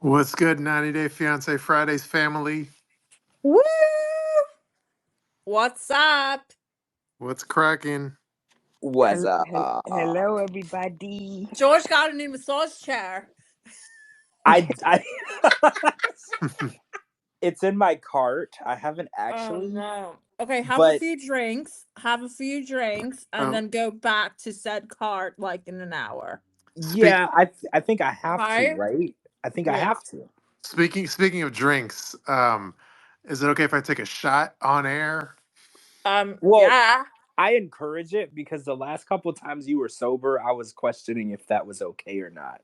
What's good, 90 Day Fiance Fridays family? Woo! What's up? What's cracking? What's up? Hello, everybody. George got a new massage chair. I it's in my cart. I haven't actually. Oh no. Okay, have a but few drinks. And then go back to said cart like in an hour. yeah, I think I have Okay. to, right? I think I Yeah. have to. Speaking of drinks, is it okay if I take a shot on air? Well, Yeah. I encourage it because the last couple times you were sober, I was questioning if that was okay or not.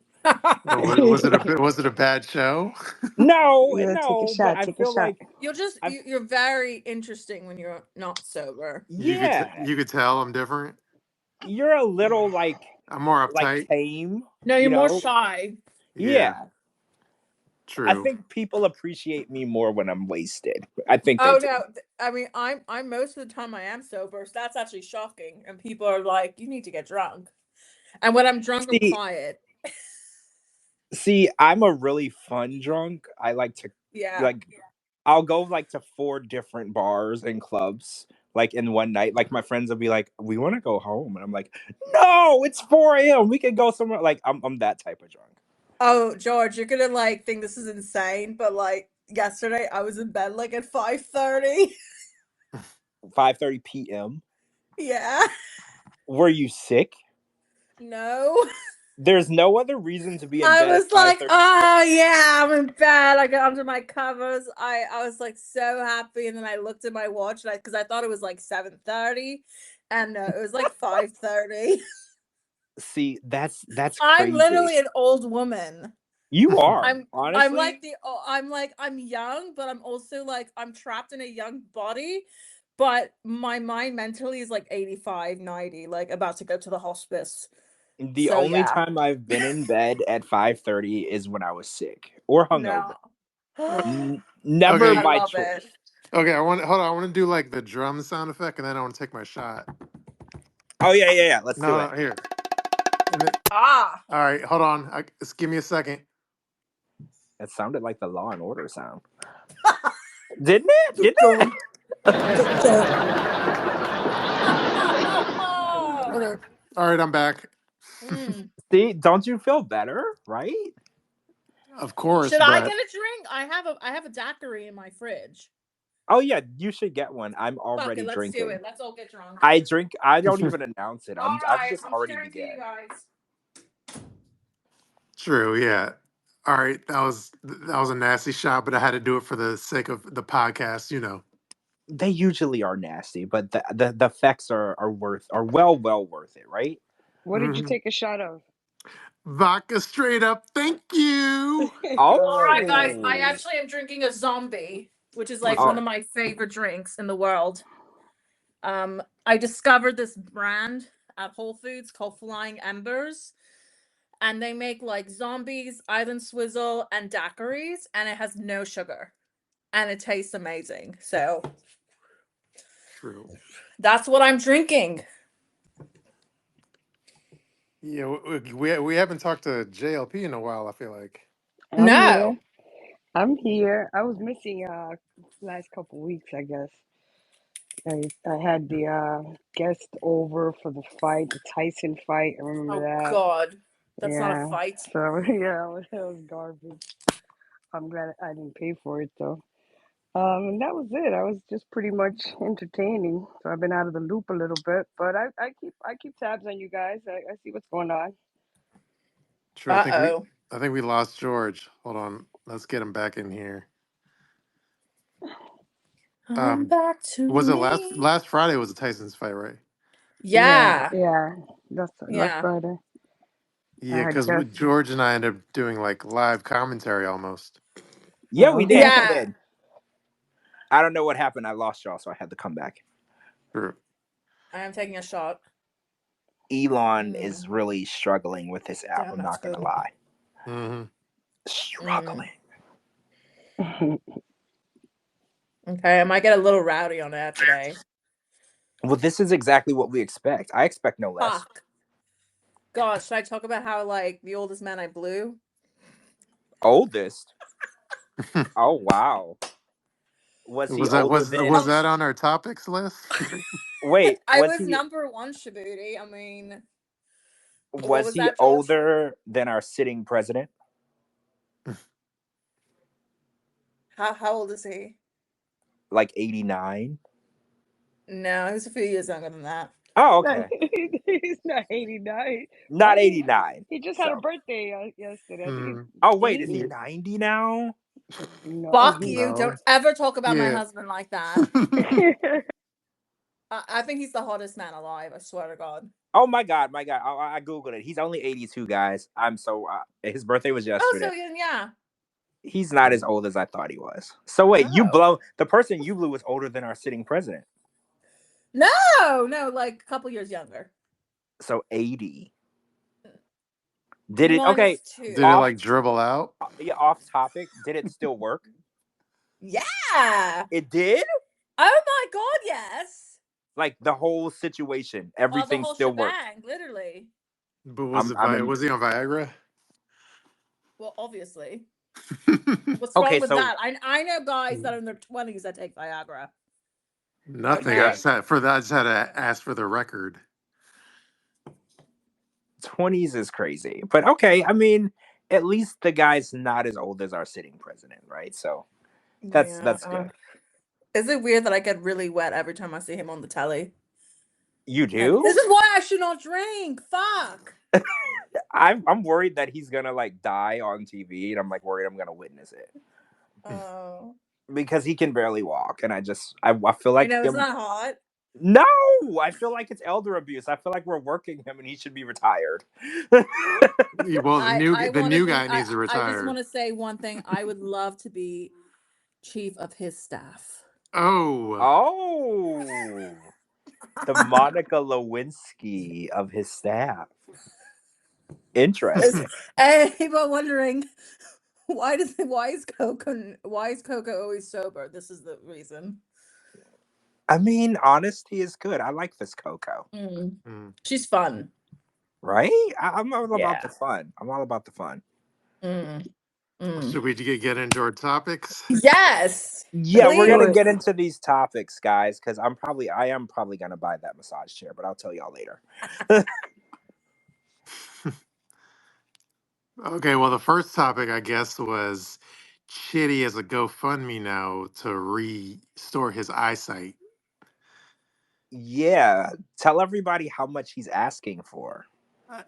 Was it a bad show? No, Yeah, take a no, but shot. I Take a feel shot. like you're very interesting when you're not sober. You could tell I'm different. you're a little I'm more uptight. tame. No, you you're more know? shy. Yeah. True. I think people appreciate me more when I'm wasted. I think they Oh do. no. I mean I'm most of the time I am sober, so that's actually shocking. And people are like, you need to get drunk. And when I'm drunk, I'm quiet. See, I'm a really fun drunk. I like to I'll go to 4 different bars and clubs in one night. Like my friends will be like, "We want to go home," and I'm like, "No, it's 4 a.m. We can go somewhere." I'm that type of drunk. Oh, George, you're gonna think this is insane, but yesterday I was in bed at 5:30. 5:30 p.m. Yeah. Were you sick? No. There's no other reason to be in I bed. was like, oh yeah, I'm in bed. I got under my covers. I was so happy, and then I looked at my watch because I thought it was 7:30, and no, it was 5:30. See, that's crazy. I'm literally an old woman. You are. Honestly, I'm young, but I'm also I'm trapped in a young body, but my mind mentally is 85, 90, about to go to the hospice. The only time I've been in bed at 5:30 is when I was sick or hungover. No. Never Okay. by choice. Okay, I want to do the drum sound effect, and then I want to take my shot. Oh yeah. Let's do it. No, here. All right, hold on. Just give me a second. That sounded like the Law and Order sound. Didn't it? Didn't it? Okay. All right, I'm back. See, don't you feel better, right? Of course. Should I get a drink? I have a daiquiri in my fridge. Oh yeah, you should get one. I'm already let's drinking. do it. Let's all get drunk. I drink. I don't even announce it. I'm just already began. You guys. True. Yeah. All right. That was a nasty shot, but I had to do it for the sake of the podcast. They usually are nasty, but the effects are well worth it, right? What did you take a shot of? Vodka straight up. Thank you. All right, guys. I actually am drinking a zombie, which is one of my favorite drinks in the world. I discovered this brand at Whole Foods called Flying Embers, and they make zombies, island swizzle, and daiquiris, and it has no sugar, and it tastes amazing. So, true. That's what I'm drinking. Yeah, we haven't talked to JLP in a while. I feel like. I'm here. I was missing last couple weeks. I guess I had the guest over for the fight, the Tyson fight. I remember that. Oh God, that's not a fight. So yeah, it was garbage. I'm glad I didn't pay for it though. And that was it. I was just pretty much entertaining. So I've been out of the loop a little bit, but I keep tabs on you guys. I see what's going on. True. I think we lost George. Hold on. Let's get him back in here. Back to was it last Friday was the Tyson's fight, right? Yeah. That's last Friday. Yeah, because George and I ended up doing live commentary almost. Yeah, we did. Yeah. We did. I don't know what happened. I lost y'all, so I had to come back. True. I am taking a shot. Elon is really struggling with this app. I'm not going to lie. Mm-hmm. Struggling. Okay, I might get a little rowdy on that today. Well, this is exactly what we expect. I expect no less. Fuck. Gosh, should I talk about how the oldest man I blew? Oldest. Oh wow. Was he older than? was that on our topics list? Wait, I was number one, Shabooty. I mean, was he older than our sitting president? How old is he? Like 89? No, he was a few years younger than that. Oh, okay. He's not 89. Not 89. He just had a birthday yesterday. I think oh wait, is he 90 now? No, Fuck you! No. Don't ever talk about my husband like that. I think he's the hottest man alive. I swear to God. Oh my God, I googled it. He's only 82, guys. I'm so his birthday was yesterday. Oh, so yeah. He's not as old as I thought he was. So wait, the person you blew was older than our sitting president. No, like a couple years younger. So 80. Did it Did it like dribble out? Yeah, off topic. Did it still work? Yeah. It did? Oh my God, yes. Like the whole situation, everything still worked. Literally. But was he on Viagra? Well, obviously. What's wrong with that? I know guys that are in their 20s that take Viagra. Nothing. Okay. I just had to ask for the record. 20s is crazy. But okay, I mean, at least the guy's not as old as our sitting president, right? So that's good. Is it weird that I get really wet every time I see him on the telly? You do? This is why I should not drink. Fuck. I'm worried that he's gonna like die on TV, and I'm like worried I'm gonna witness it. Oh. Because he can barely walk, and I feel like it's not hot. No, I feel like it's elder abuse. I feel like we're working him, and he should be retired. Well, the new guy needs to retire. I just want to say one thing. I would love to be chief of his staff. Oh. The Monica Lewinsky of his staff. Interesting. People wondering why is Coco always sober? This is the reason. I mean, honesty is good. I like this Coco. She's fun, right? I'm all about the fun. I'm all about the fun. Should we get into our topics? Yes. Yeah, please. We're gonna get into these topics, guys, because I am probably gonna buy that massage chair, but I'll tell y'all later. Okay, well, the first topic, I guess, was Chitty has a GoFundMe now to restore his eyesight. Yeah, tell everybody how much he's asking for.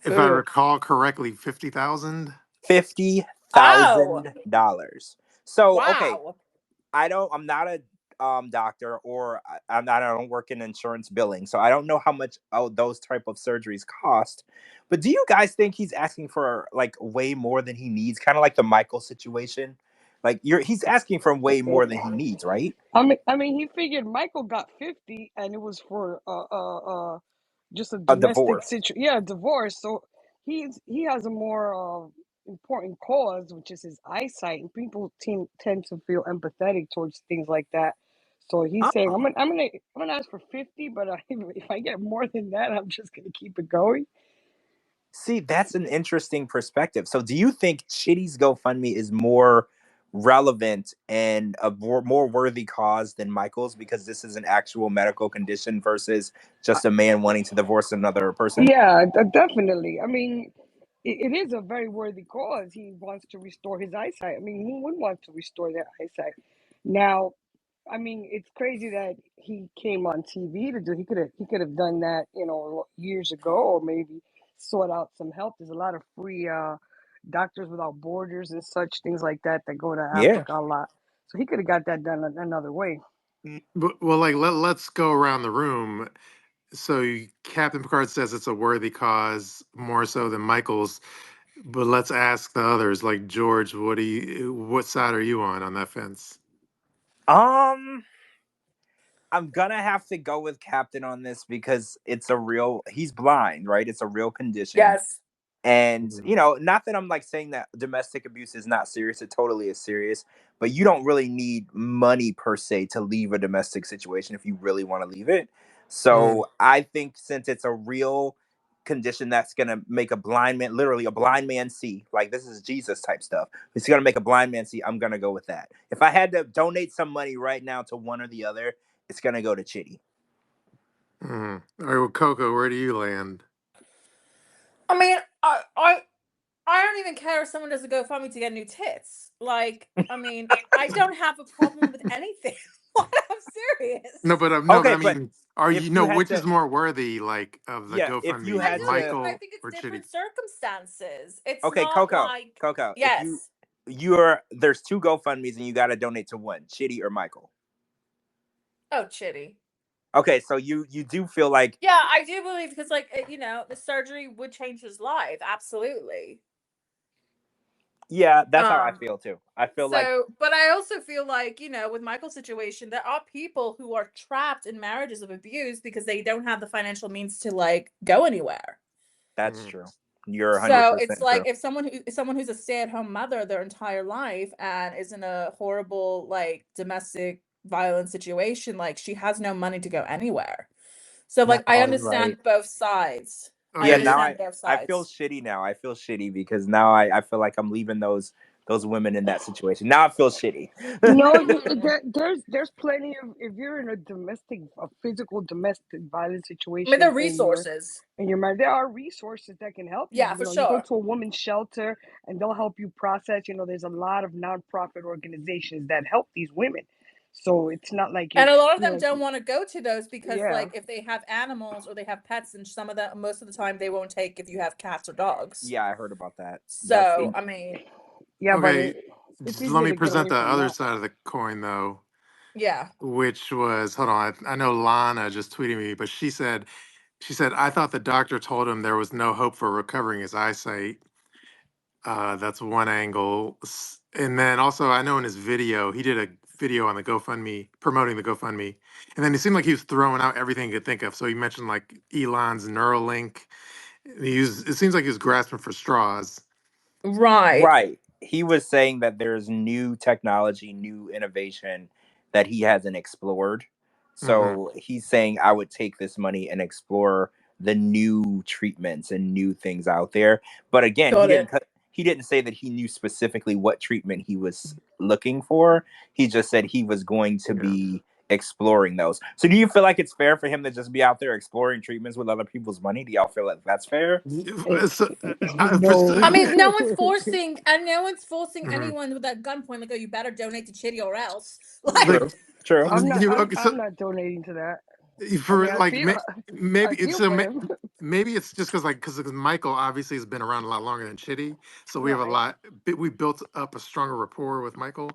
If I recall correctly, $50,000. $50,000. So wow. Okay, I'm not a doctor, or I don't work in insurance billing, so I don't know how much those type of surgeries cost. But do you guys think he's asking for like way more than he needs? Kind of like the Michael situation. Like he's asking for way more than he needs, right? I mean, he figured Michael got 50, and it was for just a domestic situation. Yeah, divorce. So he has a more important cause, which is his eyesight, and people tend to feel empathetic towards things like that. So he's saying, I'm gonna ask for 50, but if I get more than that, I'm just gonna keep it going. See, that's an interesting perspective. So do you think Chitty's GoFundMe is more relevant and a more worthy cause than Michael's, because this is an actual medical condition versus just a man wanting to divorce another person? Yeah, definitely. I mean, it is a very worthy cause. He wants to restore his eyesight. I mean, who would want to restore their eyesight? Now, I mean, it's crazy that he came on TV to do. He could have done that, years ago, or maybe sought out some help. There's a lot of free Doctors Without Borders and such things like that go to Africa a lot. So he could have got that done another way. Well, like let's go around the room. So Captain Picard says it's a worthy cause, more so than Michael's. But let's ask the others. Like George, what side are you on that fence? I'm gonna have to go with Captain on this because he's blind, right? It's a real condition. Yes. And, not that I'm like saying that domestic abuse is not serious. It totally is serious, but you don't really need money per se to leave a domestic situation if you really want to leave it. So I think since it's a real condition that's gonna make a blind man, literally a blind man, see. Like, this is Jesus type stuff. It's gonna make a blind man see. I'm gonna go with that. If I had to donate some money right now to one or the other, it's gonna go to Chitty. All right, well, Coco, where do you land? I mean, I don't even care if someone does a GoFundMe to get new tits. Like, I mean, I don't have a problem with anything. I'm serious. No, but Okay, I mean, are if you you had which to- is more worthy, like, of the Yeah, if you GoFundMe, had to- Michael I think it's or Chitty? different circumstances. It's Okay, not Coco, like Coco, yes. if there's 2 GoFundMes and you got to donate to one, Chitty or Michael. Oh, Chitty. Okay, so you do feel like, yeah, I do believe, because like, you know, the surgery would change his life, absolutely. yeah, that's how I feel too. I feel like, but I also feel like, you know, with Michael's situation, there are people who are trapped in marriages of abuse because they don't have the financial means to like go anywhere. that's true. You're 100% So it's like, true. if someone who's a stay-at-home mother their entire life and is in a horrible like domestic violence situation, like she has no money to go anywhere. So like, I understand both sides. Yeah, now I feel shitty now. I feel shitty because now I feel like I'm leaving those women in that situation. Now I feel shitty. No, there's plenty of, if you're in a physical domestic violence situation. I mean, there are resources. And you're married, there are resources that can help you. Yeah, for sure. You go to a woman's shelter and they'll help you process. You know, there's a lot of nonprofit organizations that help these women. So it's not like, and a lot of them don't want to go to those because like, if they have animals or they have pets, and some of them, most of the time they won't take if you have cats or dogs. Yeah, I heard about that. So I mean, yeah, okay, but let me present the other side of the coin though. Yeah. Which was, hold on, I know Lana just tweeted me, but she said, I thought the doctor told him there was no hope for recovering his eyesight. That's one angle. And then also, I know in his video, he did a video on the GoFundMe, promoting the GoFundMe. And then it seemed like he was throwing out everything he could think of. So he mentioned like Elon's Neuralink. It seems like he was grasping for straws. Right. He was saying that there's new technology, new innovation that he hasn't explored. So he's saying, I would take this money and explore the new treatments and new things out there. But again, he didn't say that he knew specifically what treatment he was looking for. He just said he was going to be exploring those. So do you feel like it's fair for him to just be out there exploring treatments with other people's money? Do y'all feel like that's fair? I mean, no one's forcing anyone with that gunpoint, like, oh, you better donate to Chitty or else. Like, true. I'm not donating to that. Maybe it's just because Michael obviously has been around a lot longer than Chitty, so we have we built up a stronger rapport with Michael.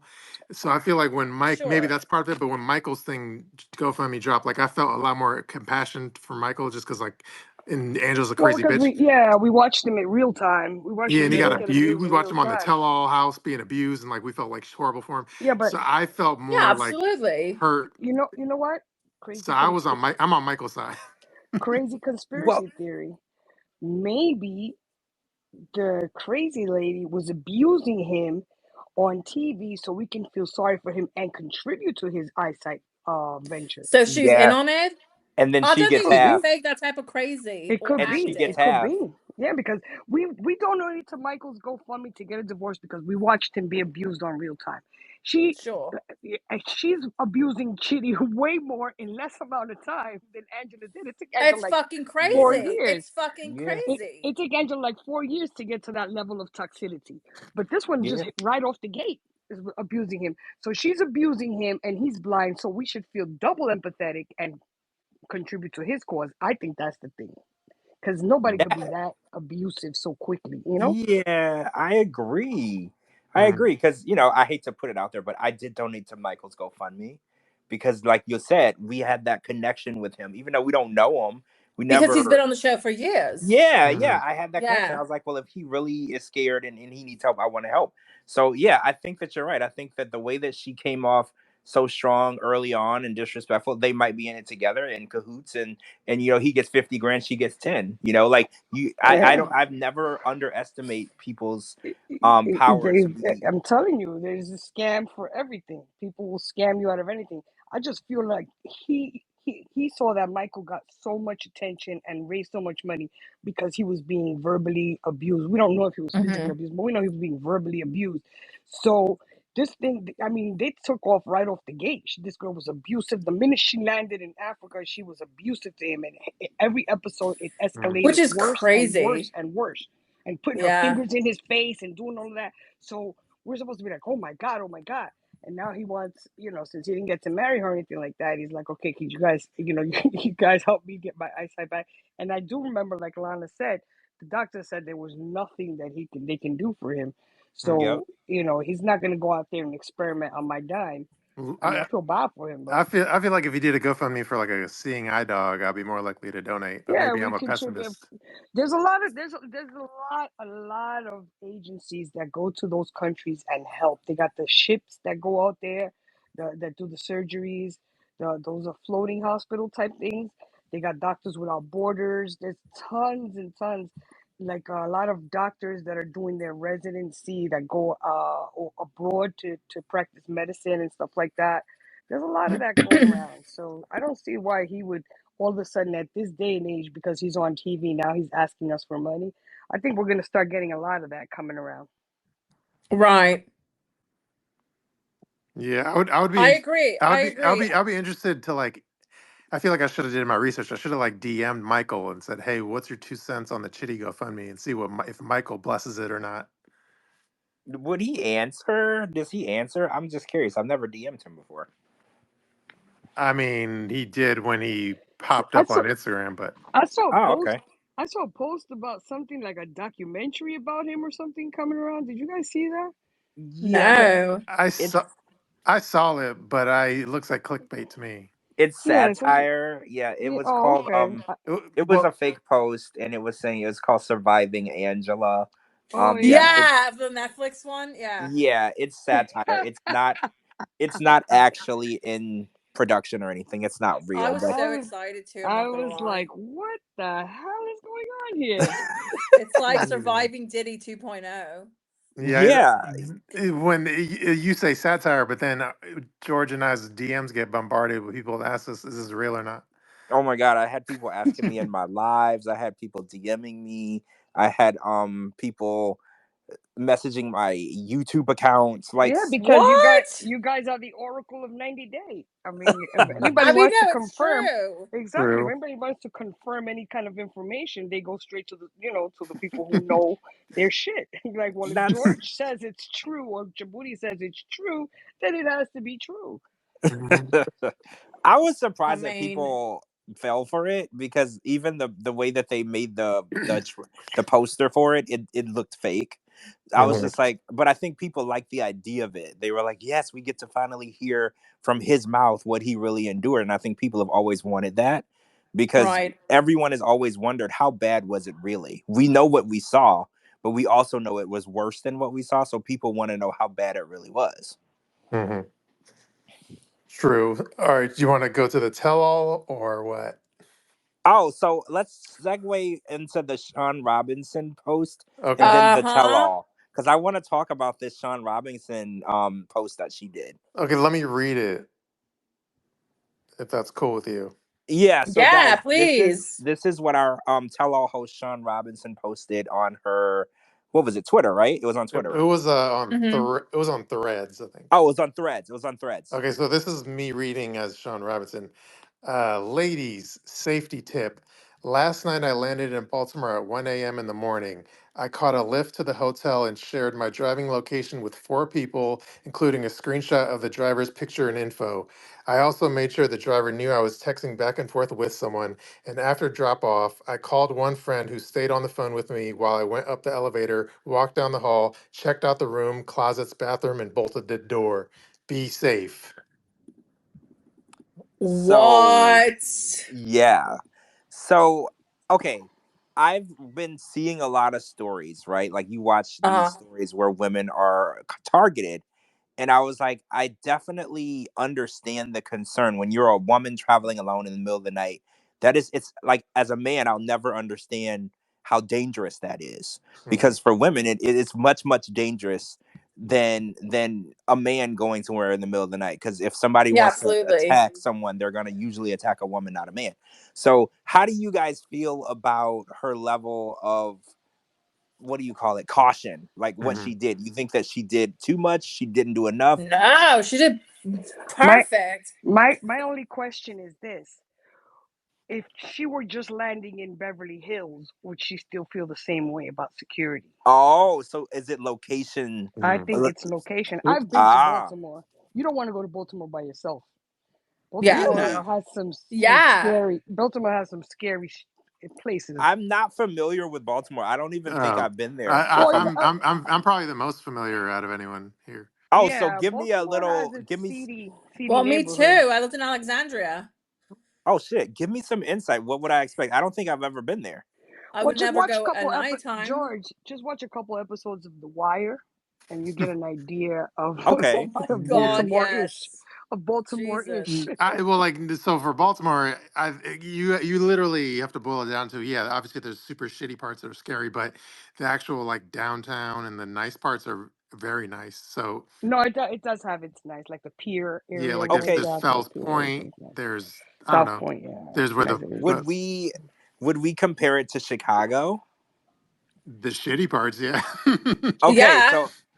So I feel like when maybe that's part of it, but when Michael's thing GoFundMe dropped, like I felt a lot more compassion for Michael, just because like, and Angela's a crazy bitch. We watched him in real time. We watched and he got abused. We watched him on the tell-all house being abused, and like we felt like horrible for him. Yeah, but so I felt more absolutely hurt. You know what? Crazy. So I'm on Michael's side. Crazy conspiracy theory. Maybe the crazy lady was abusing him on TV so we can feel sorry for him and contribute to his eyesight venture. So she's in on it? And then she gets half. Fake that type of crazy. It could be. She gets half. Could be. Yeah, because we donated to Michael's GoFundMe to get a divorce because we watched him be abused on real time. She's abusing Chitty way more in less amount of time than Angela did. It took Angela fucking crazy. 4 years. It's fucking crazy. It took Angela like 4 years to get to that level of toxicity. But this one just right off the gate is abusing him. So she's abusing him and he's blind. So we should feel double empathetic and contribute to his cause. I think that's the thing. Because nobody could be that abusive so quickly, you know? Yeah, I agree. Because, I hate to put it out there, but I did donate to Michael's GoFundMe because, like you said, we had that connection with him, even though we don't know him. Because he's been on the show for years. Yeah, I had that connection. I was like, well, if he really is scared and he needs help, I want to help. So, yeah, I think that you're right. I think that the way that she came off so strong early on and disrespectful, they might be in it together in cahoots, and he gets 50 grand, she gets 10. I've never underestimate people's powers. I'm telling you, there's a scam for everything. People will scam you out of anything. I just feel like he saw that Michael got so much attention and raised so much money because he was being verbally abused. We don't know if he was physically abused, but we know he was being verbally abused. So this thing, I mean, they took off right off the gate. This girl was abusive. The minute she landed in Africa, she was abusive to him. And every episode, it which escalated is worse and worse crazy. and worse. And putting her fingers in his face and doing all of that. So we're supposed to be like, oh my God, oh my God. And now he wants, since he didn't get to marry her or anything like that, he's like, okay, can you guys, you guys help me get my eyesight back? And I do remember, like Lana said, the doctor said there was nothing that they can do for him. So, he's not going to go out there and experiment on my dime. I mean, I feel bad for him, but I feel like if you did a GoFundMe for like a seeing eye dog, I'd be more likely to donate. But yeah, maybe we I'm a contribute. pessimist. There's a lot of agencies that go to those countries and help. They got the ships that go out there, that do the surgeries. Those are floating hospital type things. They got Doctors Without Borders. There's tons and tons, like a lot of doctors that are doing their residency that go abroad to practice medicine and stuff like that. There's a lot of that going around. So I don't see why he would all of a sudden at this day and age, because he's on TV now, he's asking us for money. I think we're going to start getting a lot of that coming around. Right. Yeah, I would be. I agree. I'll be interested to like. I feel like I should have did my research. I should have like DM'd Michael and said, "Hey, what's your 2 cents on the Chitty GoFundMe?" and see if Michael blesses it or not. Would he answer? Does he answer? I'm just curious. I've never DM'd him before. I mean, he did when he popped up on Instagram, but I saw a post. Okay. I saw a post about something like a documentary about him or something coming around. Did you guys see that? Yeah, No. I saw it, but it looks like clickbait to me. it's Yeah, satire. Yeah, it was oh, called okay. it was a fake post, and it was saying it was called Surviving Angela. Oh, Yeah, the Netflix one. Yeah. Yeah, it's satire. It's not actually in production or anything. It's not real. I was But so excited too. I was like, what the hell is going on here? It's like Surviving Diddy 2.0. Yeah. When you say satire, but then George and I's DMs get bombarded with people that ask us, "Is this real or not?" Oh my God, I had people asking me in my lives. I had people DMing me. I had people messaging my YouTube accounts. Like, yeah, because you guys are the oracle of 90 Day. I mean, if anybody wants to confirm, exactly. True. If anybody wants to confirm any kind of information, they go straight to the people who know their shit. Like, well, if George says it's true or Shabooty says it's true, then it has to be true. I was surprised that people fell for it, because even the way that they made the poster for it looked fake. I was just like, but I think people like the idea of it. They were like, yes, we get to finally hear from his mouth what he really endured. And I think people have always wanted that, because everyone has always wondered, how bad was it really? We know what we saw, but we also know it was worse than what we saw. So people want to know how bad it really was. Mm-hmm. True. All right. Do you want to go to the tell-all or what? Oh, so let's segue into the Sean Robinson post and Okay. then the tell-all, because I want to talk about this Sean Robinson post that she did. Okay, let me read it, if that's cool with you. Yeah. So yeah, guys, please. This is what our tell-all host Sean Robinson posted on her. What was it? Twitter, right? It was on Twitter. It was on it was on Threads, I think. Oh, it was on Threads. It was on Threads. Okay, so this is me reading as Sean Robinson. Ladies, safety tip. Last night I landed in Baltimore at 1 a.m. in the morning. I caught a lift to the hotel and shared my driving location with 4 people, including a screenshot of the driver's picture and info. I also made sure the driver knew I was texting back and forth with someone. And after drop off, I called one friend who stayed on the phone with me while I went up the elevator, walked down the hall, checked out the room, closets, bathroom, and bolted the door. Be safe. What? Yeah. So, okay. I've been seeing a lot of stories, right? Like, you watch these stories where women are targeted. And I was like, I definitely understand the concern when you're a woman traveling alone in the middle of the night. It's like, as a man, I'll never understand how dangerous that is. Because for women, it is much, much dangerous than a man going somewhere in the middle of the night. Because if somebody wants to attack someone, they're going to usually attack a woman, not a man. So how do you guys feel about her level of, what do you call it, caution, like what she did? You think that she did too much? She didn't do enough? No, she did perfect. My only question is this: if she were just landing in Beverly Hills, would she still feel the same way about security? Oh, so is it location? I think it's location. I've been to Baltimore. You don't want to go to Baltimore by yourself. Baltimore has some scary. Baltimore has some scary places. I'm not familiar with Baltimore. I don't even think I've been there. I'm probably the most familiar out of anyone here. Oh, yeah, so give me a little. Give me. Seedy well, me too. I lived in Alexandria. Oh shit! Give me some insight. What would I expect? I don't think I've ever been there. I would never go at nighttime. George, just watch a couple episodes of The Wire, and you get an idea of okay. of Baltimore-ish. Of Baltimore-ish. Well, like, so for Baltimore, you literally have to boil it down to, yeah, obviously there's super shitty parts that are scary, but the actual like downtown and the nice parts are very nice. So no, it does have its nice, like the pier area. Yeah, like there's Fells Point. There's South Point. Yeah. There's where would we compare it to Chicago? The shitty parts, yeah.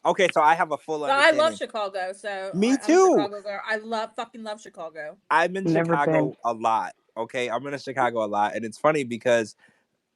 Okay, so I have a full understanding. I love Chicago, so me too. I'm a Chicago girl. I fucking love Chicago. I'm in Chicago a lot. Okay, I'm in Chicago a lot, and it's funny because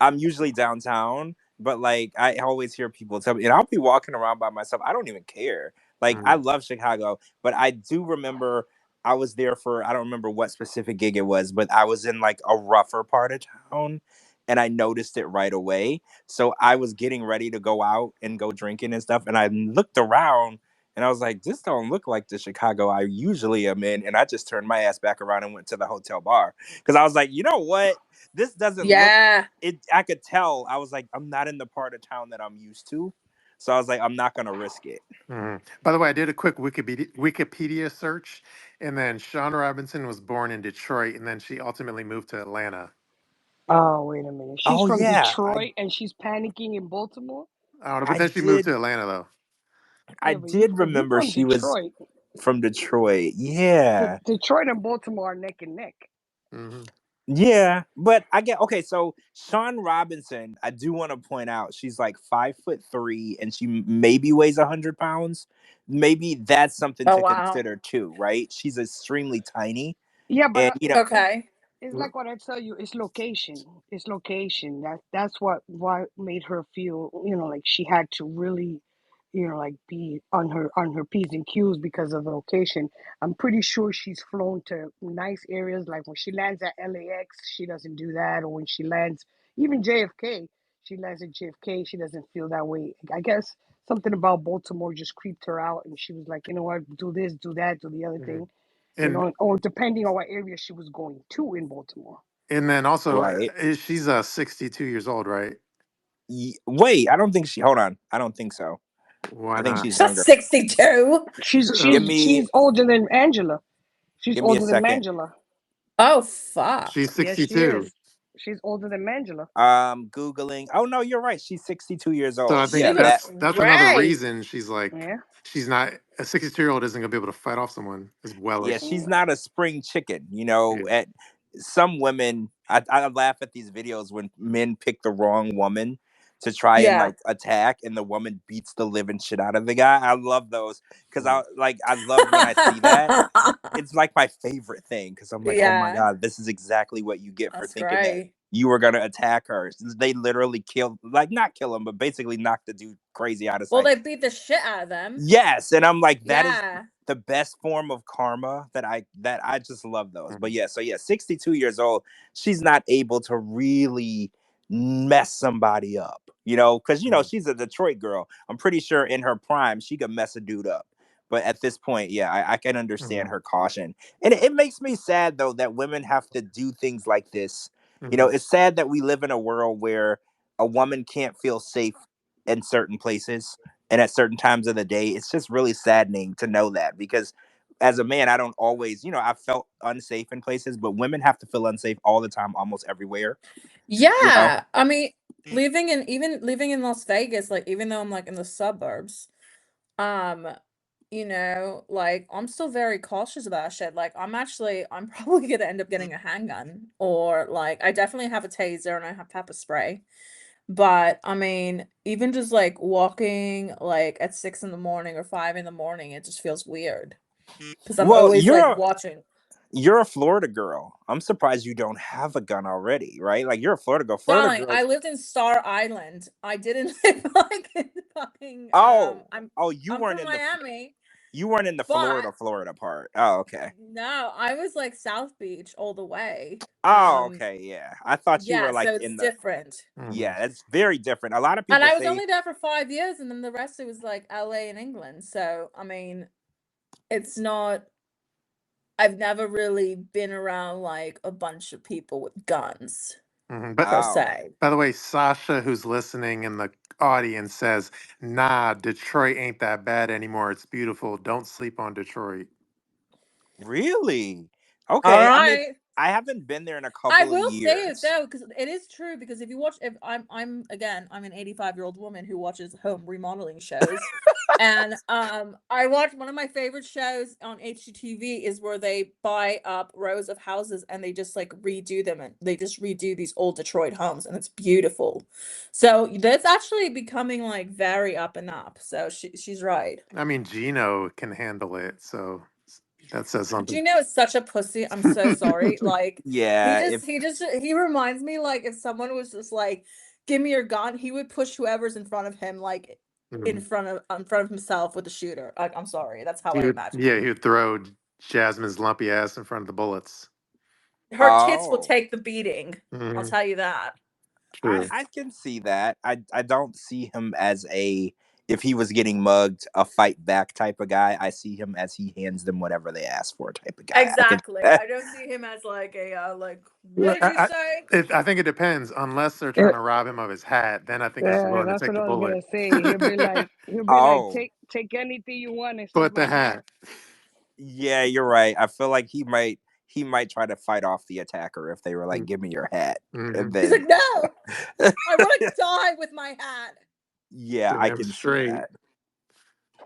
I'm usually downtown, but like I always hear people tell me, and I'll be walking around by myself. I don't even care. Like I love Chicago, but I do remember I was there for, I don't remember what specific gig it was, but I was in like a rougher part of town, and I noticed it right away. So I was getting ready to go out and go drinking and stuff, and I looked around. And I was like, this don't look like the Chicago I usually am in. And I just turned my ass back around and went to the hotel bar. Because I was like, you know what? This doesn't look it. I could tell. I was like, I'm not in the part of town that I'm used to. So I was like, I'm not going to risk it. By the way, I did a quick Wikipedia search. And then Shawn Robinson was born in Detroit. And then she ultimately moved to Atlanta. Oh, wait a minute. She's from Detroit and she's panicking in Baltimore? Oh, but then she moved to Atlanta, though. I did remember she was from Detroit. Yeah. Detroit and Baltimore are neck and neck. Yeah, but I get, okay, so Shawn Robinson, I do want to point out, she's like 5'3" and she maybe weighs 100 pounds. Maybe that's something to consider too, right? She's extremely tiny. Yeah, but okay. It's like what I tell you. It's location. It's location. That's what made her feel. Like she had to really, like be on her P's and Q's because of the location. I'm pretty sure she's flown to nice areas. Like when she lands at LAX, she doesn't do that. Or when she lands, even JFK, she lands at JFK. She doesn't feel that way. I guess something about Baltimore just creeped her out, and she was like, you know what, do this, do that, do the other thing. Or depending on what area she was going to in Baltimore. And then also, she's 62 years old, right? Wait, I don't think hold on. I don't think so. Why I think not? she's younger. 62. She's older than Angela. She's older than Angela. Oh fuck. She's 62. Yes, she's older than Angela. Googling. Oh no, you're right. She's 62 years old. So I think that's another reason she's like, she's not, a 62-year-old isn't gonna be able to fight off someone as well. Yeah, she's not a spring chicken. At some women, I laugh at these videos when men pick the wrong woman to try and like attack, and the woman beats the living shit out of the guy. I love those because I love when I see that. It's like my favorite thing because I'm like, oh my god, this is exactly what you get for thinking that you were gonna attack her. They literally not kill him, but basically knock the dude crazy out of sight. Well, they beat the shit out of them. Yes, and I'm like, that is the best form of karma that I just love those. But 62 years old, she's not able to really mess somebody up, because she's a Detroit girl. I'm pretty sure in her prime she could mess a dude up. But at this point, I can understand her caution. And it makes me sad though that women have to do things like this. It's sad that we live in a world where a woman can't feel safe in certain places and at certain times of the day. It's just really saddening to know that, because as a man, I don't always, I felt unsafe in places, but women have to feel unsafe all the time, almost everywhere. Yeah. I mean, living in Las Vegas, like even though I'm like in the suburbs, You know, like I'm still very cautious about shit. Like I'm probably gonna end up getting a handgun, or like I definitely have a taser and I have pepper spray. But I mean, even just like walking like at 6 in the morning or 5 in the morning, it just feels weird because I'm Well, always like watching. you're a Florida girl. I'm surprised you don't have a gun already, right? Like you're a Florida girl. Florida Darling, I girls. lived in Star Island. I didn't live like in fucking Oh, I'm you I'm weren't from in the Miami, Florida but part. Oh, okay. no, I was like South Beach all the way. Oh, okay, yeah. I thought you were Yeah, like so it's in the. different. Yeah, it's very different. A lot of And people I was say, only there for 5 years, and then the rest it was like LA and England. So, I mean, it's not I've never really been around like a bunch of people with guns But per oh, se. by the way, Sasha, who's listening in the audience, says, "Nah, Detroit ain't that bad anymore. It's beautiful. Don't sleep on Detroit." really? All Okay. I mean, right. I haven't been there in a I couple of will say it years. though, because it is true. Because if I'm again, I'm an 85-year-old woman who watches home remodeling shows, and I watch one of my favorite shows on HGTV is where they buy up rows of houses and they just like redo them, and they just redo these old Detroit homes, and it's beautiful. So that's actually becoming like very up and up. So she's right. I mean, Gino can handle it, so that says something. Gino is such a pussy. I'm so sorry. Like Yeah, he reminds me like if someone was just like, "Give me your gun," he would push whoever's in front of him like Mhm. in front of himself with the shooter. Like, I'm sorry. That's how I imagine Yeah, him. he would throw Jasmine's lumpy ass in front of the bullets. Her tits will oh, take the beating. I'll Hmm. tell you that. True. I can see that. I don't see him as a, if he was getting mugged, a fight back type of guy. I see him as he hands them whatever they ask for type of guy. I can. Exactly. I don't see him as like a like. What Well, did you say? I think it depends. Unless they're trying Yeah, to rob him of his hat, then I think he's yeah, willing to that's take what the I was bullet. gonna say. He'll be like, Oh, take anything you want except But the my hat. hat. yeah, you're right. I feel like he might try to fight off the attacker if they were like, "Give me your hat," Mm-hmm. and He's then like, no, I want to die with my hat. yeah, I Damn can see straight. that.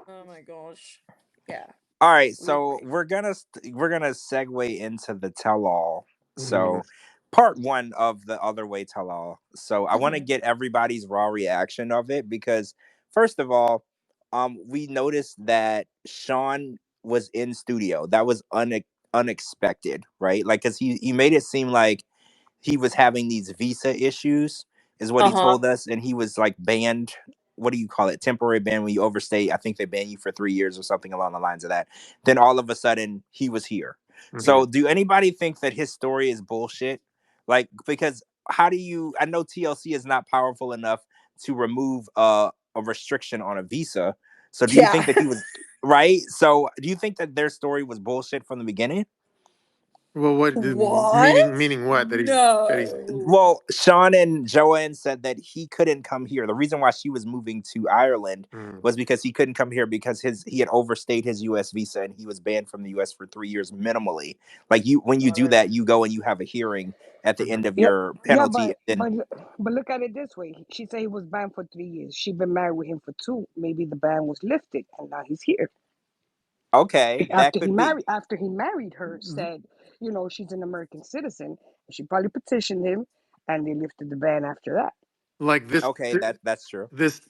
Oh my gosh. Yeah. All right, so Absolutely. we're gonna segue into the tell-all. Hmm. So, part one of the other way tell-all. So, I want to get everybody's raw reaction of it because, first of all, we noticed that Sean was in studio. That was unexpected, right? Like, cause he made it seem like he was having these visa issues, is what he Uh-huh. told us, and he was like banned. What do you call it? Temporary ban when you overstay. I think they ban you for 3 years or something along the lines of that. Then all of a sudden he was here. Hmm. So do anybody think that his story is bullshit? Like, because how do you? I know TLC is not powerful enough to remove a restriction on a visa. So do you think Yeah. that he was right? So do you think that their story was bullshit from the beginning? Well, What? meaning what? That he's No. Well, Sean and Joanne said that he couldn't come here. The reason why she was moving to Ireland mm, was because he couldn't come here because he had overstayed his US visa and he was banned from the US for 3 years minimally. Like when you Got do it. that, you go and you have a hearing at the end mhm. of Yeah, your yeah, penalty. Then but look at it this way. She said he was banned for 3 years. She been married with him for two. Maybe the ban was lifted, and now he's here. okay, that could be. After he married her, said, she's an American citizen. She probably petitioned him, and they lifted the ban after that. Like Okay, that's true. this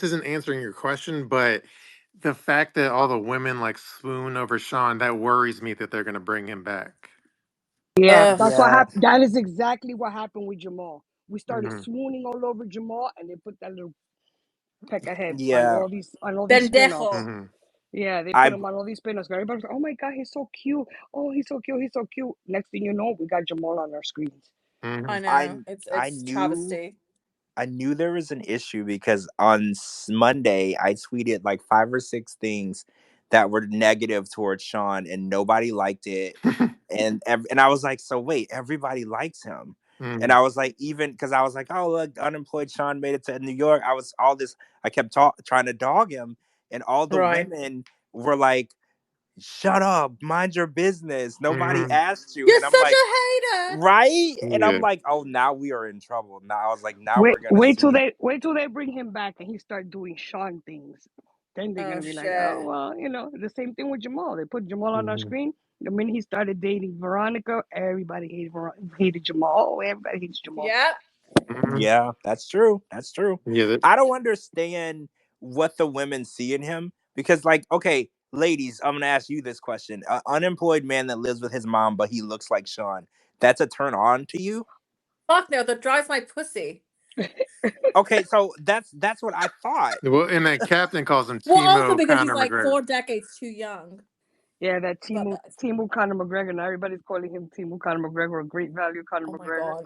isn't answering your question, but the fact that all the women like swoon over Sean, that worries me that they're gonna bring him back. Yeah, Ugh. that's what Yeah, happened. That is exactly what happened with Jamal. We started Hmm. swooning all over Jamal, and they put that little peck ahead yeah. on all these spin-offs. Pendejo. Hmm. Yeah, they put I him on all these spin-offs. Everybody's like, "Oh my God, he's so cute! Oh, he's so cute! He's so cute!" Next thing you know, we got Jamal on our screens. Hmm. I I know. I It's knew travesty. I knew there was an issue because on Monday I tweeted like 5 or 6 things that were negative towards Sean, and nobody liked it. And I was like, so wait, everybody likes him. And Hmm. I was like, even because I was like, oh look, unemployed Sean made it to New York. I kept trying to dog him, and all the Right. women were like, shut up, mind your business. Nobody Hmm. asked you. You're And I'm such like, a hater. right? And I'm Yeah. like, oh, now we are in trouble. Now I was like, now we're gonna Wait till see. they bring him back and he start doing Sean things. then they're gonna be like, oh well, the same thing with Jamal. They put Jamal on our screen. The minute he started dating Veronica, everybody hated Jamal. Oh, everybody hates Jamal. Yeah. Yeah, that's true. That's true. Yeah, I don't understand what the women see in him because, like, okay, ladies, I'm gonna ask you this question: an unemployed man that lives with his mom, but he looks like Sean. That's a turn on to you? Fuck no, that drives my pussy. Okay, so that's what I thought. well, and then Captain calls him Well, also Timo because he's Conor like McGregor. 4 decades too young. Yeah, that But Timu Conor McGregor. Now everybody's calling him Timu Conor McGregor, a great value Conor oh my McGregor. God.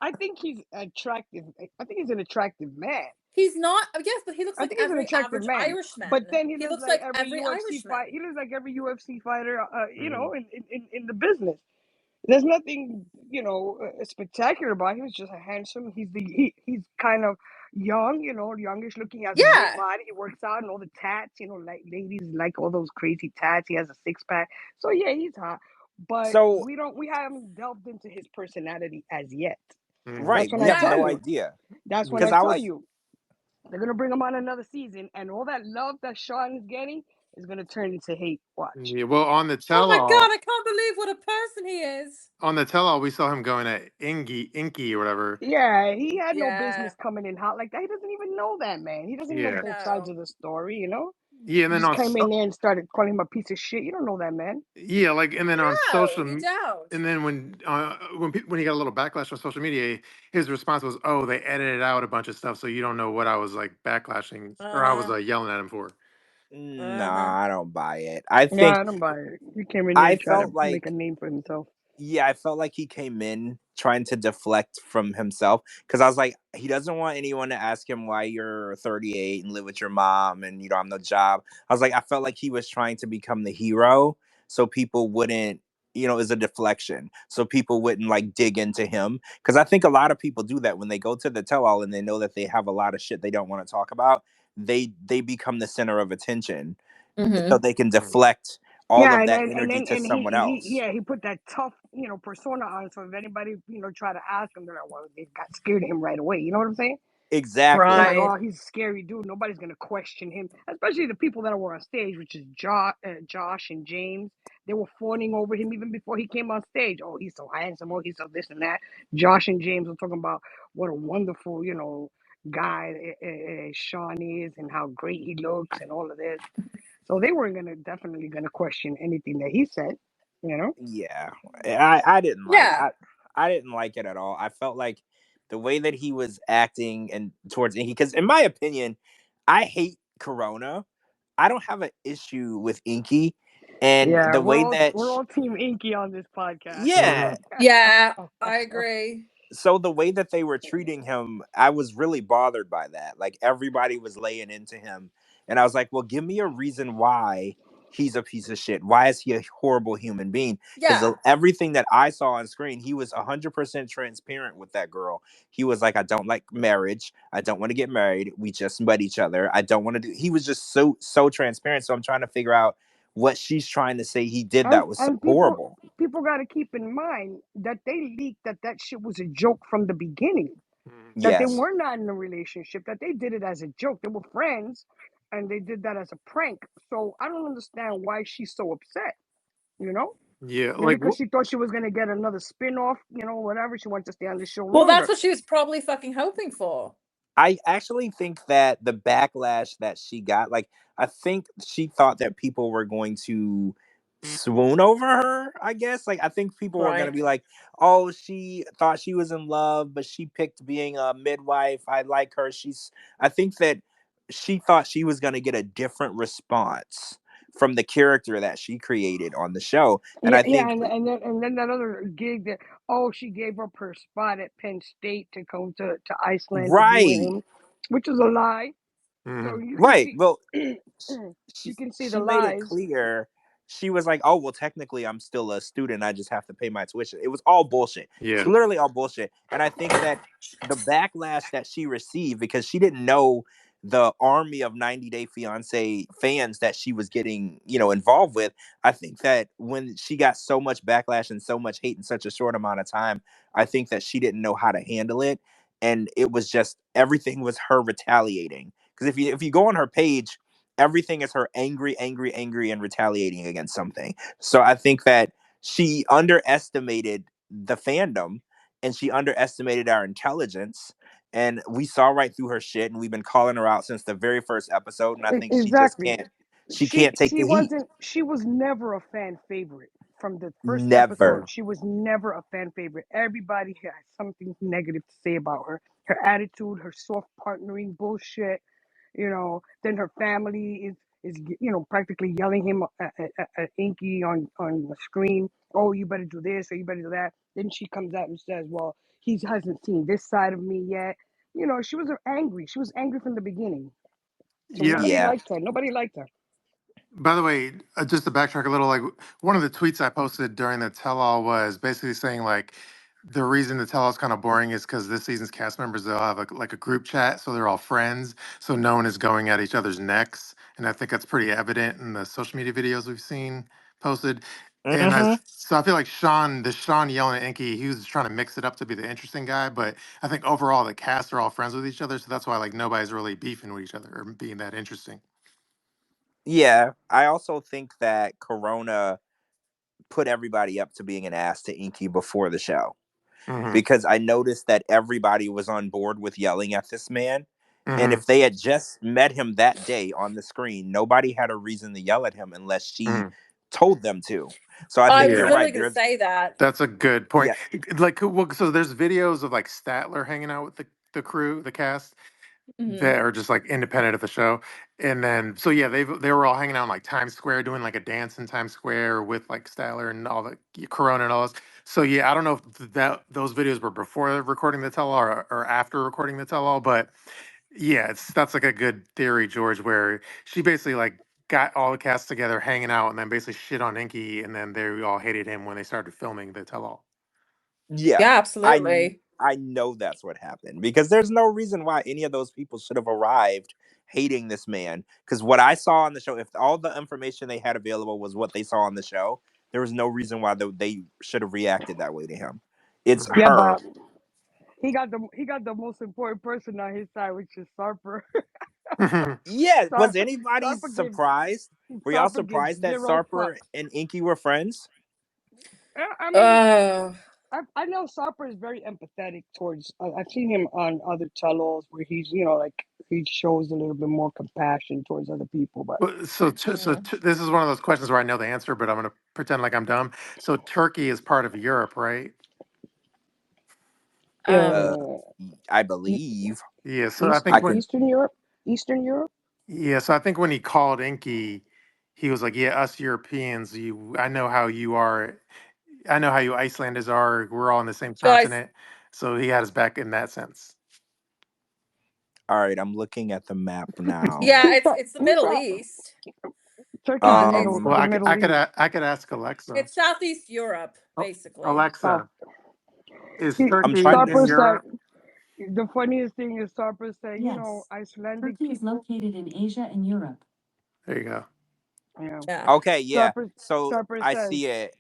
I think he's attractive. I think he's an attractive man. He's not. Yes, but he looks I like think he's an every attractive average man. Irishman. But then he He looks looks like like every every UFC Irishman. fight. He looks like every UFC fighter. In the business. There's nothing, spectacular about him. He was just a handsome. He's kind of young, youngish looking. He has a great Yeah. body. He works out and all the tats, like ladies like all those crazy tats. He has a 6-pack. So yeah, he's hot. But So we haven't delved into his personality as yet. right, That's when we I have tell no you. idea That's when because I I tell was you. They're gonna bring him on another season, and all that love that Sean is getting is gonna turn into hate. Watch. Yeah, well, on the Oh my tell-all, God, I can't believe what a person he is. we saw him going at Inky or whatever. Yeah, he had no Yeah. business coming in hot like that. He doesn't even know that man. He doesn't know Yeah, both sides of the story. yeah, and He then just came in there and started calling him a piece of shit. You don't know that man. yeah, like, and then on social, No, you don't. and then when he got a little backlash on social media, his response was, "Oh, they edited out a bunch of stuff, so you don't know what I was like backlashing or I was yelling at him for." nah, I don't buy it. I Yeah, think I don't buy it. He came in there I and tried felt to make a like name for himself. yeah, I felt like he came in trying to deflect from himself because I was like, he doesn't want anyone to ask him why you're 38 and live with your mom and you don't have no job. I was like, I felt like he was trying to become the hero so people wouldn't, is a deflection. So people wouldn't like dig into him. Because I think a lot of people do that when they go to the tell all and they know that they have a lot of shit they don't want to talk about. They become the center of attention so they can deflect all Yeah, of and that then and energy then to and someone else. he put that tough, persona on. So if anybody, try to ask him, they're like, well, they got scared of him right away. You know what I'm saying? They're Exactly. like, oh, he's a scary dude. Nobody's gonna question him, especially the people that were on stage, which is Josh and James. They were fawning over him even before he came on stage. Oh, he's so handsome. Oh, he's so this and that. Josh and James were talking about what a wonderful, guy Sean is and how great he looks and all of this. So they weren't definitely gonna question anything that he said. Yeah, I didn't like Yeah. I didn't like it at all. I felt like the way that he was acting and towards Inky, because in my opinion, I hate Corona. I don't have an issue with Inky, and Yeah, the way that we're all Team Inky on this podcast. yeah, Yeah, I agree. so the way that they were treating him, I was really bothered by that. Like everybody was laying into him, and I was like, "Well, give me a reason why he's a piece of shit. Why is he a horrible human being?" Because Yeah. everything that I saw on screen, he was 100% transparent with that girl. He was like, "I don't like marriage. I don't want to get married. We just met each other. I don't want to do." He was just so transparent. So I'm trying to figure out what she's trying to say he did And that was so and horrible. people got to keep in mind that they leaked that shit was a joke from the beginning. That they Yes. were not in a relationship. That they did it as a joke. They were friends, and they did that as a prank. So I don't understand why she's so upset. You know, Yeah, maybe like because she thought she was gonna get another spin-off. Whatever. She wanted to stay on the show Well, that's longer. what she was probably fucking hoping for. I actually think that the backlash that she got, like, I think she thought that people were going to swoon over her, I guess. Like, I think people were going to Right. be like, oh, she thought she was in love, but she picked being a midwife. I like her. I think that she thought she was going to get a different response from the character that she created on the show. And Yeah, I yeah, think, and then that other gig that she gave up her spot at Penn State to come to Iceland to be with right, him, which was a lie. So mhm. you can right. see, Well, you can see the she made it lies. clear. She was like, "Oh, well, technically, I'm still a student. I just have to pay my tuition." It was all bullshit. It was Yeah, literally all bullshit. And I think that the backlash that she received because she didn't know the army of 90 Day Fiance fans that she was getting, involved with. I think that when she got so much backlash and so much hate in such a short amount of time, I think that she didn't know how to handle it. And it was just everything was her retaliating Because if you go on her page, everything is her angry, and retaliating against something. So I think that she underestimated the fandom and she underestimated our intelligence. And we saw right through her shit, and we've been calling her out since the very first episode. And I think she just Exactly. can't. She can't take the heat. She was never a fan favorite from the first Never. episode. She was never a fan favorite. Everybody had something negative to say about her. Her attitude, her soft partnering bullshit. Then her family is practically yelling him at Inky on the screen. Oh, you better do this or you better do that. Then she comes out and says, "Well, he hasn't seen this side of me yet." She was angry. She was angry from the beginning. So Yeah. nobody Yeah. liked her. Nobody liked her. By the way, just to backtrack a little, like one of the tweets I posted during the tell-all was basically saying like the reason the tell-all is kind of boring is because this season's cast members they'll have like a group chat, so they're all friends, so no one is going at each other's necks, and I think that's pretty evident in the social media videos we've seen posted. And Mm-hmm. so I feel like Sean yelling at Inky, he was trying to mix it up to be the interesting guy, but I think overall the cast are all friends with each other, so that's why like nobody's really beefing with each other or being that interesting. Yeah. I also think that Corona put everybody up to being an ass to Inky before the show. Hmm. Because I noticed that everybody was on board with yelling at this man. And Hmm. if they had just met him that day on the screen, nobody had a reason to yell at him unless she Hmm. told them to. So I I think was you're Yeah. literally right. going to There's say that. That's a good point. yeah. Like, well, so there's videos of like Statler hanging out with the crew, the cast Mhm. that are just like independent of the show, and then so yeah, they were all hanging out in like Times Square doing like a dance in Times Square with like Statler and all the Corona and all this. So yeah, I don't know if that those videos were before recording the tell all or after recording the tell all, but yeah, that's like a good theory, George, where she basically like got all the cast together hanging out and then basically shit on Inky, and then they all hated him when they started filming the tell all. Yeah. Yeah, I absolutely. I know that's what happened because there's no reason why any of those people should have arrived hating this man. Because what I saw on the show, if all the information they had available was what they saw on the show, there was no reason why they should have reacted that way to him. It's Mhm. Yeah, her. but he got the most important person on his side, which is Sarper. Yeah, was Sarper anybody Sarper gives surprised? Were y'all Sarper gives surprised that zero Sarper fucks. and Inky were friends? I mean, Uh, I know Sarper is very empathetic towards. I've seen him on other tell-alls where he's like he shows a little bit more compassion towards other people. But Well, mm, this is one of those questions where I know the answer, but I'm going to pretend like I'm dumb. So Turkey is part of Europe, right? Uh, um, uh, I believe. Yeah. So I East I think could. Eastern Europe. yeah. So I think when he called Inky, he was like, "Yeah, us Europeans, I know how you are. I know how you Icelanders are. We're all on the same guys, continent." So he had his back in that sense. All right, I'm looking at the map now. yeah, He's it's the Middle from East, Turkey's but it's Well, the Middle East. I could ask Alexa. it's Southeast Europe, Oh, basically. South. Alexa, is He I'm Turkey trying to. in Sarper said Europe? the funniest thing is Sarper said, Yes. Icelandic Turkey is people. located in Asia and Europe. There you go. Yeah. Yeah. Okay, yeah. Sarper So Sarper I says, see it.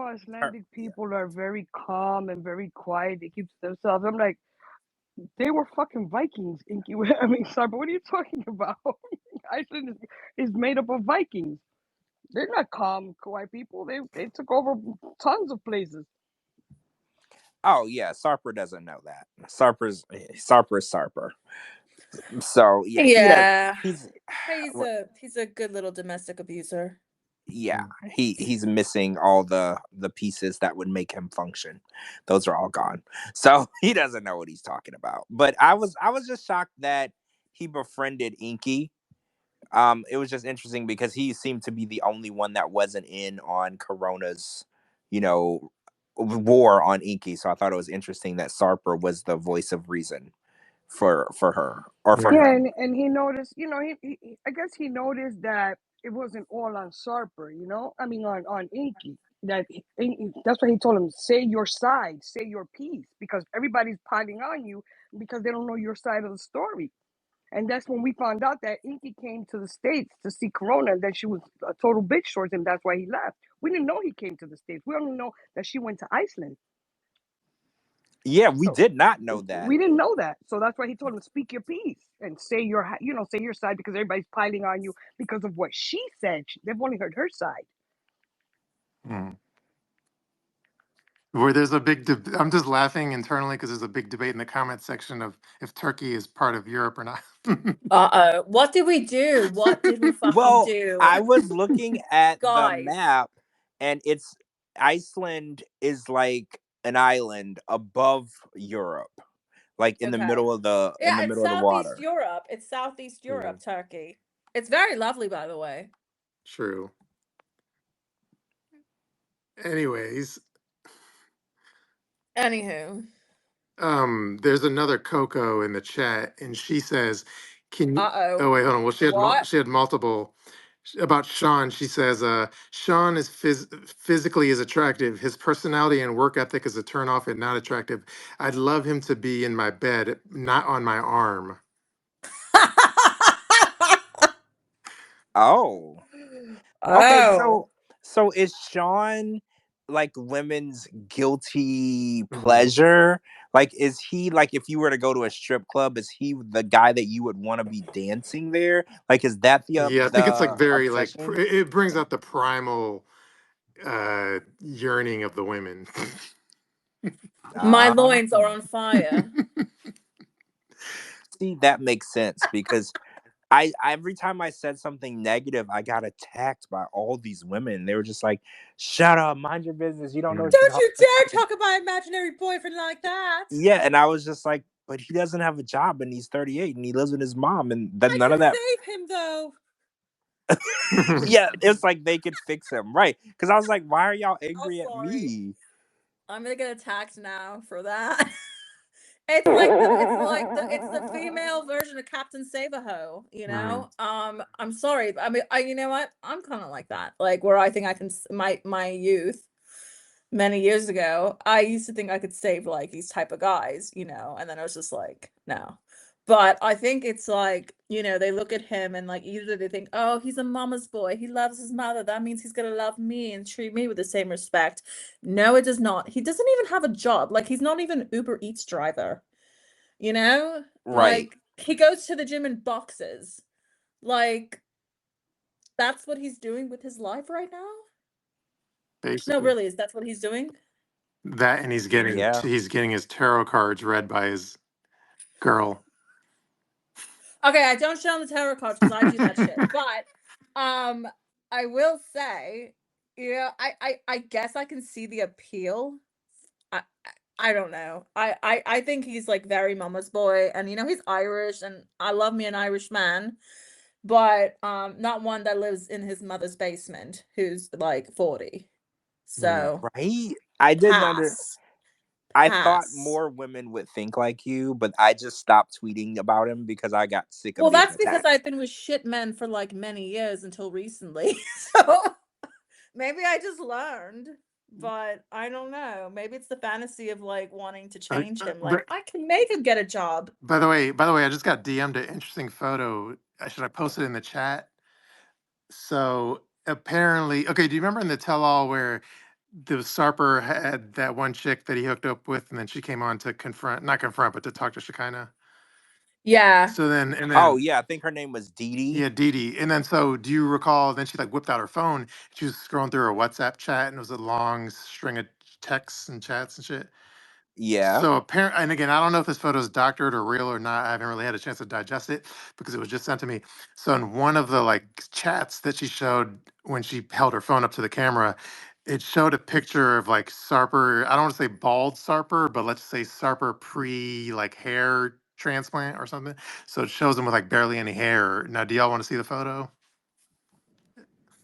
Icelandic Yeah. people are very calm and very quiet. They keep to themselves. I'm like, they were fucking Vikings. I mean, Sarper, what are you talking about? Iceland is made up of Vikings. They're not calm, quiet people. They took over tons of places. Oh yeah, Sarper doesn't know that. Sarper's Sarper. So yeah, he does. Yeah. He's He's a good little domestic abuser. yeah. Mm. He's missing all the pieces that would make him function. Those are all gone. So he doesn't know what he's talking about. But I was just shocked that he befriended Inky. It was just interesting because he seemed to be the only one that wasn't in on Corona's, you know, war on Inky. So I thought it was interesting that Sarper was the voice of reason for her or for Yeah. Yeah, him. and he noticed, I guess he noticed that it wasn't all on Sarper, I mean, on Inky. That's why he told him, say your side, say your piece, because everybody's piling on you because they don't know your side of the story. And that's when we found out that Inky came to the States to see Corona and that she was a total bitch towards him. That's why he left. We didn't know he came to the States. We only know that she went to Iceland. Yeah, we So did not know that. we didn't know that. So that's why he told him, speak your piece and say your, say your side, because everybody's piling on you because of what she said. They've only heard her side. Where there's a big, I'm just laughing internally because there's a big debate in the comment section of if Turkey is part of Europe or not. What did we do? What did we fucking do? I was looking at the Guys. map, and it's Iceland is like an island above Europe, like in the middle of the it's Southeast water. Europe. It's Southeast Europe, Turkey. It's very lovely, by the way. True. Anyways. Anywho. There's another Coco in the chat, and she says, "Can you?" Uh-oh. Oh wait, hold on. Well, What? she had multiple about Sean. She says, "Sean is physically is attractive. His personality and work ethic is a turnoff and not attractive. I'd love him to be in my bed, not on my arm." Oh. Okay, so is Sean like women's guilty pleasure? Like, is he like, if you were to go to a strip club, is he the guy that you would want to be dancing there? Like, is that the Yeah, I think it's like very like obsession? it brings out the primal yearning of the women. My loins are on fire. See, that makes sense because every time I said something negative, I got attacked by all these women. They were just like, "Shut up, mind your business. You don't know." Don't you dare talk about imaginary boyfriend like that. Yeah, and I was just like, but he doesn't have a job, and he's 38, and he lives with his mom, and then none of that. Save him though. Yeah, it's like they could fix him, right? Because I was like, why are y'all angry at me? I'm gonna get attacked now for that. It's the female version of Captain Save-A-Ho, you know. I'm sorry, I mean, you know what? I'm kind of like that, like where I think I can my youth. Many years ago, I used to think I could save like these type of guys, you know, and then I was just like, no. But I think it's like, you know, they look at him and like either they think, oh, he's a mama's boy. He loves his mother. That means he's gonna love me and treat me with the same respect. No, it does not. He doesn't even have a job. Like he's not even an Uber Eats driver. You know? Right. Like he goes to the gym in boxes. Like that's what he's doing with his life right now? Basically. No, really, is that what he's doing? That, and he's getting his tarot cards read by his girl. Okay, I don't show him the tarot cards because I do that shit. But I will say, yeah, I guess I can see the appeal. I don't know. I think he's like very mama's boy, and you know he's Irish, and I love me an Irish man, but not one that lives in his mother's basement who's like 40. So right, I didn't I thought more women would think like you, but I just stopped tweeting about him because I got sick of well, being that's because attacked. I've been with shit men for like many years until recently. So maybe I just learned, but I don't know. Maybe it's the fantasy of like wanting to change him. Like I can make him get a job. By the way, I just got DM'd an interesting photo. Should I post it in the chat? So apparently, okay, do you remember in the tell-all where the Sarper had that one chick that he hooked up with, and then she came on to not confront, but to talk to Shekinah? Yeah. So then, and then, oh yeah, I think her name was Dee Dee. Yeah, Dee Dee. And then, so do you recall? Then she like whipped out her phone. She was scrolling through her WhatsApp chat, and it was a long string of texts and chats and shit. Yeah. So apparently, and again, I don't know if this photo is doctored or real or not. I haven't really had a chance to digest it because it was just sent to me. So in one of the like chats that she showed when she held her phone up to the camera, it showed a picture of like Sarper. I don't want to say bald Sarper, but let's say Sarper pre like hair transplant or something. So it shows him with like barely any hair. Now, do y'all want to see the photo?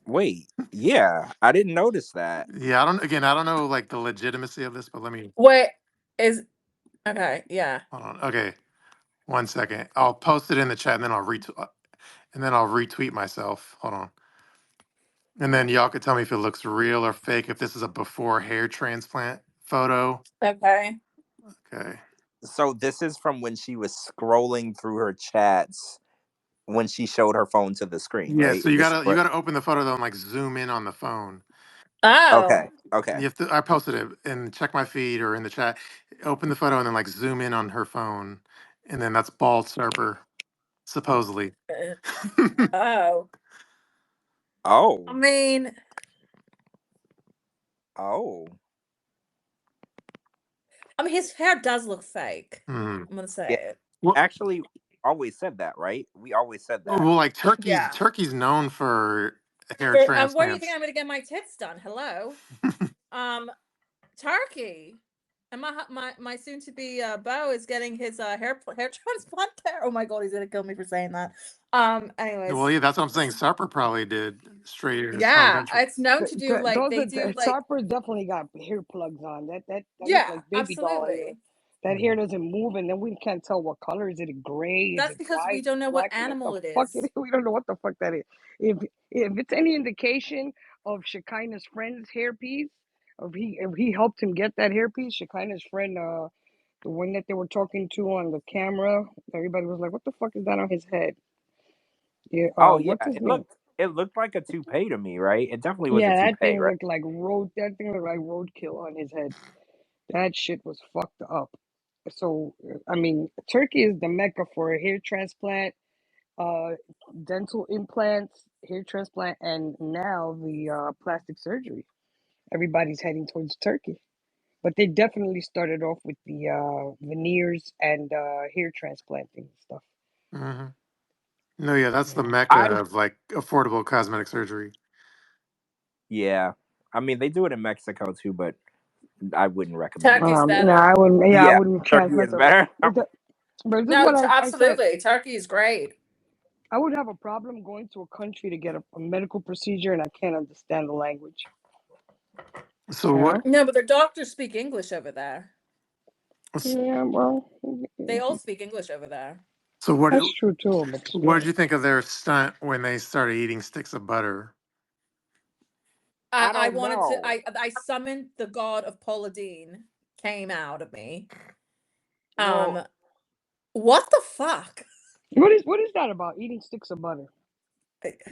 Wait, yeah, I didn't notice that. Yeah, I don't know like the legitimacy of this, but let me. Wait, okay, yeah. Hold on. Okay. 1 second. I'll post it in the chat and then I'll retweet myself. Hold on. And then y'all could tell me if it looks real or fake, if this is a before hair transplant photo. Okay. Okay. So this is from when she was scrolling through her chats when she showed her phone to the screen, Yeah, right? so you gotta open the photo though and like zoom in on the phone. Oh. Okay. Okay. I posted it and check my feed or in the chat. open the photo and then like zoom in on her phone, and then that's bald Serper, supposedly. Oh. Oh. I mean, Oh. his hair does look fake. Mhm. I'm gonna say Yeah. it. Well, Actually, always said that, right? We always said that. well, like Yeah. Turkey's known for hair Where do you transplants. think I'm gonna get my tits done? Hello. Turkey. And my soon to be beau is getting his hair transplant there. Oh my god, he's gonna kill me for saying that. Anyways. Well, yeah, that's what I'm saying. Serper probably did straight. Yeah, it's known to do like Those they are do like Sarper definitely got hair plugs on. That looks yeah, like baby doll hair. absolutely. That hair doesn't move, and then we can't tell what color is it. Gray? That's is it because white? we don't know Black? what animal What it the fuck is. We don't know what the fuck that is. If it's any indication of Shekinah's friend's hairpiece, if he helped him get that hairpiece, Shekinah's friend, the one that they were talking to on the camera, everybody was like, "What the fuck is that on his head?" Yeah. Oh yeah, What's his name? it looked like a toupee to me, right? It definitely was a Yeah, that toupee, thing right? looked like roadkill on his head. That shit was fucked up. So, I mean, Turkey is the mecca for a hair transplant, uh, dental implants, hair transplant, and now the plastic surgery. Everybody's heading towards Turkey. But they definitely started off with the veneers and hair transplanting stuff. Mm-hmm. No, yeah, that's the Yeah. mecca of like affordable cosmetic surgery. Yeah. I mean, they do it in Mexico too, but I wouldn't recommend it. Turkey's better. Yeah, I wouldn't. Yeah, I Yeah, wouldn't chance Turkey is myself. better. But this is No, what I said. absolutely. Turkey is great. I would have a problem going to a country to get a medical procedure, and I can't understand the language. So Yeah. what? No, but their doctors speak English over there. Yeah, well, They all speak English over there. So what? that's true too. But What did you think of their stunt when they started eating sticks of butter? I I don't wanted to. know. I summoned the god of Paula Deen. Came out of me. Well, What the fuck? what is that about eating sticks of butter?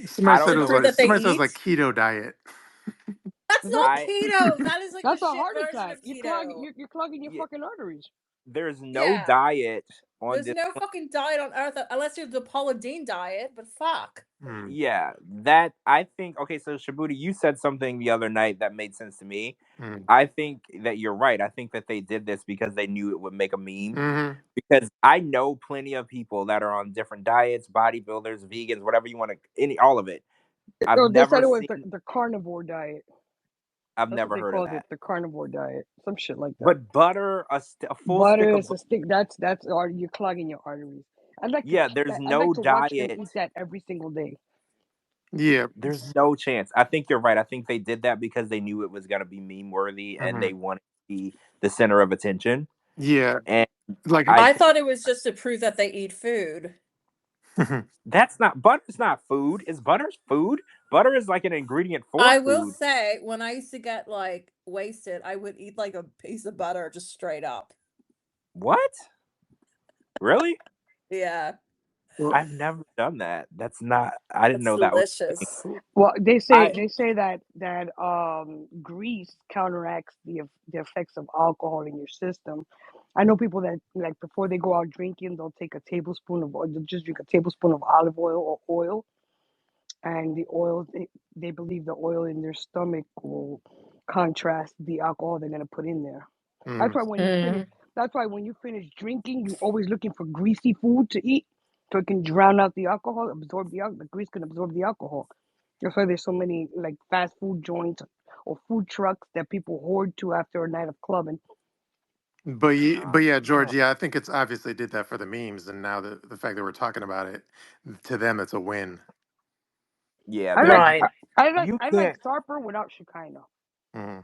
Somebody I said don't it The was fruit know. like that they somebody said it was eat. like keto diet. That's Is not that? I keto. That is like That's the a shit heart version attack. of keto. You're clogging your yeah, fucking arteries. there's no Yeah. diet on There's this. no fucking diet on earth unless you're the Paula Deen diet, but fuck. Yeah, that I think. Okay, so Shabooty, you said something the other night that made sense to me. I think that you're right. I think that they did this because they knew it would make a meme. Mm-hmm. Because I know plenty of people that are on different diets, bodybuilders, vegans, whatever you want to, all of it. I've They said never it was seen. the carnivore diet. I've That's what never they heard of called it, that. the carnivore diet, some shit like that. But butter, a full stick Butter of is a stick. You're clogging your arteries. I'd like to yeah. keep There's that. I'd no like to watch them diet. eat that every single day. Yeah. There's no chance. I think you're right. I think they did that because they knew it was gonna be meme worthy and they wanted to be the center of attention. Yeah. And Like I thought it was just to prove that they eat food. that's not butter's not food. Is butter food? Butter is like an ingredient for I food. will say, when I used to get like wasted, I would eat like a piece of butter just straight up. What? Really? Yeah. I've never done that. That's not. I didn't It's know that was a thing. delicious. Well, they I say that grease counteracts the effects of alcohol in your system. I know people that like before they go out drinking, they'll take a tablespoon of, or they'll just drink a tablespoon of olive oil or oil, and the oil they believe the oil in their stomach will contrast the alcohol they're gonna put in there. That's why when you finish, that's why when you finish drinking, you're always looking for greasy food to eat, so it can drown out the alcohol, absorb the alcohol. The grease can absorb the alcohol. That's why there's so many like fast food joints or food trucks that people hoard to after a night of clubbing. But yeah, George, yeah, I think it's obviously did that for the memes, and now the fact that we're talking about it, to them, it's a win. yeah. I There's like you I like can't Sarper without Shekinah. Mm-hmm.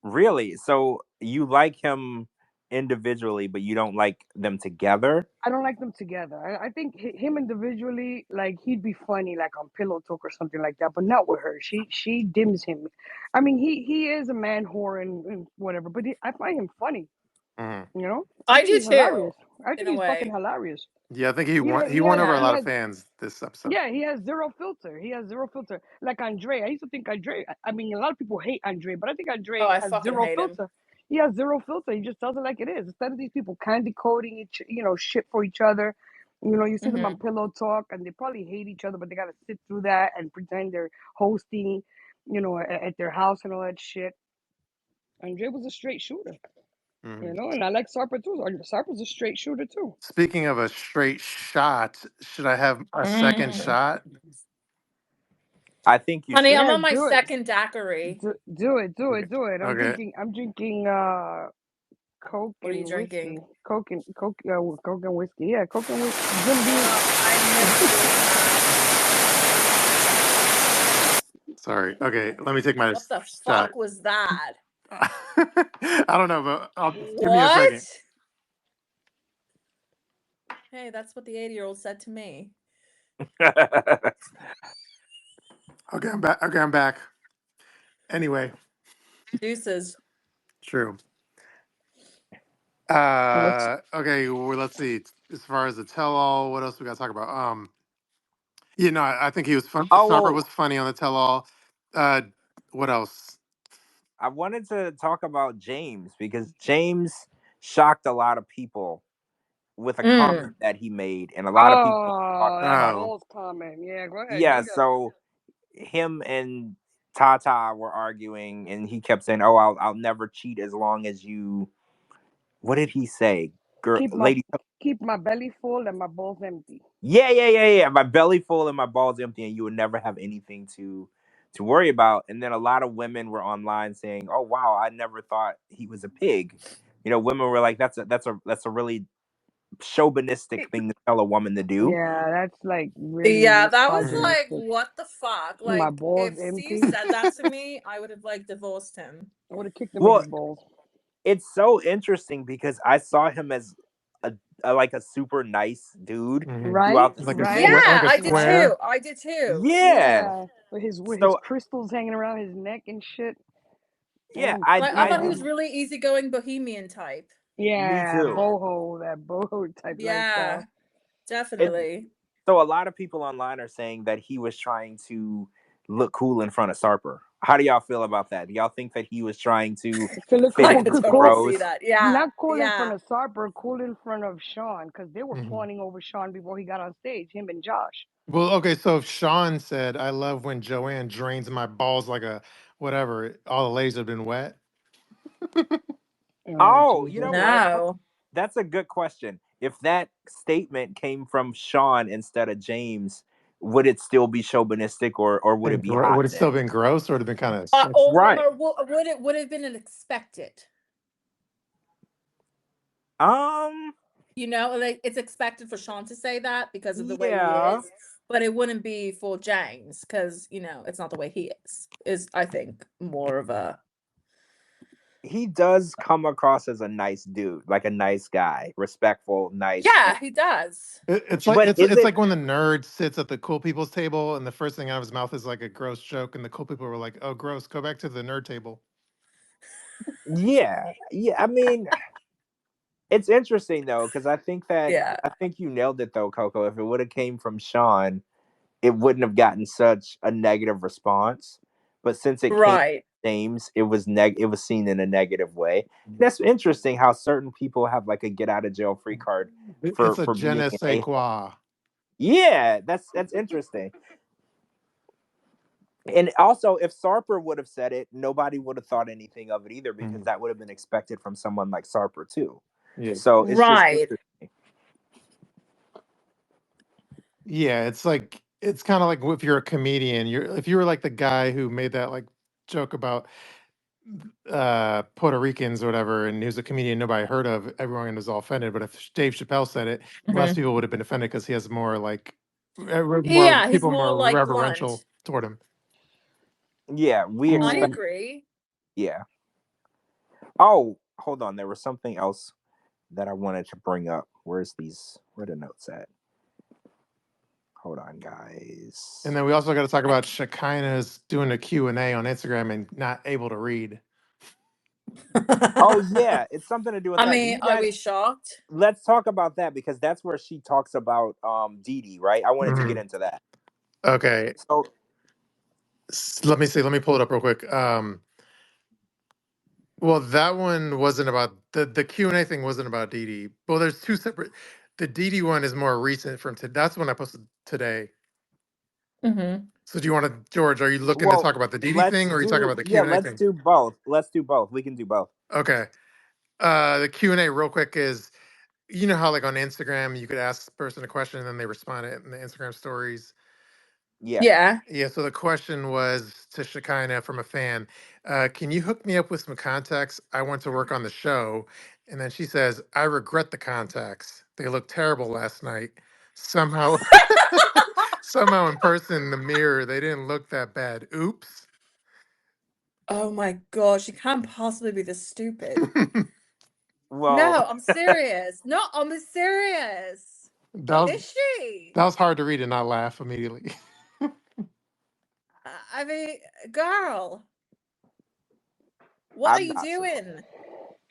really. So you like him individually, but you don't like them together. I don't like them together. I think him individually, like he'd be funny, like on Pillow Talk or something like that, but not with her. She dims him. I mean, he is a man whore and whatever, but I find him funny. Mm-hmm. You know, I think do he's hilarious. too, I in think a he's fucking way. hilarious. Yeah, I think he won over a lot of fans this episode. Yeah, he has zero filter. He has zero filter. Like Andre, I used to think Andre. I mean, a lot of people hate Andre, but I think Andre Oh, I has fucking zero hate him. filter. He has zero filter. He just tells it like it is. Instead of these people candy coating shit for each other. You see them on Pillow Talk, and they probably hate each other, but they gotta sit through that and pretend they're hosting, at their house and all that shit. And Jay was a straight shooter, and I like Sarper too. Sarper's a straight shooter too. Speaking of a straight shot, should I have a second shot? I think you Honey, should. I'm on my do it. second daiquiri. Do it. Okay. I'm drinking Coke What are you and drinking? whiskey. Coke and whiskey. Yeah, Coke and whiskey. Jim Beam. Sorry. Okay, let me take my What the shot. fuck was that? I don't know, but give me a What? second. Hey, that's what the 80-year-old said to me. Okay, I'm back. Okay, I'm back. Anyway, Deuces. true. Okay, well, let's see. As far as the tell-all, what else we got to talk about? I think he was fun. Oh, Sarper well, was funny on the tell-all. What else? I wanted to talk about James because James shocked a lot of people with a comment that he made, and a lot of people Oh, that Oh, Bulls comment. Yeah, go ahead. yeah, so him and Tata were arguing, and he kept saying, "Oh, I'll never cheat as long as you." What did he say, girl, lady? Keep my belly full and my balls empty. Yeah. My belly full and my balls empty, and you would never have anything to worry about. And then a lot of women were online saying, "Oh wow, I never thought he was a pig." Women were like, "That's a really chauvinistic thing to tell a woman to do." Yeah, that's like really. Yeah, that was like, misogynistic. what the fuck? My Like, balls if empty. Steve said that to me, I would have like divorced him. I would have kicked him in his balls. It's so interesting because I saw him as a super nice dude Right? Yeah, I did too. I did too. Yeah. With his So, crystals hanging around his neck and shit. Yeah, I thought he was really easygoing bohemian type. Yeah, Me too. that boho type lifestyle. Definitely. So a lot of people online are saying that he was trying to look cool in front of Sarper. How do y'all feel about that? Do y'all think that he was trying to fit in with the bros? Yeah. Not cool in front of Sarper, cool in front of Sean, because they were fawning over Sean before he got on stage, him and Josh. Well, okay, so if Sean said, "I love when Joanne drains my balls like a whatever," all the ladies have been wet. Oh, you know No. what? That's a good question. If that statement came from Sean instead of James, would it still be chauvinistic or would it be hot? Would it still been gross or would it been kind of right? Or would it have been expected? Like it's expected for Sean to say that because of the way he is, but it wouldn't be for James because it's not the way he is I think more of a. He does come across as a nice dude, like a nice guy, respectful, nice. Yeah, he does. It's like it's like when the nerd sits at the cool people's table and the first thing out of his mouth is like a gross joke, and the cool people were like, "Oh, gross! Go back to the nerd table." Yeah. I mean, it's interesting though because I think you nailed it though, Coco. If it would have came from Sean, it wouldn't have gotten such a negative response. But since it came from James, it was seen in a negative way. That's interesting how certain people have like a get out of jail free card for it's a je ne sais quoi. Yeah, that's interesting. And also, if Sarper would have said it, nobody would have thought anything of it either because that would have been expected from someone like Sarper too. Yeah. So it's just interesting. Yeah, it's kind of like if you're a comedian, if you were like the guy who made that like joke about Puerto Ricans or whatever, and he was a comedian nobody heard of, everyone was all offended. But if Dave Chappelle said it, less people would have been offended because he has more like he's more like reverential blunt toward him. Yeah, I agree. Yeah. Oh, hold on. There was something else that I wanted to bring up. Where are the notes at? Hold on, guys. And then we also got to talk about Shekinah's doing a Q&A on Instagram and not able to read. Oh yeah, it's something to do with that. I mean, are we shocked? Let's talk about that because that's where she talks about Dee Dee, right? I wanted to get into that. Okay. So let me see. Let me pull it up real quick. Well, that one wasn't about the Q&A thing wasn't about Dee Dee. Well, there's two separate. The Dee Dee one is more recent from today. That's when I posted today. Mm-hmm. So do you want to, George, are you looking to Well, talk about the Dee Dee thing or are you talking about the Q&A let's thing? do both. Let's do both. We can do both. Okay. The Q&A real quick is, you know how like on Instagram you could ask the person a question and then they respond it in the Instagram stories. Yeah. Yeah. Yeah, so the question was to Shekinah from a fan. Can you hook me up with some contacts? I want to work on the show. And then she says, I regret the contacts. They looked terrible last night. Somehow, somehow in person in the mirror, they didn't look that bad. Oops. Oh my gosh, you can't possibly be this stupid. Well, No, I'm serious. No, I'm serious. that was Is she? that was hard to read and not laugh immediately. I mean, girl, what are I'm you not surprised. doing?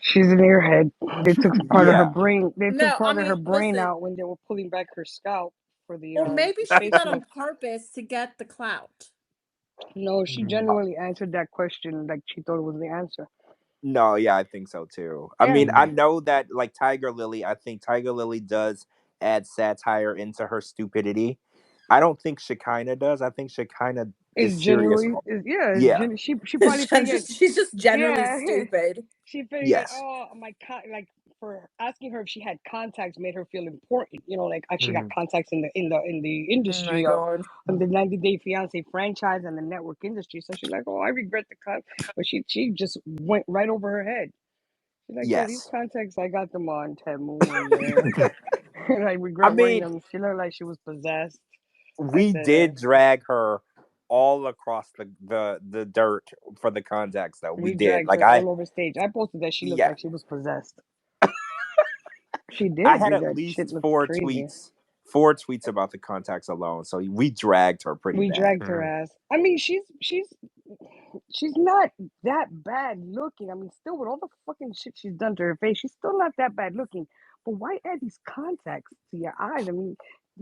She's in your head. They took part of her Yeah. brain. They took No, I part of her mean, brain listen, out when they were pulling back her scalp for the or maybe she did that on facelift. purpose to get the clout. No, she Mhm. genuinely answered that question like she thought it was the answer. No, yeah, I think so too. I Yeah. mean, I know that like Tiger Lily, I think Tiger Lily does add satire into her stupidity. I don't think Shekinah does. I think Shekinah Is is serious. genuinely Yeah. she probably figured She's just generally yeah stupid. she figured Yes. oh like for asking her if she had contacts made her feel important, you know, like she got Mhm. contacts in the Oh my industry of god. the 90-Day Fiance franchise and the network industry. So she's like, oh, I regret the but she just went right over her head. She's like, yeah, these Yes. contacts I got them on Temu and and I I regret wearing mean, them. She looked like she was possessed. I we said, did drag her all across the dirt for the contacts though. We we did. dragged Like her all over stage. I posted that she looked yeah. like she was possessed. She I did, had dude. at That shit least looked crazy. four tweets about the contacts alone. So we dragged her pretty We bad. dragged her ass. I mean, she's not that bad looking. I mean, still with all the fucking shit she's done to her face, she's still not that bad looking. But why add these contacts to your eyes? I mean,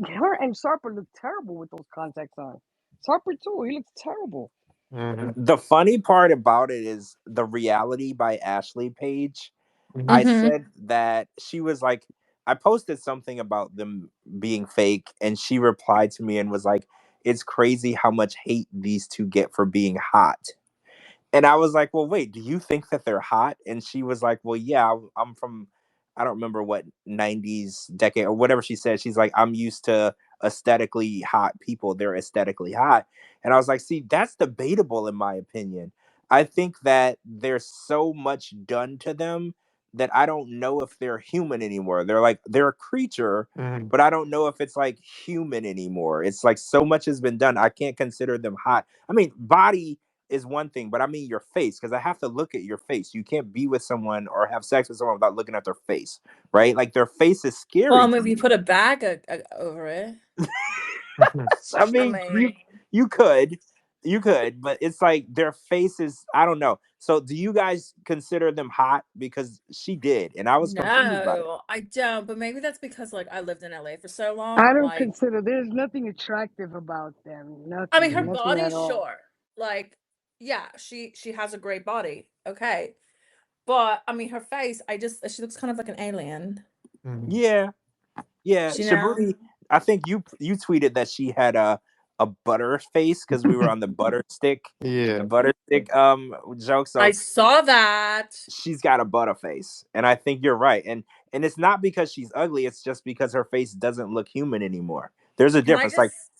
her and Sarper look terrible with those contacts on. Sarper too, he looks terrible. Mhm. The funny part about it is the reality by Ashley page. I Mhm. Mm-hmm. said that she was like, I posted something about them being fake, and she replied to me and was like, it's crazy how much hate these two get for being hot. And I was like, well, wait, do you think that they're hot? And she was like, well, yeah, I'm from, I don't remember what 90s decade or whatever she said. She's like, I'm used to aesthetically hot people. They're aesthetically hot. And I was like, see, that's debatable in my opinion. I think that there's so much done to them that I don't know if they're human anymore. They're a creature, Mhm. but I don't know if it's like human anymore. It's like so much has been done. I can't consider them hot. I mean, body is one thing, but I mean your face, because I have to look at your face. You can't be with someone or have sex with someone without looking at their face, right? Like their face is scary Well, to maybe you me. put a bag over it. I I mean, mean, you could, but it's like their faces. I don't know. So, do you guys consider them hot? Because she did, and I was confused by it. no, I don't. But maybe that's because like I lived in LA for so I long. don't Like, consider there's nothing attractive about them. I mean, her Nothing, Mhm. nothing body, at all. sure. Like, yeah, she has a great body. Okay. But I mean, her face, she looks kind of like an alien. Mhm. Yeah, yeah. You know? Shabooty, I think you tweeted that she had a butter face because we were on Yeah. the butter stick joke. I So saw that. she's got a butter face, and I think you're right. And it's not because she's ugly, it's just because her face doesn't look human anymore. There's a Can I difference. Like, just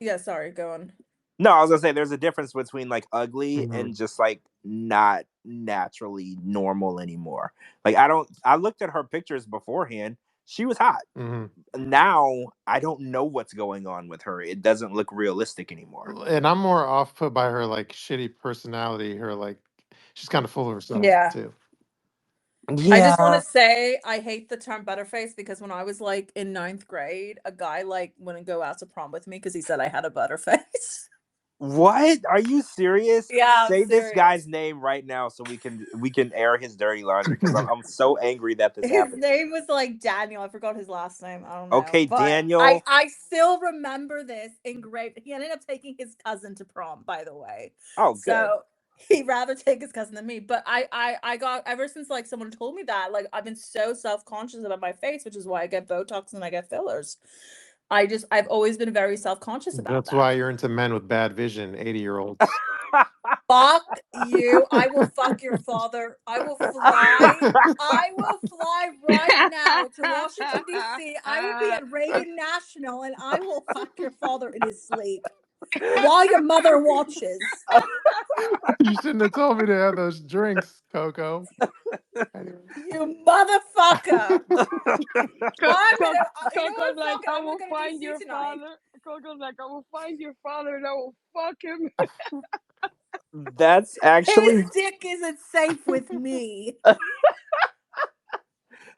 Yeah, sorry, go on. no, I was gonna say there's a difference between like ugly Mhm. and just like not naturally normal anymore. Like, I looked at her pictures beforehand, she was hot. Mhm. Now I don't know what's going on with her. It doesn't look realistic anymore. And I'm more off put by her like shitty personality. Her like she's kind of full of herself Yeah. too. I just want Yeah. to say I hate the term butterface because when I was like in ninth grade, a guy like wouldn't go out to prom with me because he said I had a butterface. What? Are you serious? Yeah, I'm Say this serious. guy's name right now so we can air his dirty laundry because I'm so angry that this His happened. name was like Daniel. I forgot his last name. I don't know. Okay, But I Daniel. I still remember this engraved. He ended up taking his cousin to prom, by the way. Oh, good. So He'd rather take his cousin than me. But I got, ever since like someone told me that, like I've been so self-conscious about my face, which is why I get Botox and I get fillers. I've always been very self-conscious about That's that. why you're into men with bad vision, 80-year-olds. Fuck you. I will fuck your father. I will fly. I will fly right now to Washington, D.C. I will be at Reagan National and I will fuck your father in his sleep while your mother watches. You shouldn't have told me to have those drinks, Coco. You motherfucker. Coco's like, I will find your father. Coco's like, I will find your father and I will fuck him. That's actually his dick isn't safe with me.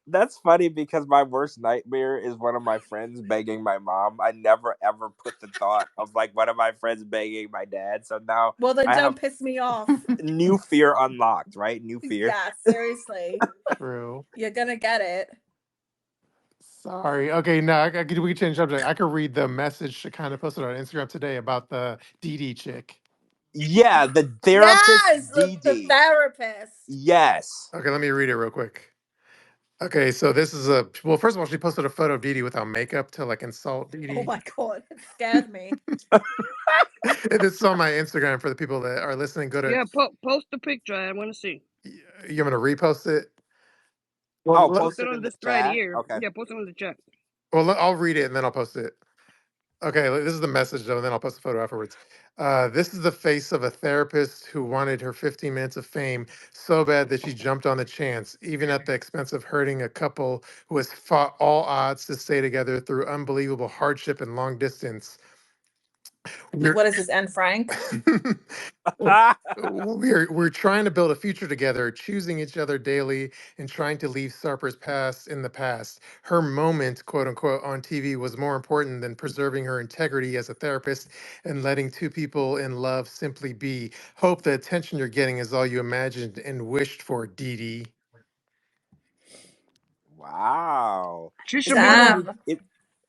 That's funny because my worst nightmare is one of my friends begging my mom. I never ever put the thought of like one of my friends begging my dad. So now well, then I don't piss me off. New fear unlocked, right? New fear. Yeah, seriously. True. You're gonna get it. Sorry. Okay, now we can change subject. I could read the message she kind of posted on Instagram today about the DD chick. Yeah, the therapist. Yes, the DD. therapist. Yes. Okay, let me read it real quick. Okay, so this is well, first of all, she posted a photo of Dee Dee without makeup to like insult Dee Dee. Oh my god, it scared me. This is on my Instagram for the people that are listening. Go to post the picture. I want to see. You want me to repost it? Well, post it on this thread here. Okay. Yeah, post it on the chat. Well, I'll read it and then I'll post it. Okay, this is the message though, and then I'll post the photo afterwards. This is the face of a therapist who wanted her 15 minutes of fame so bad that she jumped on the chance, even at the expense of hurting a couple who has fought all odds to stay together through unbelievable hardship and long distance. What is this, Anne Frank? We're trying to build a future together, choosing each other daily and trying to leave Sarper's past in the past. Her moment, quote unquote, on TV was more important than preserving her integrity as a therapist and letting two people in love simply be. Hope the attention you're getting is all you imagined and wished for, Dee Dee. Wow. She should Damn.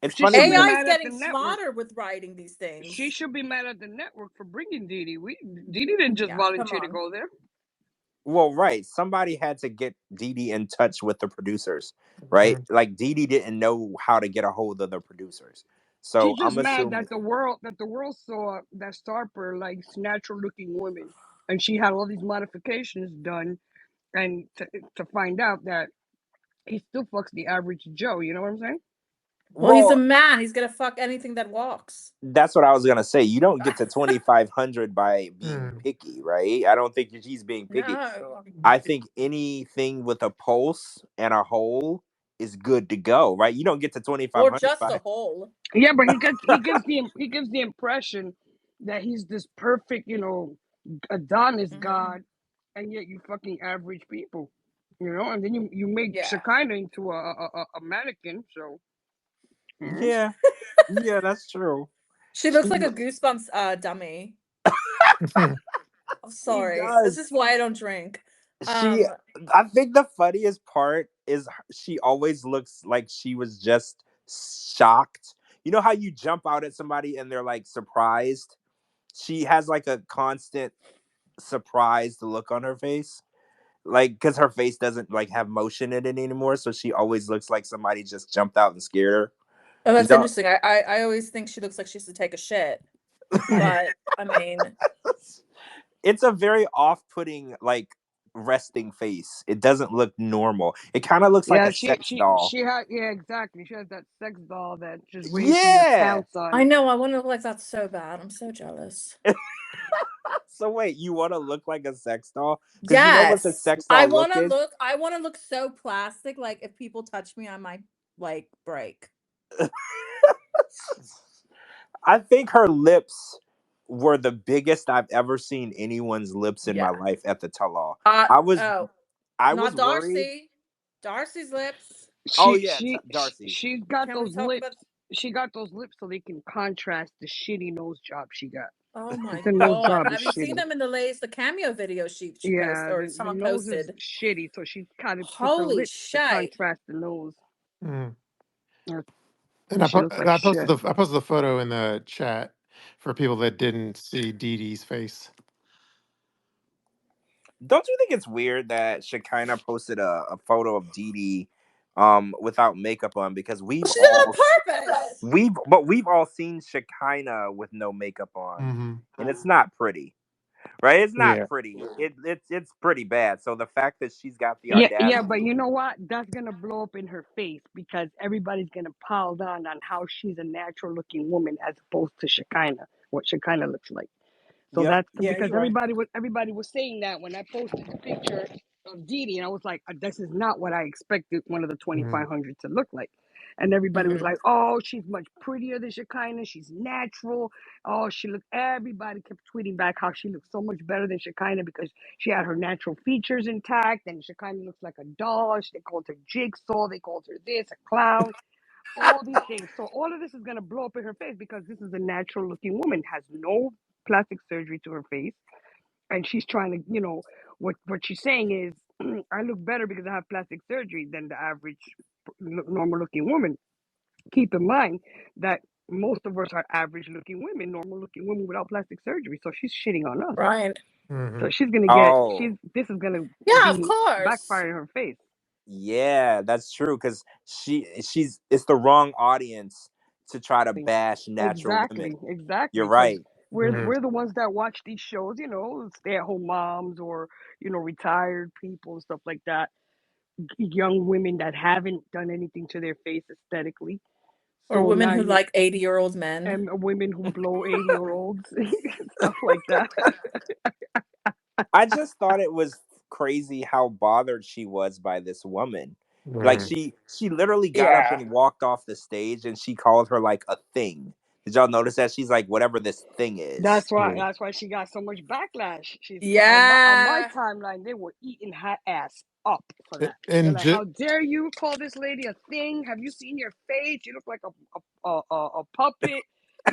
It's she funny. should be AI mad is at getting the network. smarter with writing these things. She should be mad at the network for bringing Dee Dee. Dee Dee didn't just volunteer to go there. Well, right. Somebody had to get Dee Dee in touch with the producers, right? Mhm. Like Dee Dee didn't know how to get a hold of the producers. So She's just I'm mad assuming that the world saw that Starper likes natural looking women, and she had all these modifications done, and to find out that he still fucks the average Joe. You know what I'm saying? Well, he's a man. He's gonna fuck anything that walks. That's what I was gonna say. You don't get to 2,500 by being picky, right? I don't think she's being picky. No. I think anything with a pulse and a hole is good to go, right? You don't get to 2,500 or just a hole. Yeah, but he gives the impression that he's this perfect, Adonis god, and yet you fucking average people, and then you make Shekinah into a mannequin. So yeah, that's true. She looks like a Goosebumps dummy. I'm sorry. This is why I don't drink. I think the funniest part is she always looks like she was just shocked. You know how you jump out at somebody and they're like surprised? She has like a constant surprised look on her face. Like, because her face doesn't like have motion in it anymore, so she always looks like somebody just jumped out and scared her. Oh, that's interesting. I always think she looks like she used to take a shit. But I mean, it's a very off-putting like resting face. It doesn't look normal. It kind of looks like a sex doll. Exactly. She has that sex doll that just waits for you to pounce on. I know. I want to look like that so bad. I'm so jealous. So wait, you want to look like a sex doll? Yes. You know what the sex doll I want to look so plastic. Like if people touch me, I might like break. I think her lips were the biggest I've ever seen anyone's lips in my life at the tell-all. I was Darcy. Worried. Darcy's lips. Darcy. She's got those lips. She got those lips so they can contrast the shitty nose job she got. Oh my god! Have you seen them in the cameo video she posted or someone posted? Is shitty, so she kind of holy shit to contrast the nose. And I posted the photo in the chat for people that didn't see Dee Dee's face. Don't you think it's weird that Shekinah posted a photo of Dee without makeup on? Because She did it on purpose. we've all seen Shekinah with no makeup on, and it's not pretty, right? It's not pretty. It's pretty bad. So the fact that she's got the audacity, Yeah, but you know what? That's gonna blow up in her face because everybody's gonna pile down on how she's a natural looking woman as opposed to Shekinah, what Shekinah looks like. So yep. that's Yeah, because you're right. everybody was saying that when I posted the picture of Dee, and I was like, this is not what I expected one of the 2500 to look like. And everybody was like, oh, she's much prettier than Shekinah. She's natural. Oh, everybody kept tweeting back how she looks so much better than Shekinah because she had her natural features intact. And Shekinah looks like a doll. They called her Jigsaw. They called her this, a clown. All these things. So all of this is going to blow up in her face because this is a natural looking woman, has no plastic surgery to her face. And she's trying to, what she's saying is, I look better because I have plastic surgery than the average normal looking woman. Keep in mind that most of us are average looking women, normal looking women without plastic surgery. So she's shitting on us. Right. So she's going to this is going to Yeah, of be course. backfire in her face. Yeah, that's true. Because it's the wrong audience to try to bash natural women. Exactly. You're right. We're the ones that watch these shows, stay at home moms or retired people and stuff like that. Young women that haven't done anything to their face aesthetically. Or women who like 80-year-old men. And women who blow 80-year-olds, stuff like that. I just thought it was crazy how bothered she was by this woman. Like she literally got up and walked off the stage, and she called her like a thing. Did y'all notice that? She's like, whatever this thing is. That's why she got so much backlash. On my timeline, they were eating her ass up for that. And like, how dare you call this lady a thing? Have you seen your face? You look like a puppet.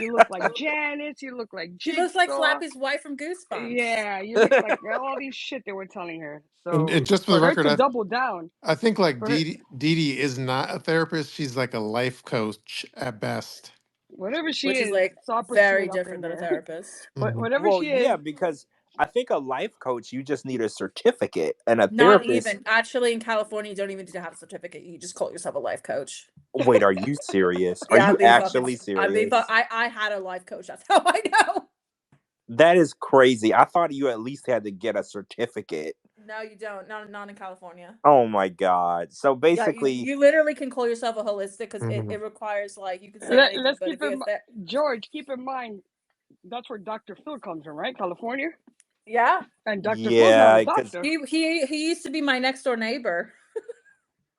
You look like Janice. You look like Jigsaw. She looks like Flappy's wife from Goosebumps. Yeah, you look like all these shit they were telling her. So and just for the record, to double down. I think like Dee is not a therapist. She's like a life coach at best. Whatever she Which is, like very different than a therapist. But whatever she is. Yeah, because I think a life coach, you just need a certificate, and a Not therapist. even. Actually, in California, you don't even need to have a certificate. You just call yourself a life coach. Wait, are you serious? Are you actually serious? I had a life coach. That's how I know. That is crazy. I thought you at least had to get a certificate. No, you don't. Not in California. Oh my God. So basically, you literally can call yourself a holistic because it requires you can say anything. Let's keep in George. Keep in mind that's where Dr. Phil comes from, right? California. Yeah. And Dr. Phil's not a doctor. He used to be my next door neighbor.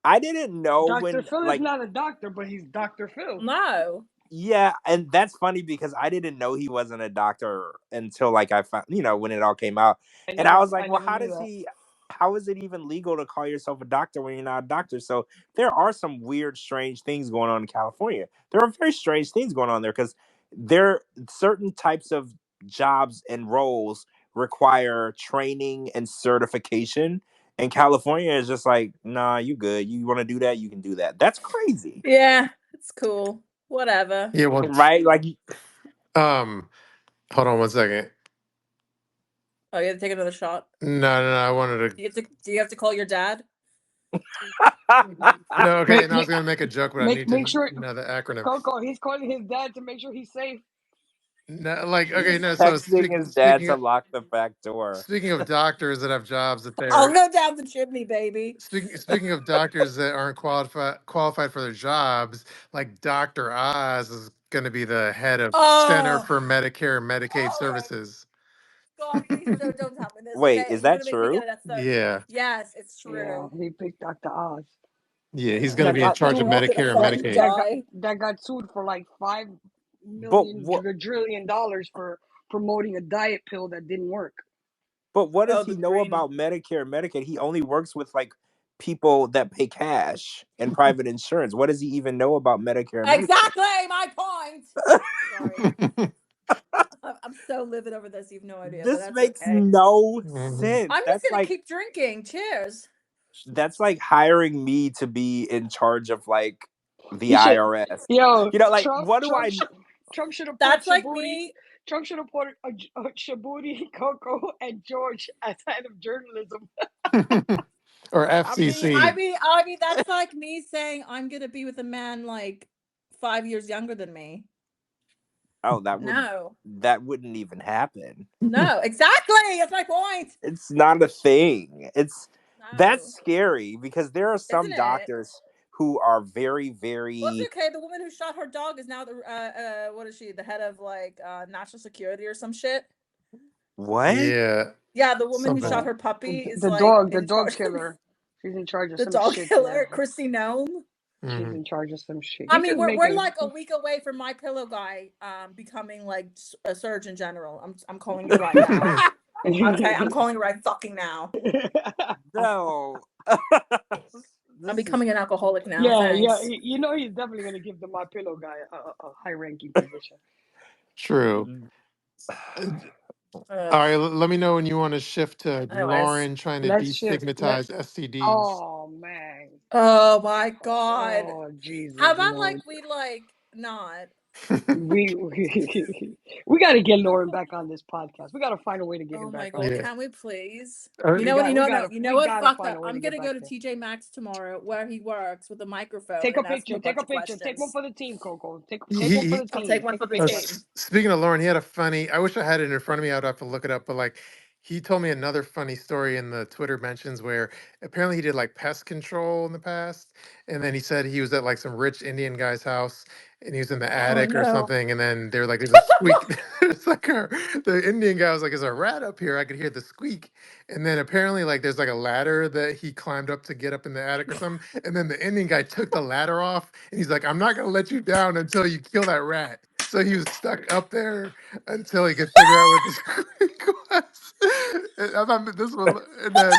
I didn't know Dr. Phil is not a doctor, but he's Dr. Phil. No. Yeah, and that's funny because I didn't know he wasn't a doctor until I found, when it all came out. And I was like, well, how is it even legal to call yourself a doctor when you're not a doctor? So there are some weird, strange things going on in California. There are very strange things going on there because certain types of jobs and roles require training and certification. And California is just like, nah, you good. You want to do that? You can do that. That's crazy. Yeah, it's cool. Whatever. Yeah, well, right? Hold on one second. Oh, you have to take another shot? No, I wanted to. Do you have to call your dad? No, okay. And I was going to make a joke, but I need to know the acronym. Coco, he's calling his dad to make sure he's safe. No, okay, no. So his dad to lock the back door. Speaking of doctors that have jobs that they're, I'll go down the chimney, baby. Speaking of doctors that aren't qualified for their jobs, like Dr. Oz is going to be the head of Center for Medicare and Medicaid Services. God, please don't tell me this. Wait, okay? is that true? Yeah. Yes, it's true. Yeah, he picked Dr. Oz. Yeah, he's going to be in charge of Medicare and Medicaid. That got sued for like $5 million for promoting a diet pill that didn't work. But what does he know about Medicare and Medicaid? He only works with people that pay cash and private insurance. What does he even know about Medicare and Medicaid? Exactly my point. Sorry. I'm so livid over this. You have no idea. This makes no sense. I'm just gonna keep drinking. Cheers. That's like hiring me to be in charge of the IRS. Yo, what do I? Trump should have. That's like me. Trump should have put Shabooty, Coco, and George as head of journalism. Or FCC. I mean, that's like me saying I'm gonna be with a man like 5 years younger than me. Oh, that wouldn't even happen. No, exactly. That's my point. It's not a thing. That's scary because there are some doctors who are very, very. Well, it's okay. The woman who shot her dog is now the what is she? The head of like national security or some shit. What? Yeah. Yeah, the woman who shot her puppy is the dog killer. She's in charge of some shit. The dog killer, Chrissy Nome. She's in charge of some shit. I mean, we're like a week away from My Pillow guy becoming like a surgeon general. I'm calling you right now. Okay, I'm calling you right fucking now. No. I'm becoming an alcoholic now. Yeah, thanks. yeah. You know he's definitely gonna give the My Pillow guy a high-ranking position. True. All right, let me know when you want to shift to Lauren trying to destigmatize STDs. Oh man. Oh my god. Oh Jesus. How about like we like not? we got to get Lauren back on this podcast. We got to find a way to get him back on. Yeah. Can we please? You know what? Fuck that. I'm gonna go to TJ Maxx tomorrow where he works with a microphone. Take a picture. Take a picture. Take one for the team, Coco. Take one for the team. I'll take one for the team. Speaking of Lauren, he had a funny. I wish I had it in front of me. I'd have to look it up. But like, he told me another funny story in the Twitter mentions where apparently he did like pest control in the past, and then he said he was at like some rich Indian guy's house, and he was in the attic or something, and then they're like, "There's a squeak." It's like the Indian guy was like, "Is a rat up here?" I could hear the squeak, and then apparently like there's like a ladder that he climbed up to get up in the attic or something, and then the Indian guy took the ladder off, and he's like, "I'm not gonna let you down until you kill that rat." So he was stuck up there until he could figure out what the squeak was. And I thought this was, and then.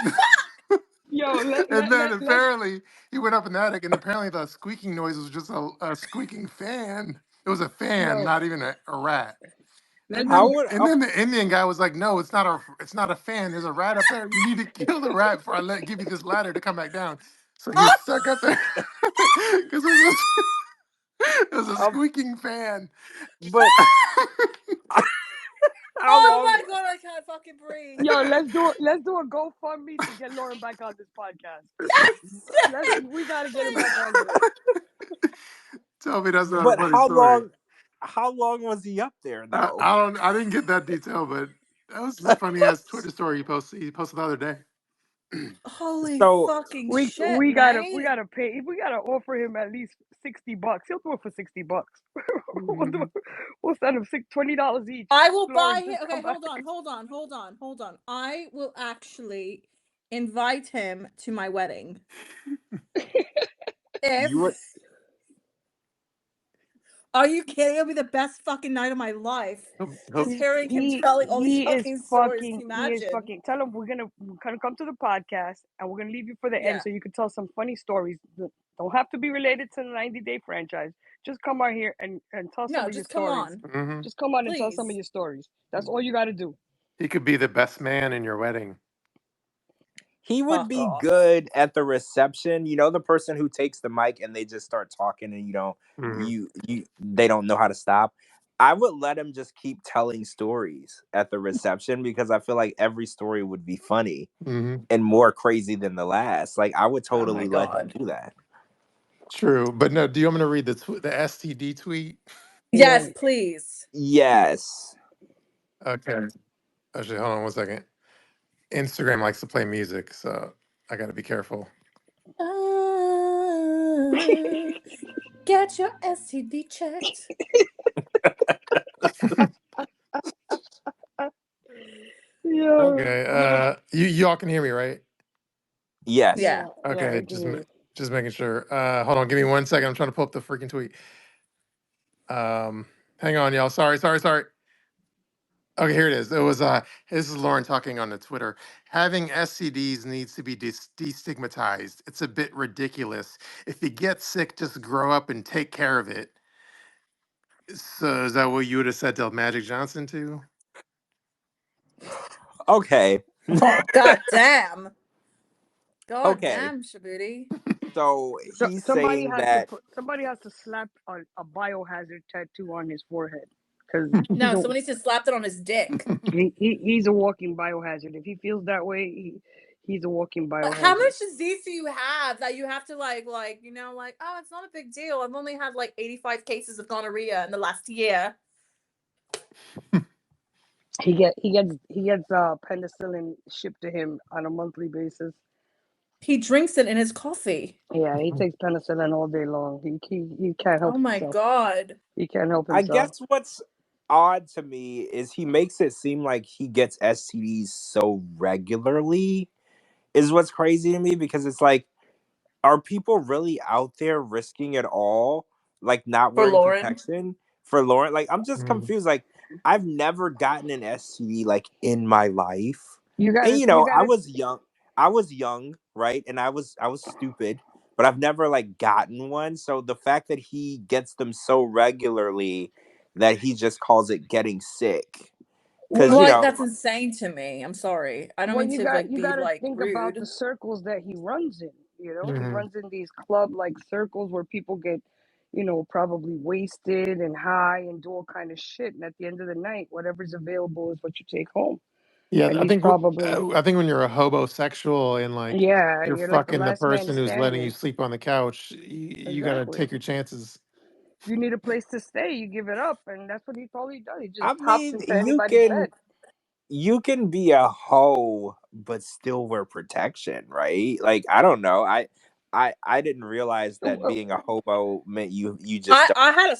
Apparently he went up in the attic, and apparently the squeaking noise was just a squeaking fan. It was a fan, not even a rat. And then the Indian guy was like, "No, it's not a fan. There's a rat up there. You need to kill the rat before I give you this ladder to come back down." So he was stuck up there because it was a squeaking fan. But oh my god, I can't fucking breathe. Yo, let's do a GoFundMe to get Lauren back on this podcast. Yes! We gotta get him back on this. Tell me that's not a funny story. How long was he up there though? I didn't get that detail, but that was a funny ass Twitter story he posted the other day. Holy fucking shit! We gotta pay. We gotta offer him at least $60. He'll do it for $60. We'll send him $20 each. I will buy him. Okay, hold on. I will actually invite him to my wedding. Are you kidding? It'll be the best fucking night of my life. Just hearing him telling all these fucking stories. Can you imagine? Tell him we're gonna come to the podcast and we're gonna leave you for the end so you can tell some funny stories. Don't have to be related to the 90 Day franchise. Just come out here and tell some of your stories. Mm-hmm. Just come on and tell some of your stories. That's all you got to do. He could be the best man in your wedding. He would be good at the reception. You know, the person who takes the mic and they just start talking and they don't know how to stop. I would let him just keep telling stories at the reception because I feel like every story would be funny and more crazy than the last. Like I would totally let him do that. True, but no. Do you want me to read the STD tweet? Yes, please. Yes. Okay. Actually, hold on 1 second. Instagram likes to play music, so I got to be careful. Get your STD checked. Okay. Y'all can hear me, right? Yes. Yeah. Okay. Just making sure. Hold on. Give me 1 second. I'm trying to pull up the freaking tweet. Hang on, y'all. Sorry. Okay, here it is. It was this is Lauren talking on the Twitter. Having STDs needs to be destigmatized. It's a bit ridiculous. If you get sick, just grow up and take care of it. So is that what you would have said to Magic Johnson too? Okay. Oh, God damn. God damn, Shabooty. So he's saying that somebody has to slap a biohazard tattoo on his forehead. Because no, someone needs to slap it on his dick. he's a walking biohazard. If he feels that way, he's a walking biohazard. How much disease do you have that you have to like oh, it's not a big deal. I've only had like 85 cases of gonorrhea in the last year. He gets penicillin shipped to him on a monthly basis. He drinks it in his coffee. Yeah, he takes penicillin all day long. He can't help himself. Oh my God. He can't help himself. I guess what's odd to me is he makes it seem like he gets STDs so regularly is what's crazy to me, because it's like, are people really out there risking it all, like not wearing protection for Lauren? Like, I'm just confused. Like, I've never gotten an STD like in my life. I was young, right? And I was stupid, but I've never like gotten one. So the fact that he gets them so regularly that he just calls it getting sick. Well, that's insane to me. I'm sorry. I don't mean to you gotta think rude. About the circles that he runs in. He runs in these club-like circles where people get, probably wasted and high and do all kind of shit. And at the end of the night, whatever's available is what you take home. Yeah, And I think when you're a hobosexual and like you're like fucking the person who's letting you sleep on the couch, you got to take your chances. You need a place to stay, you give it up, and that's what he probably does. He just hops into anybody's bed. You can be a hoe but still wear protection, right? Like, I don't know. I didn't realize that being a hobo meant you just. I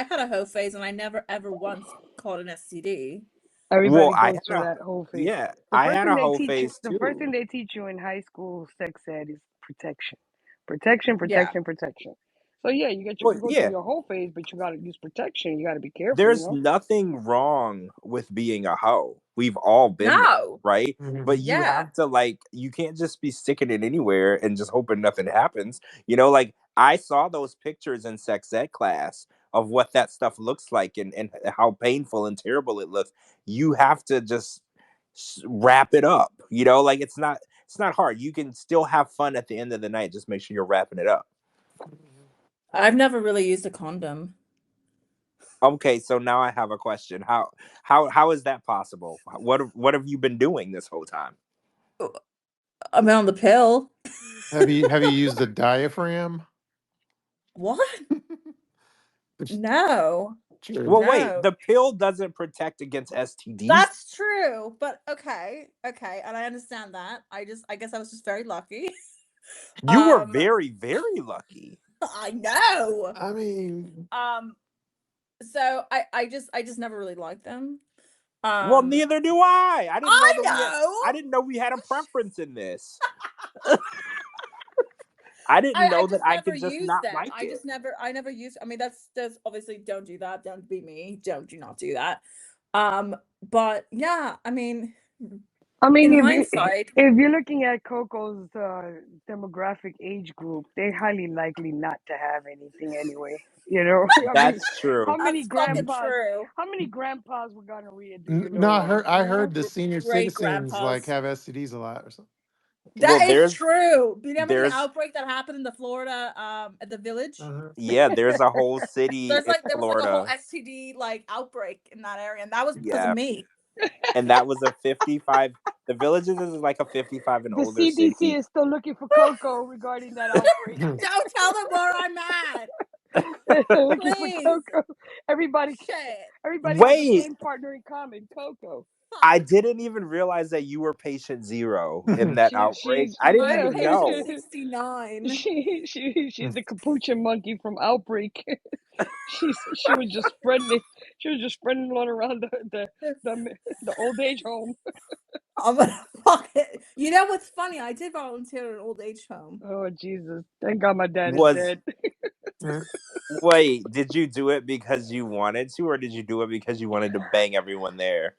had a hoe phase, and I never ever once caught an STD. Everybody goes through that whole phase. Yeah, I had a whole phase too. The first thing they teach you in high school sex ed is protection. Protection. So yeah, you go through your whole phase, but you gotta use protection. You gotta be careful. There's nothing wrong with being a hoe. We've all been there, right? But you have to, like, you can't just be sticking it anywhere and just hoping nothing happens. Like, I saw those pictures in sex ed class of what that stuff looks like and how painful and terrible it looks. You have to just wrap it up. Like, it's not hard. You can still have fun at the end of the night. Just make sure you're wrapping it up. I've never really used a condom. Okay, so now I have a question. How is that possible? What have you been doing this whole time? I've been on the pill. Have you used the diaphragm? What? No. Well, wait, the pill doesn't protect against STDs. That's true, but okay, and I understand that. I guess I was just very lucky. You were very, very lucky. I know. I mean, so I just never really liked them. Well, neither do I. I didn't know we had a preference in this. I didn't know that I could just not like it. I never used. I mean, that's obviously, don't do that. Don't be me. Do not do that. But yeah, I mean, in hindsight, if you're looking at Coco's demographic age group, they're highly likely not to have anything anyway. That's true. How many grandpas with gonorrhea do you know? No, I heard the senior citizens like have STDs a lot or something. That is true. Remember the outbreak that happened in the Florida at the village? Yeah, there's a whole city. There was like a whole STD like outbreak in that area, and that was because of me. And that was a 55. The villages is like a 55 and older city. The CDC is still looking for Coco regarding that outbreak. Don't tell them where I'm at. Looking for Coco. Everybody has the same partner in common, Coco. I didn't even realize that you were patient 0 in that outbreak. I didn't even know. 69. She's the capuchin monkey from Outbreak. She was just spreading it. She was just spreading it all around the old age home. I'm gonna fuck it. You know what's funny? I did volunteer at an old age home. Oh Jesus! Thank God my dad is dead. Wait, did you do it because you wanted to, or did you do it because you wanted to bang everyone there?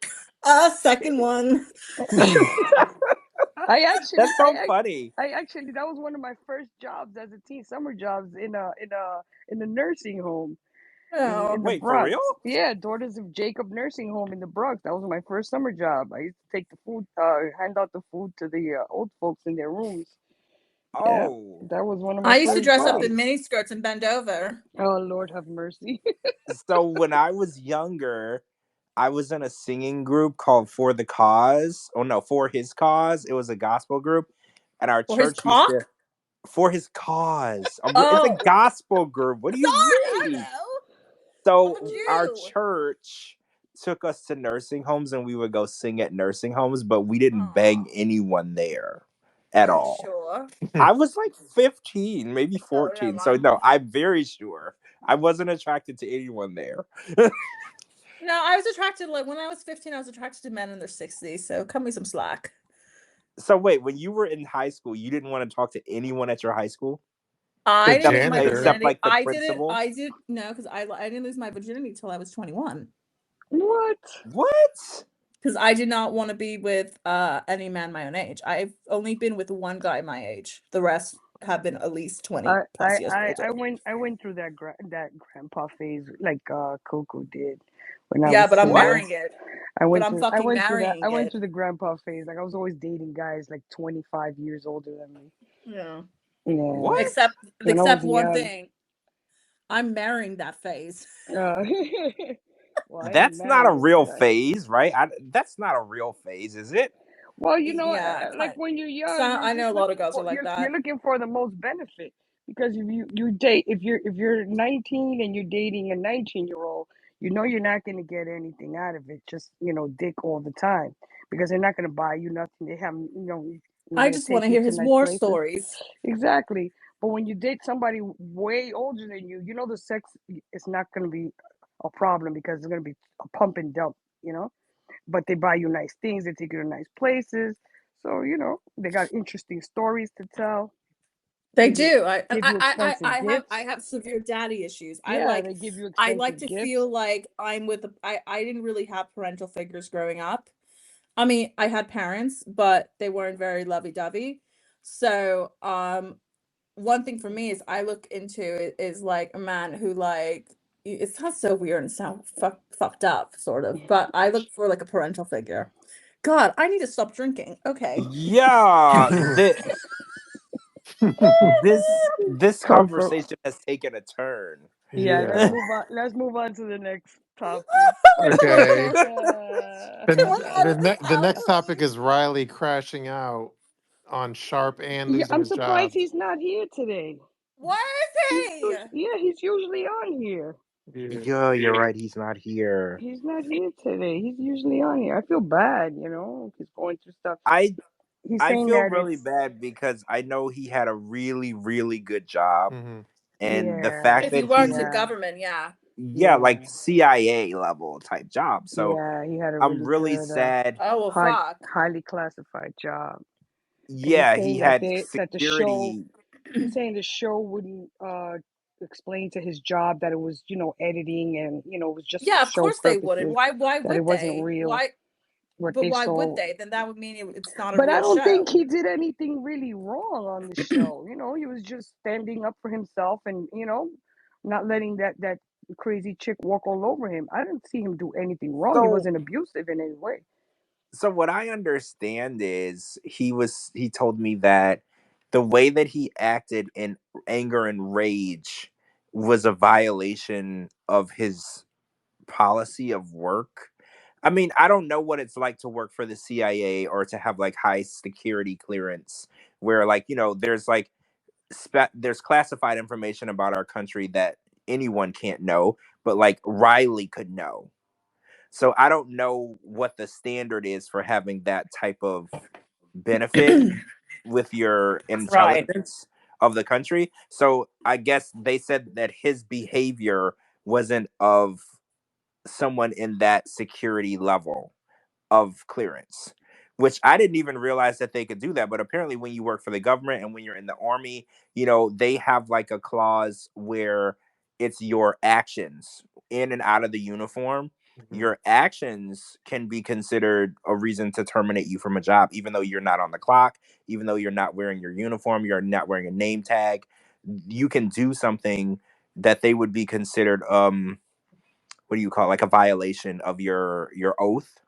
Second one. That's so funny. That was one of my first jobs as a teen, summer jobs in a nursing home. Oh, wait, for real? Yeah, Daughters of Jacob Nursing Home in the Bronx. That was my first summer job. I used to take the food, hand out the food to the old folks in their rooms. Oh. That was one of my I used to first dress up jobs. in mini skirts and bend over. Oh, Lord have mercy. So when I was younger, I was in a singing group called For the Cause. Oh no, For His Cause. It was a gospel group, and our Or his church used to cock? For His Cause. It's a Oh, gospel group. What do you sorry, I don't mean? know. What would So our you? church took us to nursing homes, and we would go sing at nursing homes, but we didn't Aw, bang anyone there at are you all. sure? I was like 15, maybe Oh, never 14. So mind. no, I'm very sure I wasn't attracted to anyone there. No, I was attracted, like, when I was 15, I was attracted to men in their 60s, so cut me some slack. So wait, when you were in high school, you didn't want to talk to anyone at your high school? I The didn't lose my janitor. Except virginity. like the principal? No, because I didn't lose my virginity till I was 21. What? What? Because I did not want to be with any man my own age. I've only been with one guy my age. The rest have been at least 20 plus years older. I went through that grandpa phase like Coco did when I Yeah, was but I'm What? single. marrying it. I But went I'm through I fucking went through that marrying I went it. through the grandpa phase. Like I was always dating guys like 25 years older than me. Yeah. Yeah, What? when I was Except one young. thing. I'm marrying that phase. Uh, well, I didn't That's not a marry it, real but phase, right? That's not a real phase, is it? well, Yeah, like kind. when you're So young, you're I know just a lot of looking girls are for like you're that. looking for the most benefit because if you date if you're 19 and you're dating a 19-year-old, you know you're not going to get anything out of it. Just dick all the time because they're not going to buy you nothing. They have you're I going to just want take to you hear to his nice war places. stories. Exactly. But when you date somebody way older than you, the sex is not going to be a problem because it's going to be a pump and dump. You know but they buy you nice things, they take you to nice places. So, they got interesting stories to tell, They give you do. give you expensive I gifts. have severe daddy issues. Yeah, they give you I like expensive to gifts. feel like I didn't really have parental figures growing up. I mean, I had parents, but they weren't very lovey-dovey. So, one thing for me is I look into it is like a man who like it sounds so weird and sound fucked up sort of, but I look for like a parental figure. God, I need to stop drinking. Okay. Yeah, this Come from conversation has taken a turn. Yeah, Yeah. let's move on to the next topic. Okay. The Alex. next topic is Riley crashing out on Sharp and Yeah, losing I'm his surprised job. he's not here today. Where is he? He's usually on here. Yeah. Yeah, you're right. He's not here. He's not here today. He's usually on here. I feel bad, he's going through stuff. I He's I saying feel that really it's bad because I know he had a really, really good job. Hmm. And the yeah, fact If he that worked in he, yeah, government, yeah. yeah, like yeah. CIA level type job. So Yeah, he had a I'm really really good, sad. Oh well, high, fuck. highly classified job, and he's Yeah, he saying that had the show. security. He's saying the show wouldn't explain to his job that it was editing and it was just for Yeah, of show course they wouldn't. purposes, Why that it would wasn't they? real Why what but they why would saw. they? Then that would mean it's not a But I real don't think show. he did anything really wrong on the show. He was just standing up for himself and not letting that crazy chick walk all over him. I didn't see him do anything wrong. He So wasn't abusive in any way. so what I understand is he told me that the way that he acted in anger and rage was a violation of his policy of work. I mean, I don't know what it's like to work for the CIA or to have like high security clearance where like, there's like there's classified information about our country that anyone can't know, but like Riley could know. So I don't know what the standard is for having that type of benefit with your Right. intelligence of the country. So I guess they said that his behavior wasn't of someone in that security level of clearance, which I didn't even realize that they could do that. But apparently, when you work for the government and when you're in the army, they have like a clause where it's your actions in and out of the uniform. Hmm. Your actions can be considered a reason to terminate you from a job, even though you're not on the clock, even though you're not wearing your uniform, you're not wearing a name tag. You can do something that they would be considered what do you call it, like a violation of your oath.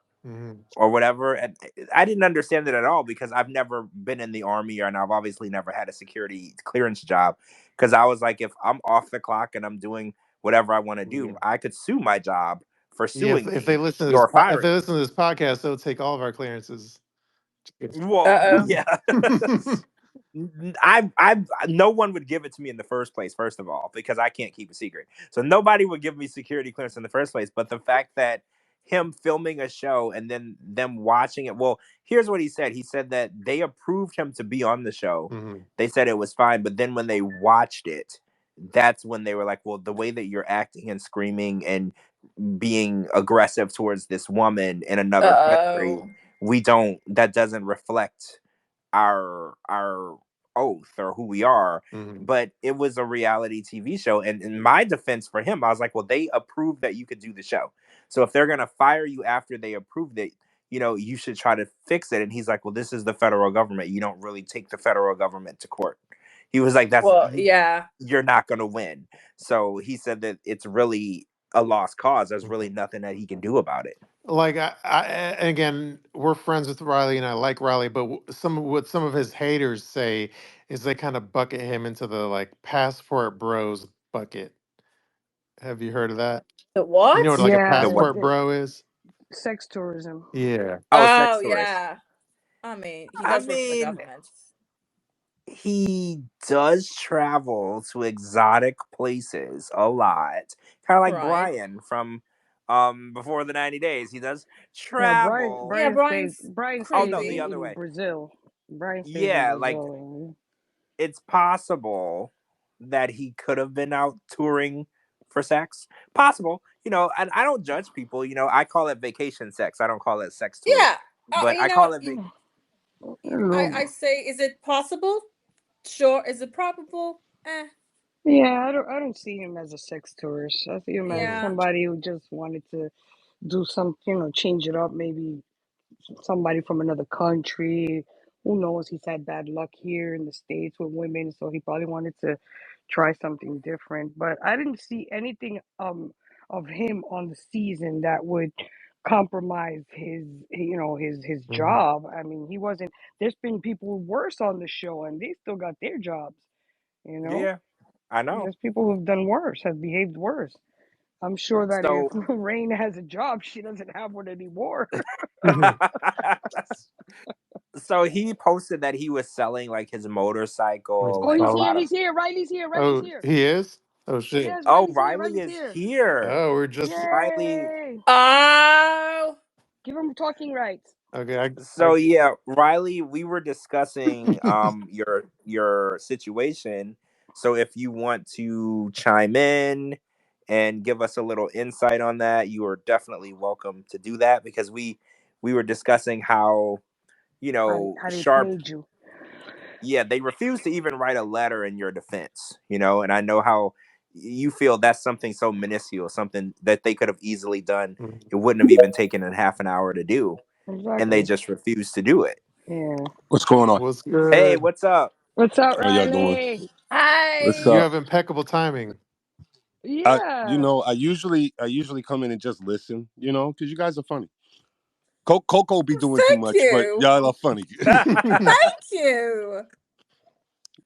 or whatever. And I didn't understand it at all because I've never been in the Army, and I've obviously never had a security clearance job. Because I was like, if I'm off the clock and I'm doing whatever I want to do, I could sue my job for Yeah, suing if me they listen to this, or if they firing listen to this podcast, they'll take all of our clearances. me. Well, yeah. I no one would give it to me in the first place, first of all, because I can't keep a secret. So nobody would give me security clearance in the first place. But the fact that him filming a show and then them watching it, well, here's what he said. He said that they approved him to be on the show. They said it was fine, but then when they watched it, that's when they were like, well, the way that you're acting and screaming and being aggressive towards this woman in another country, that doesn't reflect our oath or who we are. But it was a reality TV show, and in my defense for him, I was like, well, they approved that you could do the show, so if they're gonna fire you after they approved it, you should try to fix it. And he's like, well, this is the federal government, you don't really take the federal government to court. He was like, you're not gonna win. So he said that it's really a lost cause. There's really nothing that he can do about it. Like again, we're friends with Riley, and I like Riley, but what some of his haters say is they kind of bucket him into the like passport bros bucket. Have you heard of that? The what? You know what like a The what? passport bro is? Sex tourism. Yeah. Sex tourist. Yeah. I mean, he does work for the government. He does travel to exotic places a lot, kind of like Brian from before the 90 days. He does travel. Brian stays the other in way. Brazil. Brian stays in Brazil. Like it's possible that he could have been out touring for sex. Possible, and I don't judge people. I call it vacation sex. I don't call it sex touring. Yeah, but I call it. I say, is it possible? Sure. Is it probable? Yeah, I don't see him as a sex tourist. I see him as somebody who just wanted to do some, change it up. Maybe somebody from another country. Who knows? He's had bad luck here in the States with women, so he probably wanted to try something different. But I didn't see anything of him on the season that would compromise his job. I mean, he wasn't. There's been people worse on the show, and they still got their jobs. Yeah, I know. There's people who've done worse, have behaved worse. I'm sure that if Rain has a job, she doesn't have one anymore. So he posted that he was selling like his motorcycle. Oh, he's here. Riley's here. Riley's here. He is? Oh shit. Yes, Riley is here. Oh, we're just Riley. Oh, give him talking rights. Okay. Riley, we were discussing your situation. So if you want to chime in and give us a little insight on that, you are definitely welcome to do that, because we were discussing how how Sharp paid you. Yeah, they refused to even write a letter in your defense, and I know how you feel that's something so minuscule, something that they could have easily done. It wouldn't have even taken a half an hour to do. Exactly. And they just refused to do it. Yeah. What's going on? What's good? Hey, what's up? What's up, Riley? How y'all doing? Hi. What's You up? have impeccable timing. Yeah. I usually come in and just listen, because you guys are funny. Coco be doing too much, but y'all are funny. Thank you.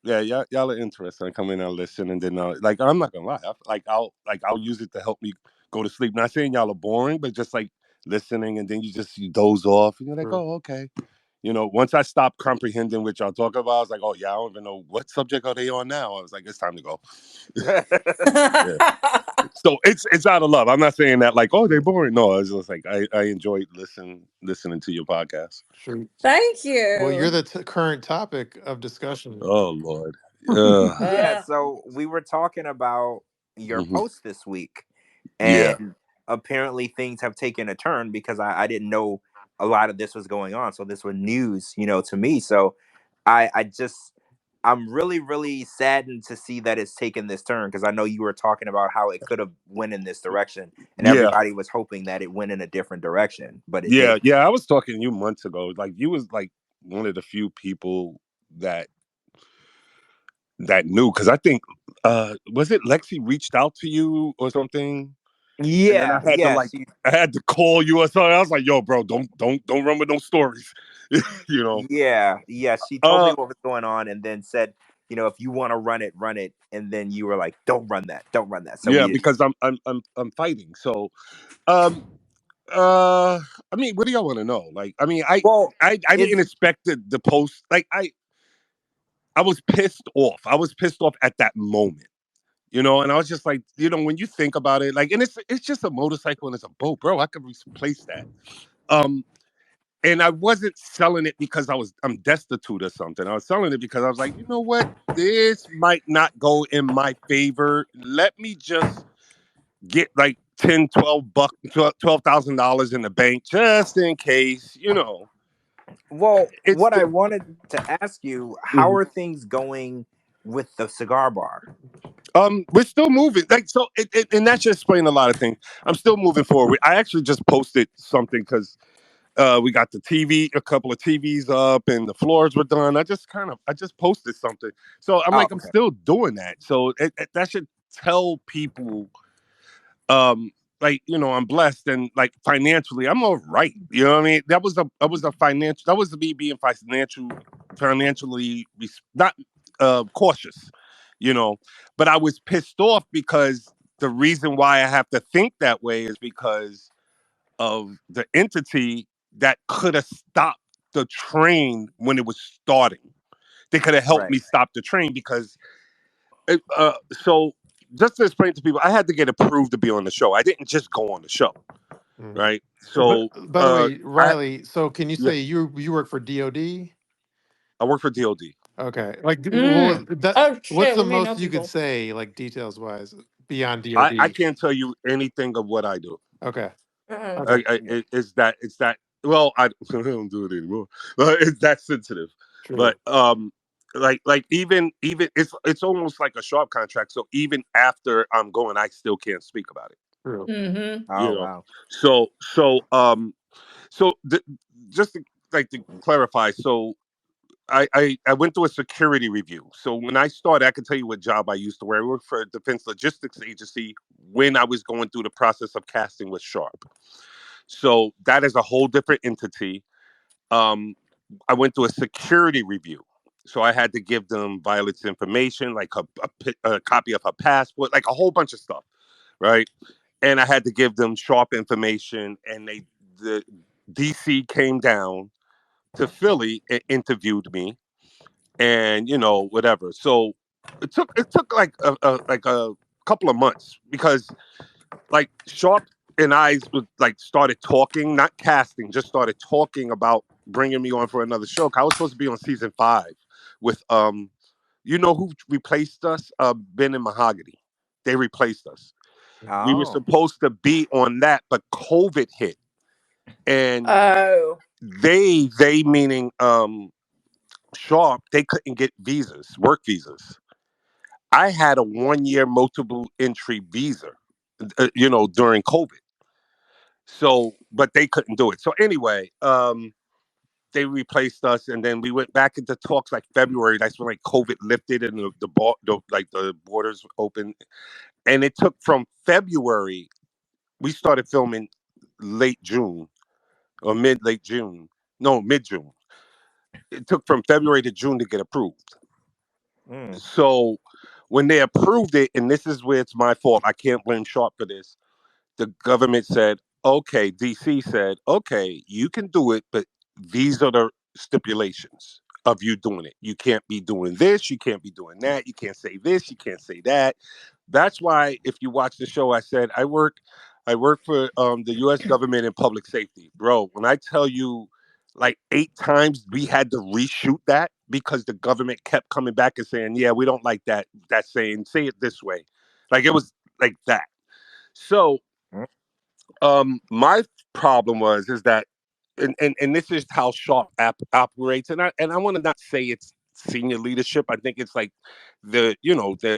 Yeah, y'all are interesting. I come in and listen, and then I'm not gonna lie, I'll use it to help me go to sleep. Not saying y'all are boring, but just like listening, and then you doze off, and you're like, oh, okay. Once I stopped comprehending what y'all talk about, I was like, oh yeah, I don't even know what subject are they on now. I was like, it's time to go. Yeah. So it's out of love. I'm not saying that like, oh, they're boring. No, it's just like I enjoyed listening to your podcast. Sure. Thank you. Well, you're the current topic of discussion. Oh Lord. Yeah. So we were talking about your post this week, and apparently things have taken a turn, because I didn't know a lot of this was going on. So this was news, to me. So I'm really, really saddened to see that it's taken this turn, because I know you were talking about how it could have went in this direction, and everybody was hoping that it went in a different direction. But it didn't. I was talking to you months ago. Like, you was like one of the few people that knew, because I think was it Lexi reached out to you or something? Yeah, and then I had to call you or something. I was like, yo, bro, don't run with those stories. You know. Yeah. She told me what was going on, and then said, if you want to run it, and then you were like, don't run that. So Yeah, because I'm fighting. So, um, I mean, what do y'all want to know? Like, I mean, well, I didn't expect the post. Like, I was pissed off. I was pissed off at that moment. And I was just like, when you think about it, like, and it's just a motorcycle and it's a boat, bro. I could replace that. And I wasn't selling it because I'm destitute or something. I was selling it because I was like, you know what? This might not go in my favor. Let me just get like 10, 12 bucks, $12,000 in the bank just in case, Well, It's what I wanted to ask you, how are things going with the cigar bar? We're still moving. Like, so and that should explain a lot of things. I'm still moving forward. I actually just posted something because we got the TV, a couple of TVs up, and the floors were done. I just posted something. So I'm Oh, like, I'm okay. still doing that. So that should tell people, like, I'm blessed and like financially, I'm all right. You know what I mean? That was me being financially not cautious. But I was pissed off because the reason why I have to think that way is because of the entity that could have stopped the train when it was starting. They could have helped Right. me stop the train because so just to explain to people, I had to get approved to be on the show. I didn't just go on the show, right? But So by the way, I Riley, so can you yeah, say you work for DOD? I work for DOD. Okay, like Oh what's shit, the we may know most you could people. say, like details wise, beyond I DOD? can't tell you anything of what I do. Okay, okay, It's that. Well, I don't do it anymore. But it's that sensitive. But true, like even it's almost like a sharp contract. So even after I'm going, I still can't speak about it. true. Oh, wow. So just to clarify, so I went through a security review. So when I started, I can tell you what job I used to wear. I worked for a defense logistics agency when I was going through the process of casting with Sharp. So that is a whole different entity. Um, I went through a security review. So I had to give them Violet's information, like a copy of her passport, like a whole bunch of stuff, right? And I had to give them Sharp information, and the DC came down to Philly and interviewed me, and whatever. So it took like a couple of months because like Sharp and I would like started talking, not casting, just started talking about bringing me on for another show. I was supposed to be on season 5 with who replaced us? Ben and Mahogany. They replaced us. We were Oh. supposed to be on that, but COVID hit, and Oh. they meaning Sharp, they couldn't get visas, work visas. I had a 1-year multiple entry visa, during COVID. So, but they couldn't do it. So anyway, they replaced us, and then we went back into talks like February. That's when like COVID lifted and the borders open. And it took from February. We started filming late June or mid late June. No, mid June. It took from February to June to get approved. Mm. So when they approved it, and this is where it's my fault. I can't blame Sharp for this. The government said, okay, DC said, okay, you can do it, but these are the stipulations of you doing it. You can't be doing this, you can't be doing that, you can't say this, you can't say that. That's why if you watch the show, I said I work for the US government in public safety. Bro, when I tell you like 8 times we had to reshoot that because the government kept coming back and saying, yeah, we don't like that saying, say it this way. Like it was like that. So Mm. my problem is that, and this is how Sharp operates, and I want to not say it's senior leadership. I think it's like the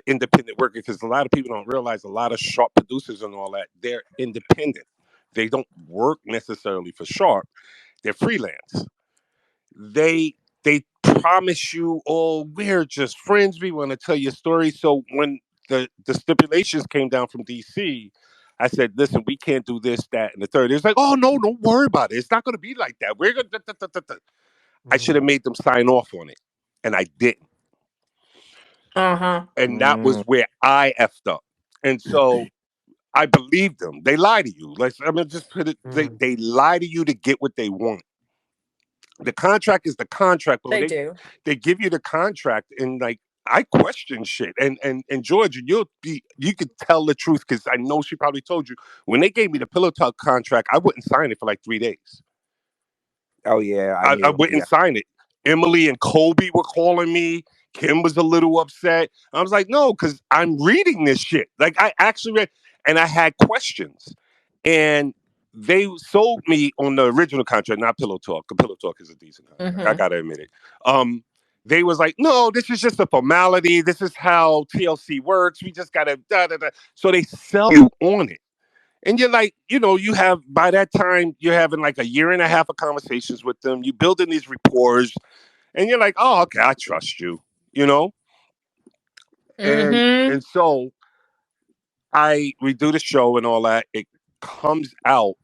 independent worker, because a lot of people don't realize a lot of Sharp producers and all that, they're independent. They don't work necessarily for Sharp. They're freelance. They promise you, oh, we're just friends. We want to tell you a story. So when the stipulations came down from DC, I said, listen, we can't do this, that, and the third. It's like, oh no, don't worry about it. It's not going to be like that. We're going to. I should have made them sign off on it, and I didn't. And that was where I effed up. And so I believed them. They lie to you. Like, I mean, just put it. They lie to you to get what they want. The contract is the contract, but they give you the contract, and like I question shit. And Georgia, you could tell the truth because I know she probably told you when they gave me the Pillow Talk contract, I wouldn't sign it for like 3 days. Oh yeah, I wouldn't sign it. Emily and Kobe were calling me. Kim was a little upset. I was like, no, because I'm reading this shit. Like I actually read, and I had questions, and they sold me on the original contract, not Pillow Talk. The Pillow Talk is a decent contract. I gotta admit it. They was like, no, this is just a formality. This is how TLC works. We just gotta da da da. So they sell you on it. And you're like, you have by that time you're having like a year and a half of conversations with them. You building these rapports, and you're like, oh, okay, I trust you, you know. And so we do the show and all that. It comes out,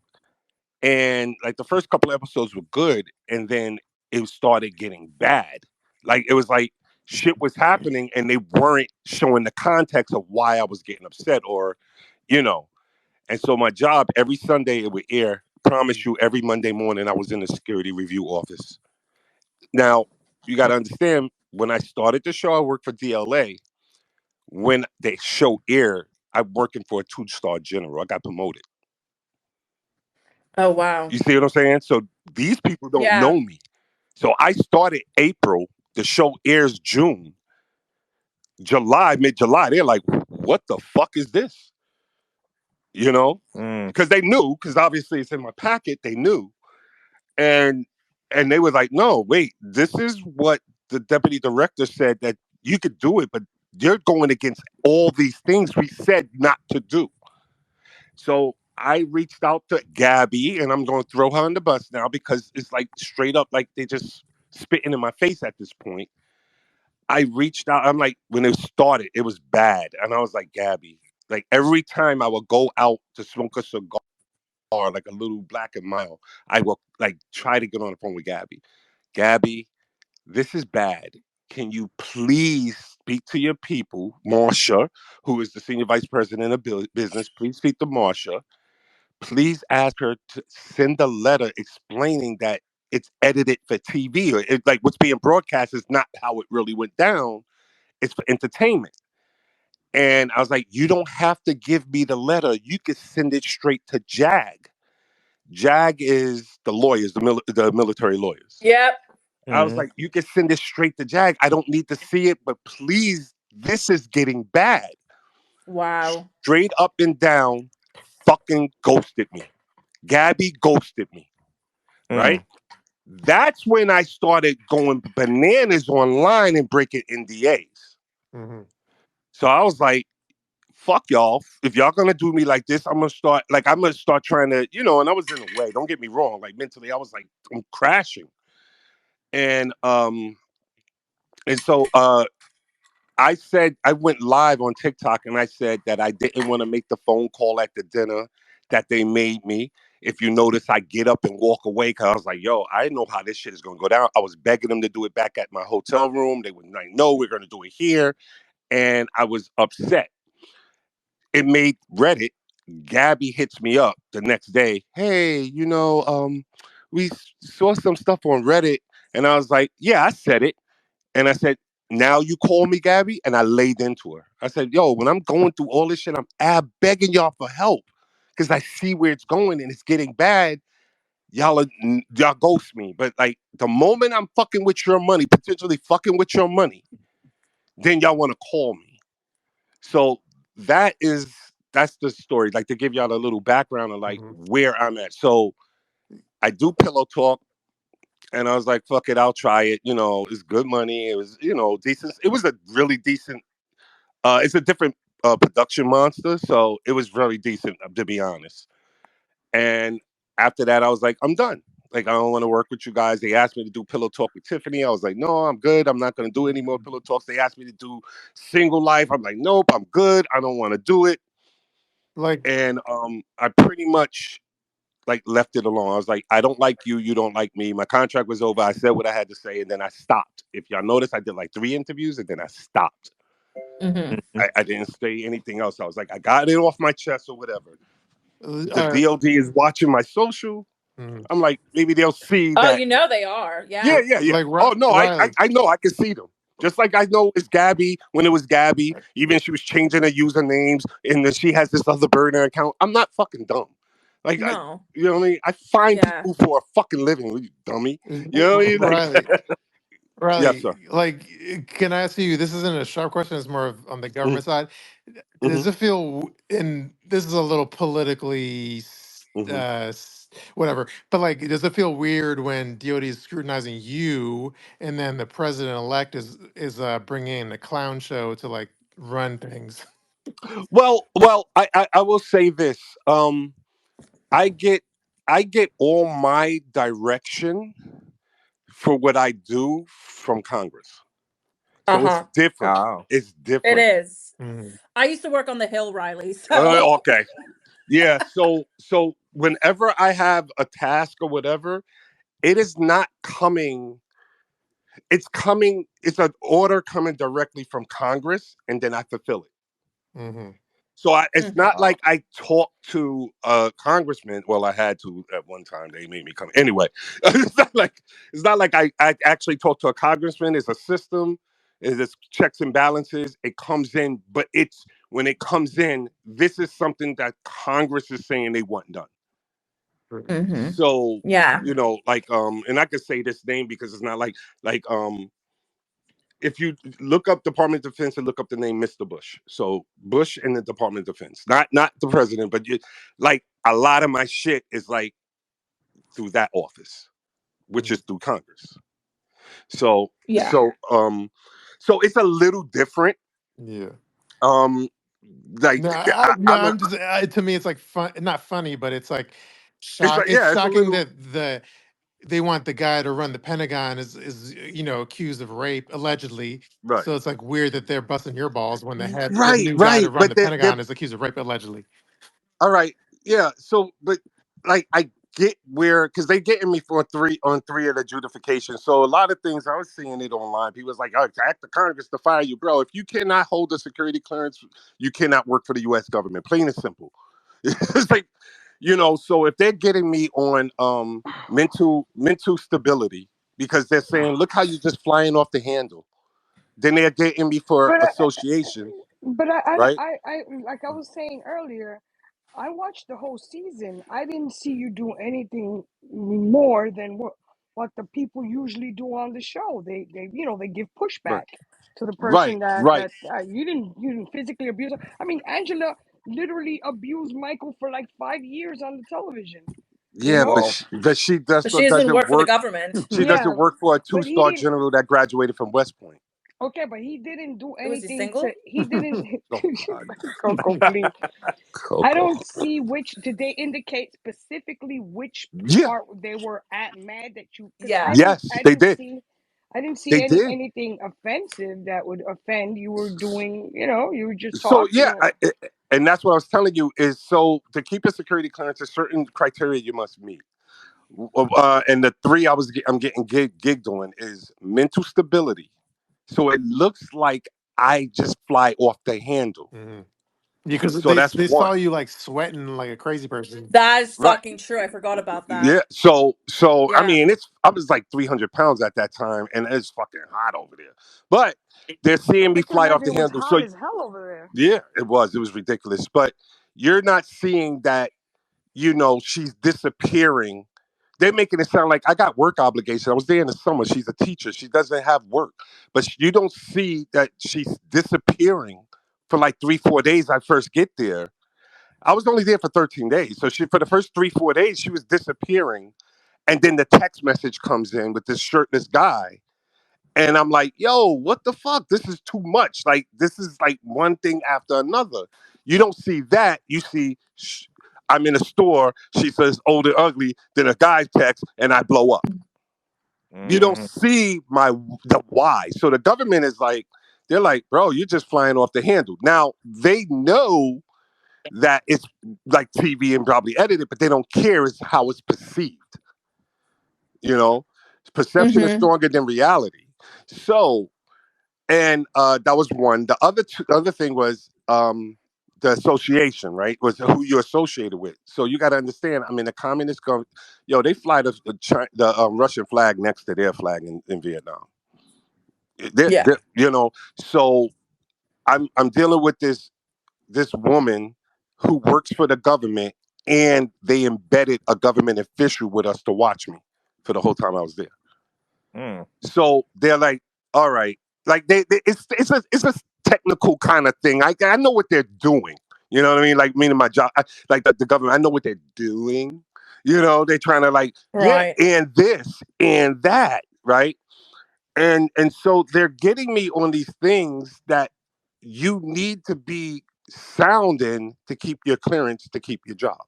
and like the first couple episodes were good, and then it started getting bad. Like it was like shit was happening, and they weren't showing the context of why I was getting upset, or, you know. And so my job every Sunday it would air. Promise you, every Monday morning I was in the security review office. Now you got to understand, when I started the show, I worked for DLA. When the show aired, I'm working for a 2-star general. I got promoted. Oh wow! You see what I'm saying? So these people don't know me. So I started April. The show airs June, July, mid-July. They're like, "What the fuck is this?" Because they knew. Because obviously it's in my packet. They knew. And they were like, no, wait, this is what the deputy director said, that you could do it, but you're going against all these things we said not to do. So I reached out to Gabby, and I'm going to throw her on the bus now because it's like straight up like they just spitting in my face at this point. I reached out. I'm like, when it started, it was bad. And I was like, Gabby, like every time I would go out to smoke a cigar, like a little Black and Mild, I will like try to get on the phone with Gabby. Gabby, this is bad. Can you please speak to your people, Marsha, who is the senior vice president of business? Please speak to Marsha. Please ask her to send a letter explaining that it's edited for TV, or like what's being broadcast is not how it really went down. It's for entertainment. And I was like, you don't have to give me the letter. You can send it straight to JAG. JAG is the lawyers, the military lawyers. Yep. I was like, you can send it straight to JAG. I don't need to see it, but please, this is getting bad. Wow. Straight up and down, fucking ghosted me. Gabby ghosted me. Right? That's when I started going bananas online and breaking NDAs. So I was like, fuck y'all. If y'all gonna do me like this, I'm gonna start trying to, and I was in a way, don't get me wrong. Like mentally, I was like, I'm crashing. And so I said, I went live on TikTok and I said that I didn't want to make the phone call at the dinner that they made me. If you notice, I get up and walk away because I was like, yo, I didn't know how this shit is going to go down. I was begging them to do it back at my hotel room. They were like, no, we're going to do it here. And I was upset. It made Reddit. Gabby hits me up the next day. Hey, we saw some stuff on Reddit. And I was like, yeah, I said it. And I said, now you call me Gabby? And I laid into her. I said, yo, when I'm going through all this shit, I'm begging y'all for help because I see where it's going and it's getting bad. Y'all ghost me. But like the moment I'm fucking with your money, potentially fucking with your money, then y'all want to call me. So that's the story. Like to give y'all a little background of like where I'm at. So I do Pillow Talk. And I was like, fuck it, I'll try it. It's good money. It was, decent. It was a really decent, it's a different production monster. So it was really decent, to be honest. And after that, I was like, I'm done. Like, I don't want to work with you guys. They asked me to do Pillow Talk with Tiffany. I was like, no, I'm good. I'm not going to do any more Pillow Talks. They asked me to do Single Life. I'm like, nope, I'm good. I don't want to do it. and I pretty much like left it alone. I was like, I don't like you, you don't like me. My contract was over. I said what I had to say, and then I stopped. If y'all notice, I did like 3 interviews, and then I stopped. I didn't say anything else. I was like, I got it off my chest or whatever. The DOD is watching my social. I'm like, maybe they'll see that. You know they are. Yeah. Like, oh no, Riley. I know I can see them. Just like I know it's Gabby when it was Gabby. Even she was changing her usernames, and then she has this other burner account. I'm not fucking dumb. Like, no. you know what I mean? I find people for a fucking living, you dummy. You know what I mean? Riley. Riley, yes, sir. like, can I ask you? This isn't a sharp question; it's more of on the government side. Does it feel? And this is a little politically, whatever. But like, does it feel weird when DOD is scrutinizing you, and then the president elect is bringing in a clown show to like run things? Well, I will say this. I get all my direction for what I do from Congress. So it's different. Oh. It's different. It is. I used to work on the Hill, Riley. So. Okay. Yeah. So whenever I have a task or whatever, it is not coming. It's coming. It's an order coming directly from Congress, and then I fulfill it. So it's not like I talk to a congressman. Well, I had to at one time. They made me come. Anyway, it's not like I actually talk to a congressman. It's a system. It's checks and balances. It comes in, but it's when it comes in, this is something that Congress is saying they want done. So you know, like and I could say this name because it's not like if you look up Department of Defense and look up the name Mr. Bush, so Bush and the Department of Defense, not the president, but like a lot of my shit is like through that office, which is through Congress. So so it's a little different. Yeah. Like I'm just to me it's like fun, not funny, but it's like it's shocking that they want the guy to run the Pentagon is accused of rape allegedly. Right. So it's like weird that they're busting your balls when the right, new guy to run but the Pentagon is accused of rape allegedly. All right, yeah. So, but like I get where because they getting me for three of the adjudications. So a lot of things I was seeing it online. People was like, "Oh, act the Congress to fire you, bro. If you cannot hold a security clearance, you cannot work for the U.S. government. Plain and simple." It's like, so if they're getting me on mental stability because they're saying, look how you're just flying off the handle, then they're getting me for association. But right? I like I was saying earlier, I watched the whole season. I didn't see you do anything more than what the people usually do on the show. They they give pushback to the person that you didn't physically abuse. I mean, Angela literally abused Michael for like 5 years on the television. Yeah, but she doesn't work for the work. government. She doesn't work for a 2-star general that graduated from West Point. Okay, but he didn't do anything. Was He didn't. Coco, please. I don't see which. Did they indicate specifically which part they were mad that you? Yeah. They did. I didn't see anything offensive that would offend. You were doing, you were just talking. So and that's what I was telling you is so to keep a security clearance, there's certain criteria you must meet. And the three I'm getting gigged on is mental stability. So it looks like I just fly off the handle. Because so they saw you like sweating like a crazy person. That is fucking true. I forgot about that. Yeah. So I mean, I was like 300 pounds at that time, and it's fucking hot over there. But they're seeing me fly off the handle. It was hot as hell over there. Yeah, it was ridiculous. But you're not seeing that. She's disappearing. They're making it sound like I got work obligations. I was there in the summer. She's a teacher. She doesn't have work. But you don't see that she's disappearing for like 3-4 days. I first get there. I was only there for 13 days. So for the first 3-4 days, she was disappearing. And then the text message comes in with this shirtless guy. And I'm like, yo, what the fuck? This is too much. Like, this is like one thing after another. You don't see that. You see, I'm in a store. She says, old and ugly. Then a guy texts and I blow up. You don't see the why. So the government is like, they're like, bro, you're just flying off the handle. Now, they know that it's like TV and probably edited, but they don't care is how it's perceived. You know, perception is stronger than reality. So, and that was one. The other thing was the association, right? Was who you're associated with. So you got to understand. I mean, the communist government, they fly the Russian flag next to their flag in Vietnam. So I'm dealing with this woman who works for the government, and they embedded a government official with us to watch me for the whole time I was there. So they're like, all right, like it's a technical kind of thing. I know what they're doing. You know what I mean? Like meaning my job, like the government. I know what they're doing. They're trying to like, yeah, and this and that, right? And so they're getting me on these things that you need to be sound in to keep your clearance to keep your job.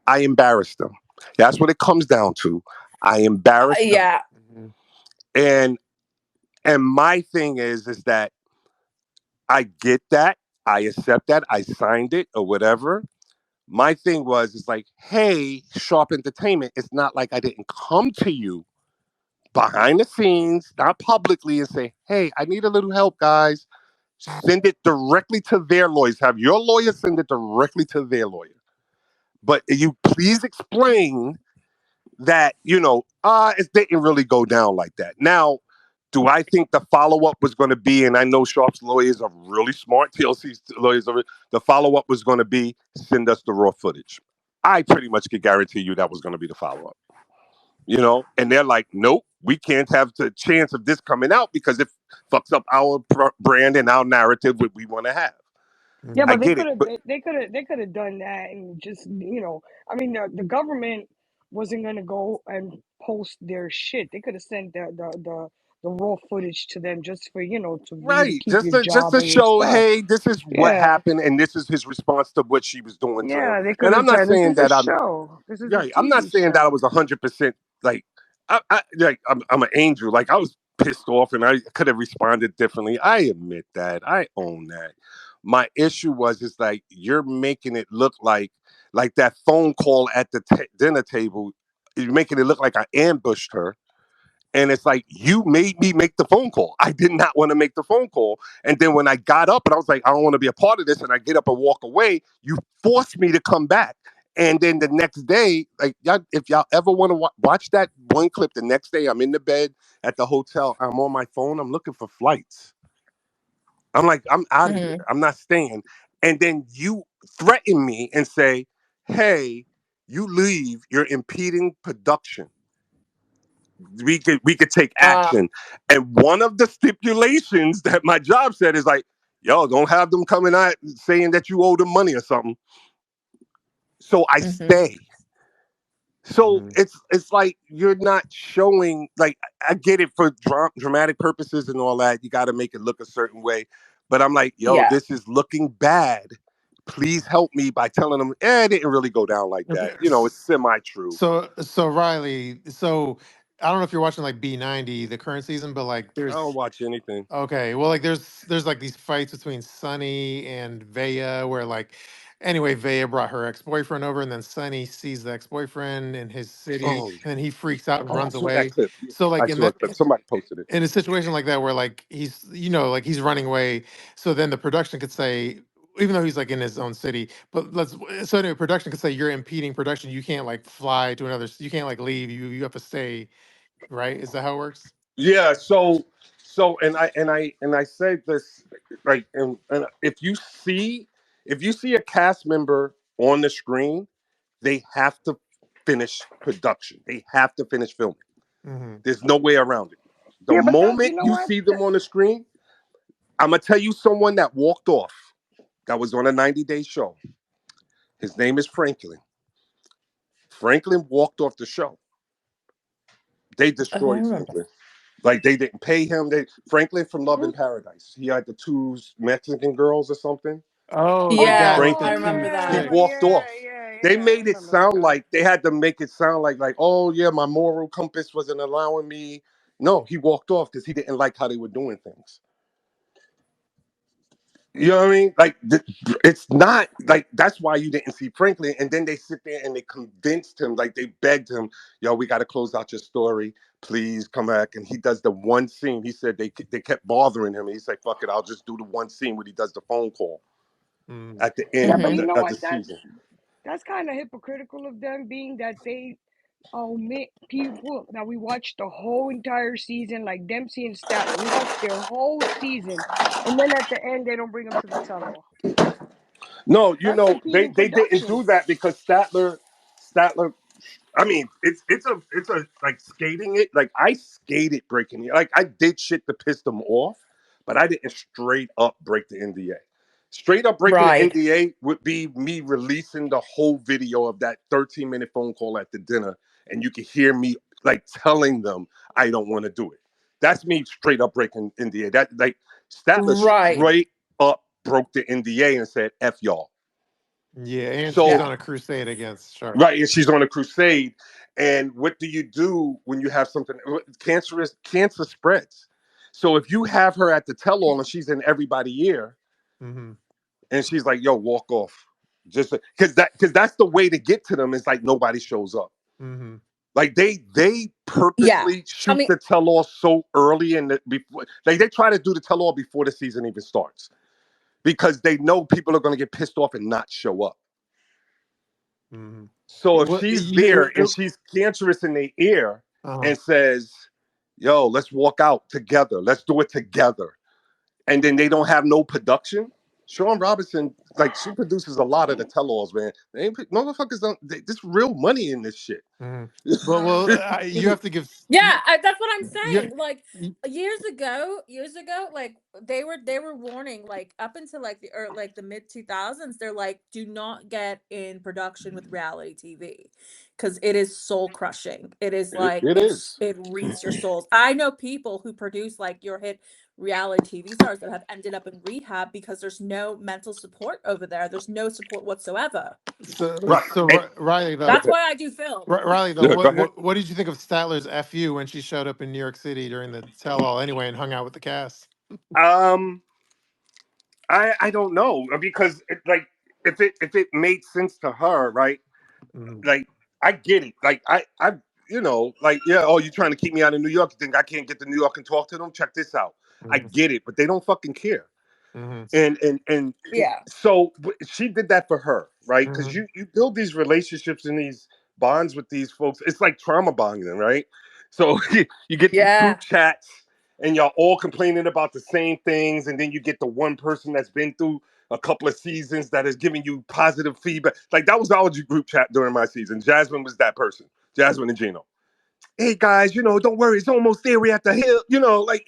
I embarrassed them. That's what it comes down to. I embarrassed them. And my thing is that I get that. I accept that. I signed it or whatever. My thing is like, hey, Sharp Entertainment, it's not like I didn't come to you behind the scenes, not publicly, and say, hey, I need a little help, guys. Send it directly to their lawyers. Have your lawyer send it directly to their lawyer. But you please explain that, it didn't really go down like that. Now, do I think the follow-up was going to be, and I know Sharp's lawyers are really smart, TLC's lawyers are, the follow-up was going to be, send us the raw footage. I pretty much could guarantee you that was going to be the follow-up. And they're like, nope, we can't have the chance of this coming out because it fucks up our brand and our narrative that we want to have. Yeah, I but get it. they could have done that and just I mean the government wasn't gonna go and post their shit. They could have sent the raw footage to them just for to you to Right, keep your just job to and your show, stuff. hey, this is what Yeah, happened, and this is his response to what she was doing to him. yeah, they could And I'm have not done. This saying is a that I'm show. This is a right. I'm not TV saying that I show. was 100% like, I'm an angel. Like I was pissed off, and I could have responded differently. I admit that. I own that. My issue is like you're making it look like that phone call at the dinner table. You're making it look like I ambushed her. And it's like, you made me make the phone call. I did not want to make the phone call. And then when I got up and I was like, I don't want to be a part of this, and I get up and walk away, you forced me to come back. And then the next day, like, if y'all ever want to watch that one clip, the next day I'm in the bed at the hotel, I'm on my phone, I'm looking for flights. I'm like, I'm out of here. I'm not staying. And then you threaten me and say, hey, you leave, you're impeding production. We could take action. And one of the stipulations that my job said is like, yo, don't have them coming out saying that you owe them money or something. So I stay. So it's like you're not showing, like, I get it for dramatic purposes and all that. You got to make it look a certain way. But I'm like, yo, this is looking bad. Please help me by telling them, it didn't really go down like that. It's semi-true. So Riley, I don't know if you're watching like B90, the current season, but like I don't watch anything. okay, well, like there's like these fights between Sunny and Vaya where like anyway, Vaya brought her ex-boyfriend over, and then Sunny sees the ex-boyfriend in his city, Oh, and then he freaks out and I runs saw that away. clip. So like I saw a clip. Somebody posted it. in a situation like that where like he's like he's running away, so then the production could say, even though he's like in his own city, but so anyway, production could say you're impeding production, you can't like fly to another, you can't like leave, you have to stay, right? Is that how it works? Yeah. And I said this, like, and if you see a cast member on the screen, they have to finish production. They have to finish filming. There's no way around it. The Yeah, but moment you know you what? see them on the screen, I'm gonna tell you someone that walked off, that was on a 90-day show. His name is Franklin. Franklin walked off the show. They destroyed Franklin. Like they didn't pay him. Franklin from Love in Paradise. He had the two Mexican girls or something. Oh, the guy with Oh, the Franklin, two he yeah, chicks. walked off. They I made it remember that sound guy. like they had to make it sound like, oh yeah, my moral compass wasn't allowing me. No, he walked off because he didn't like how they were doing things. You know what I mean? Like it's not like that's why you didn't see Franklin. And then they sit there and they convinced him, like they begged him, "Yo, we got to close out your story. Please come back." And he does the one scene. He said they kept bothering him. And he's like, "Fuck it, I'll just do the one scene where he does the phone call at the Yeah, end but you know of the what? season." That's kind of hypocritical of them, being that they omit people that we watched the whole entire season, like Dempsey and Statler. We watched their whole season, and then at the end they don't bring them to the tell-all. No, That's they impeding didn't do production. that because Statler. I mean, it's a like skating it. Like I skated breaking it. Like I did shit to piss them off, but I didn't straight up break the NDA. Straight up breaking the Right. NDA would be me releasing the whole video of that 13-minute phone call at the dinner, and you can hear me like telling them I don't want to do it. That's me straight up breaking NDA. That like Statler Right. straight up broke the NDA and said "F y'all." Yeah, and she's So on a crusade against Shark. right, and she's on a crusade. And what do you do when you have something cancer spreads? So if you have her at the tell-all and she's in everybody's ear, Mm-hmm. and she's like, "Yo, walk off," just because that's the way to get to them is like nobody shows up. Mm-hmm. Like they Yeah. purposely I shoot mean, the tell-all so early in the before, like they try to do the tell-all before the season even starts because they know people are going to get pissed off and not show up. Mm-hmm. So if Well, she's there and she's cancerous in the ear uh-huh. and says, "Yo, let's walk out together. Let's do it together," and then they don't have no production. Sean Robinson, like she produces a lot of the tell-alls, man. They ain't, motherfuckers don't. There's real money in this shit. Mm-hmm. Well, you have to give. yeah, that's what I'm You, saying. Like years ago, like they were warning, like up until like the mid 2000s, they're like, do not get in production with reality TV because it is soul crushing. It is like It is. it reaps your souls. I know people who produce like your hit reality TV stars that have ended up in rehab because there's no mental support over there. There's no support whatsoever. Right. And, Riley though, That's why I do film. Riley though, yeah, go ahead. what did you think of Statler's "fu" when she showed up in New York City during the tell-all anyway and hung out with the cast? Um, I don't know because like if it made sense to her, right? Mm-hmm. Like I get it. Like I like yeah. Oh, you trying to keep me out of New York? You think I can't get to New York and talk to them? Check this out. I Mm-hmm. get it, but they don't fucking care. Mm-hmm. And Yeah. so she did that for her, right? Because Mm-hmm. you build these relationships and these bonds with these folks. It's like trauma bonding, right? So you get these Yeah. group chats and y'all all complaining about the same things, and then you get the one person that's been through a couple of seasons that is giving you positive feedback. Like that was our group chat during my season. Jasmine was that person. Jasmine and Gino. Hey guys, don't worry, it's almost there. We at the hill, like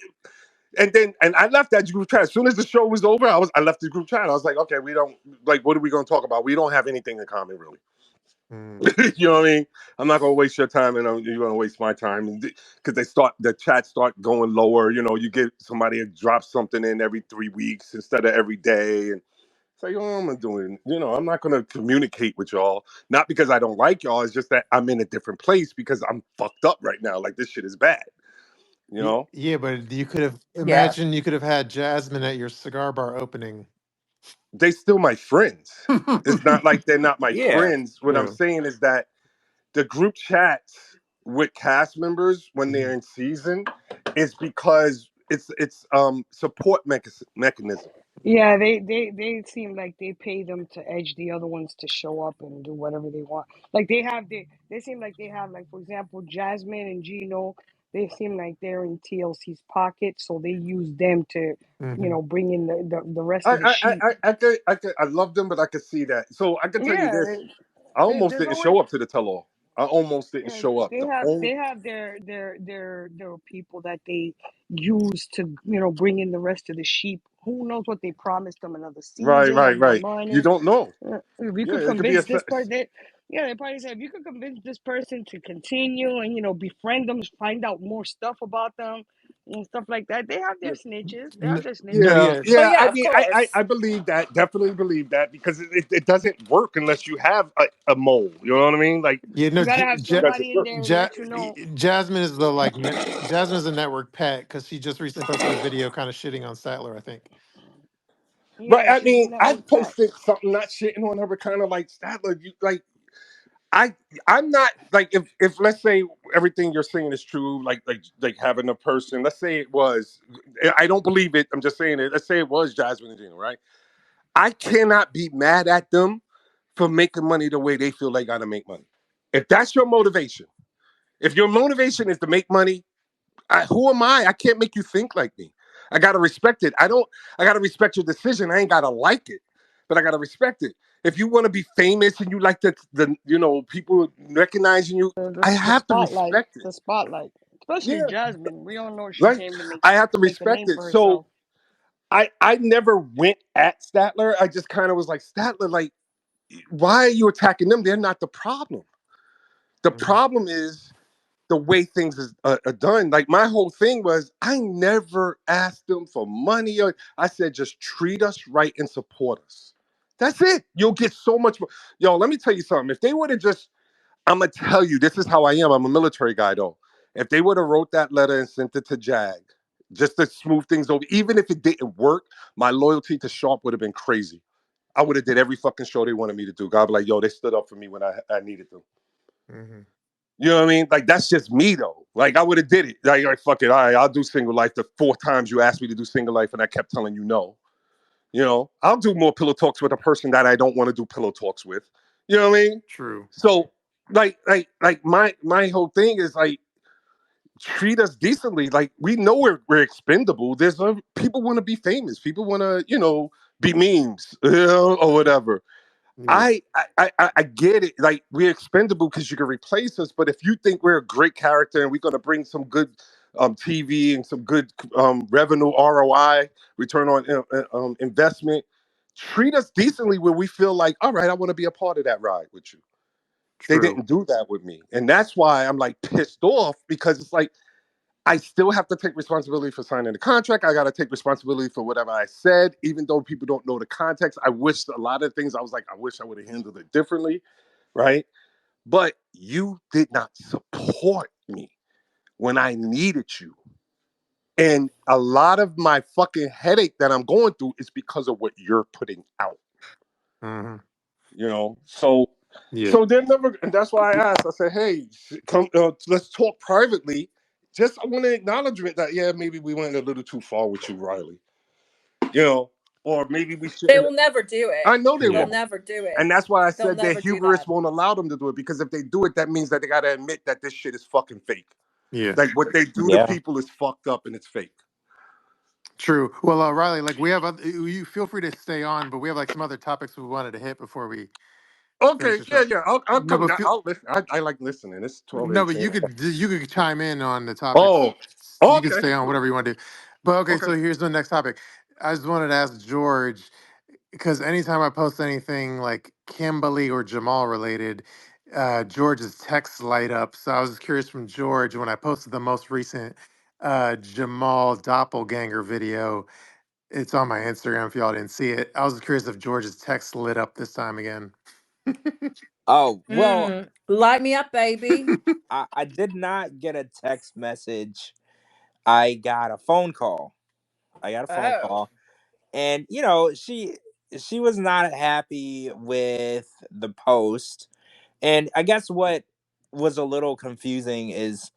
and I left that group chat as soon as the show was over. I left the group chat. I was like, okay, we don't like. What are we going to talk about? We don't have anything in common, really. You know what I mean? I'm not going to waste your time, and you're going to waste my time, because the chats start going lower. You get somebody that drops something in every 3 weeks instead of every day, and it's like, oh, I'm doing. I'm not going to communicate with y'all. Not because I don't like y'all. It's just that I'm in a different place because I'm fucked up right now. Like this shit is bad. You know. Yeah, but you could have Yeah. you could have had Jasmine at your cigar bar opening. They still my friends. It's not like they're not my Yeah. friends. What I'm True. saying is that the group chats with cast members when they're in season is because it's support mechanism. Yeah, they seem like they pay them to edge the other ones to show up and do whatever they want. Like they seem like they have, like, for example, Jasmine and Gino. They seem like they're in TLC's pocket, so they use them to, Mm-hmm. bring in the rest I of the I sheep. I love them, but I could see that. So I can tell you Yeah, this: I almost there's didn't always show up to the tell-all. I almost didn't yeah, show up. they The have only they have their people that they use to, bring in the rest of the sheep. Who knows what they promised them, another right, season or right, more right. You money. don't know. If you Yeah, could it could be a. convince this person, yeah, they probably said, if you could convince this person to continue and, befriend them, find out more stuff about them and stuff like that. They have their snitches. They have their No, snitches. Yeah, yeah. Oh yeah. yeah, I of mean, course. I believe that. Definitely believe that because it doesn't work unless you have a mole. You know what I mean? Like Yeah, no. You gotta have it doesn't somebody in work. there and let you know. Jasmine is the Jasmine is a network pet because she just recently posted a video kind of shitting on Statler, I think. Right. Yeah, I she's mean, in I network posted facts. something not shitting on her, but kind of like Statler. You like I I'm not like if let's say everything you're saying is true, like having a person. Let's say it was. I don't believe it. I'm just saying it. Let's say it was Jasmine and Gina, right? I cannot be mad at them for making money the way they feel they got to make money. If that's your motivation, if your motivation is to make money, who am I? I can't make you think like me. I gotta respect it. I don't. I gotta respect your decision. I ain't gotta like it, but I gotta respect it. If you want to be famous and you like the people recognizing you, I The have to spotlight, respect it. the spotlight. Especially Yeah, Jasmine. We all know she right. came to make I have to make a respect name it. for So herself. I never went at Statler. I just kind of was like Statler, like, why are you attacking them? They're not the problem. The Mhm. problem is the way things are done. Like my whole thing was, I never asked them for money. I said, just treat us right and support us. That's it. You'll get so much more. Yo, let me tell you something. If they would have just, I'm gonna tell you, this is how I am. I'm a military guy though. If they would have wrote that letter and sent it to Jag, just to smooth things over, even if it didn't work, my loyalty to Sharp would have been crazy. I would have did every fucking show they wanted me to do. God be like, yo, they stood up for me when I needed them. Mhm. You know what I mean? Like that's just me though. Like I would have did it. Like fuck it. All right, I'll do single life. The 4 times you asked me to do single life, and I kept telling you no. You know, I'll do more pillow talks with a person that I don't want to do pillow talks with. You know what I mean? True. So my whole thing is like treat us decently. Like we know we're expendable. People want to be famous. People want to be memes, or whatever. Yeah. I get it. Like we're expendable because you can replace us. But if you think we're a great character and we're going to bring some good TV and some good revenue ROI, return on investment, treat us decently where we feel like, all right, I want to be a part of that ride with you. They True. didn't do that with me, and that's why I'm like pissed off because it's like I still have to take responsibility for signing the contract. I got to take responsibility for whatever I said, even though people don't know the context. I wish a lot of things I was like, I wish I would have handled it differently, right? But you did not support me when I needed you. And a lot of my fucking headache that I'm going through is because of what you're putting out. Mhm. So Yeah. so they're never, and that's why I asked. I said, "Hey, come, let's talk privately." Just I want to acknowledgement that yeah, maybe we went a little too far with you, Riley. You know, or maybe we They shouldn't. will never do it. I know they They'll Yeah. won't, never do it. and that's why I They'll said their never do hubris that. won't allow them to do it. Because if they do it, that means that they got to admit that this shit is fucking fake. Yeah. Like what they do to Yeah. people is fucked up and it's fake. True. Well, Riley, like we have, you feel free to stay on, but we have like some other topics we wanted to hit before we finish Okay, the yeah, show. yeah. I'll No, come but down. I'll listen. I like listening. It's no, but 12:18. you could chime in on the topics. Oh, You can okay, stay on whatever you want to do. But okay, okay. so here's the next topic. I just wanted to ask George because anytime I post anything like Kimberly or Jamal related, George's texts light up. So I was curious from George when I posted the most recent Jamal doppelganger video. It's on my Instagram if y'all didn't see it. I was curious if George's text lit up this time again. Oh, well, Light me up, baby. I did not get a text message. I got a phone call. I got a phone Oh. call. And she was not happy with the post. And I guess what was a little confusing is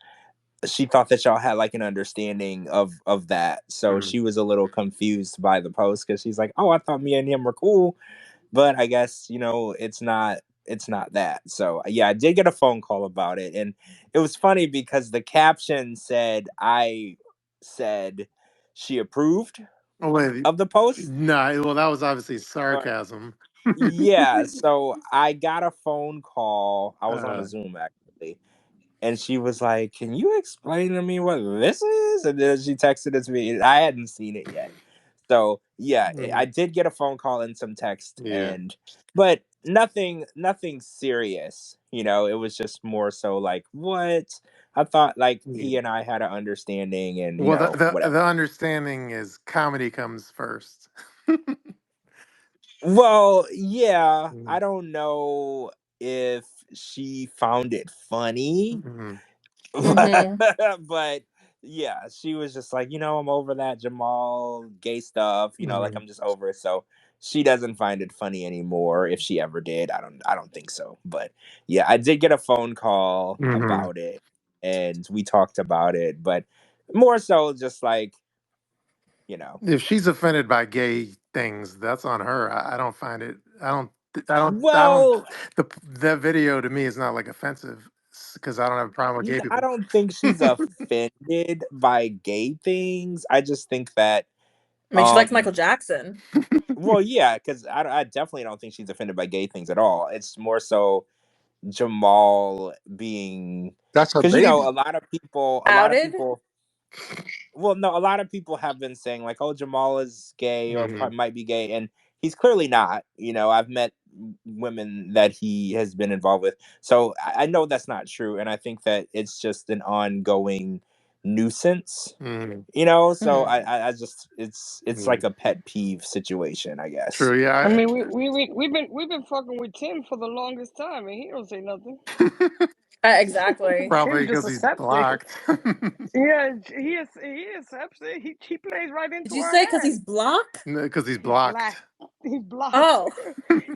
she thought that y'all had like an understanding of that. So Mm, she was a little confused by the post because she's like, "Oh, I thought me and him were cool." But I guess it's not that. So yeah, I did get a phone call about it, and it was funny because the caption said I said she approved oh wait, of the post. no. Well, that was obviously But sarcasm. yeah, so I got a phone call. I was on a uh, Zoom actually, and she was like, "Can you explain to me what this is?" And then she texted it to me. And I hadn't seen it yet, so yeah, I mm, did get a phone call and some text, yeah, but nothing serious. It was just more so like what I thought. Like yeah. he and I had an understanding, and Well, whatever. the understanding is comedy comes first. Well, yeah, I Mm, don't know if she found it funny, mhm. but, Mm-hmm. but Yeah, she was just like, I'm over that Jamal gay stuff. Like I'm just over it. So she doesn't find it funny anymore. If she ever did, I don't think so. But yeah, I did get a phone call about it, and we talked about it. But more so, just like, If she's offended by gay things, that's on her. I don't find it. I don't. Well, That video to me is not like offensive because I don't have a problem with gay I people. don't think she's offended by gay things. I just think that, I mean, she likes Michael Jackson. well, yeah, because I definitely don't think she's offended by gay things at all. It's more so Jamal being, That's her because baby. a lot of people, Outed? well, no, a lot of people have been saying like, oh, Jamal is gay or Mhm. might be gay, and he's clearly not. I've met women that he has been involved with, so I know that's not true, and I think that it's just an ongoing nuisance. Mhm. So Mhm. I just it's like a pet peeve situation, I guess. True. I Yeah. mean, we've been fucking with Tim for the longest time, and he don't say nothing. Exactly. Probably Tim just because he's accepts it. blocked. Yeah, he accepts it. He plays right Did into you our say because he's hands. blocked? Because he's He's blocked. black. He's blocked. Oh,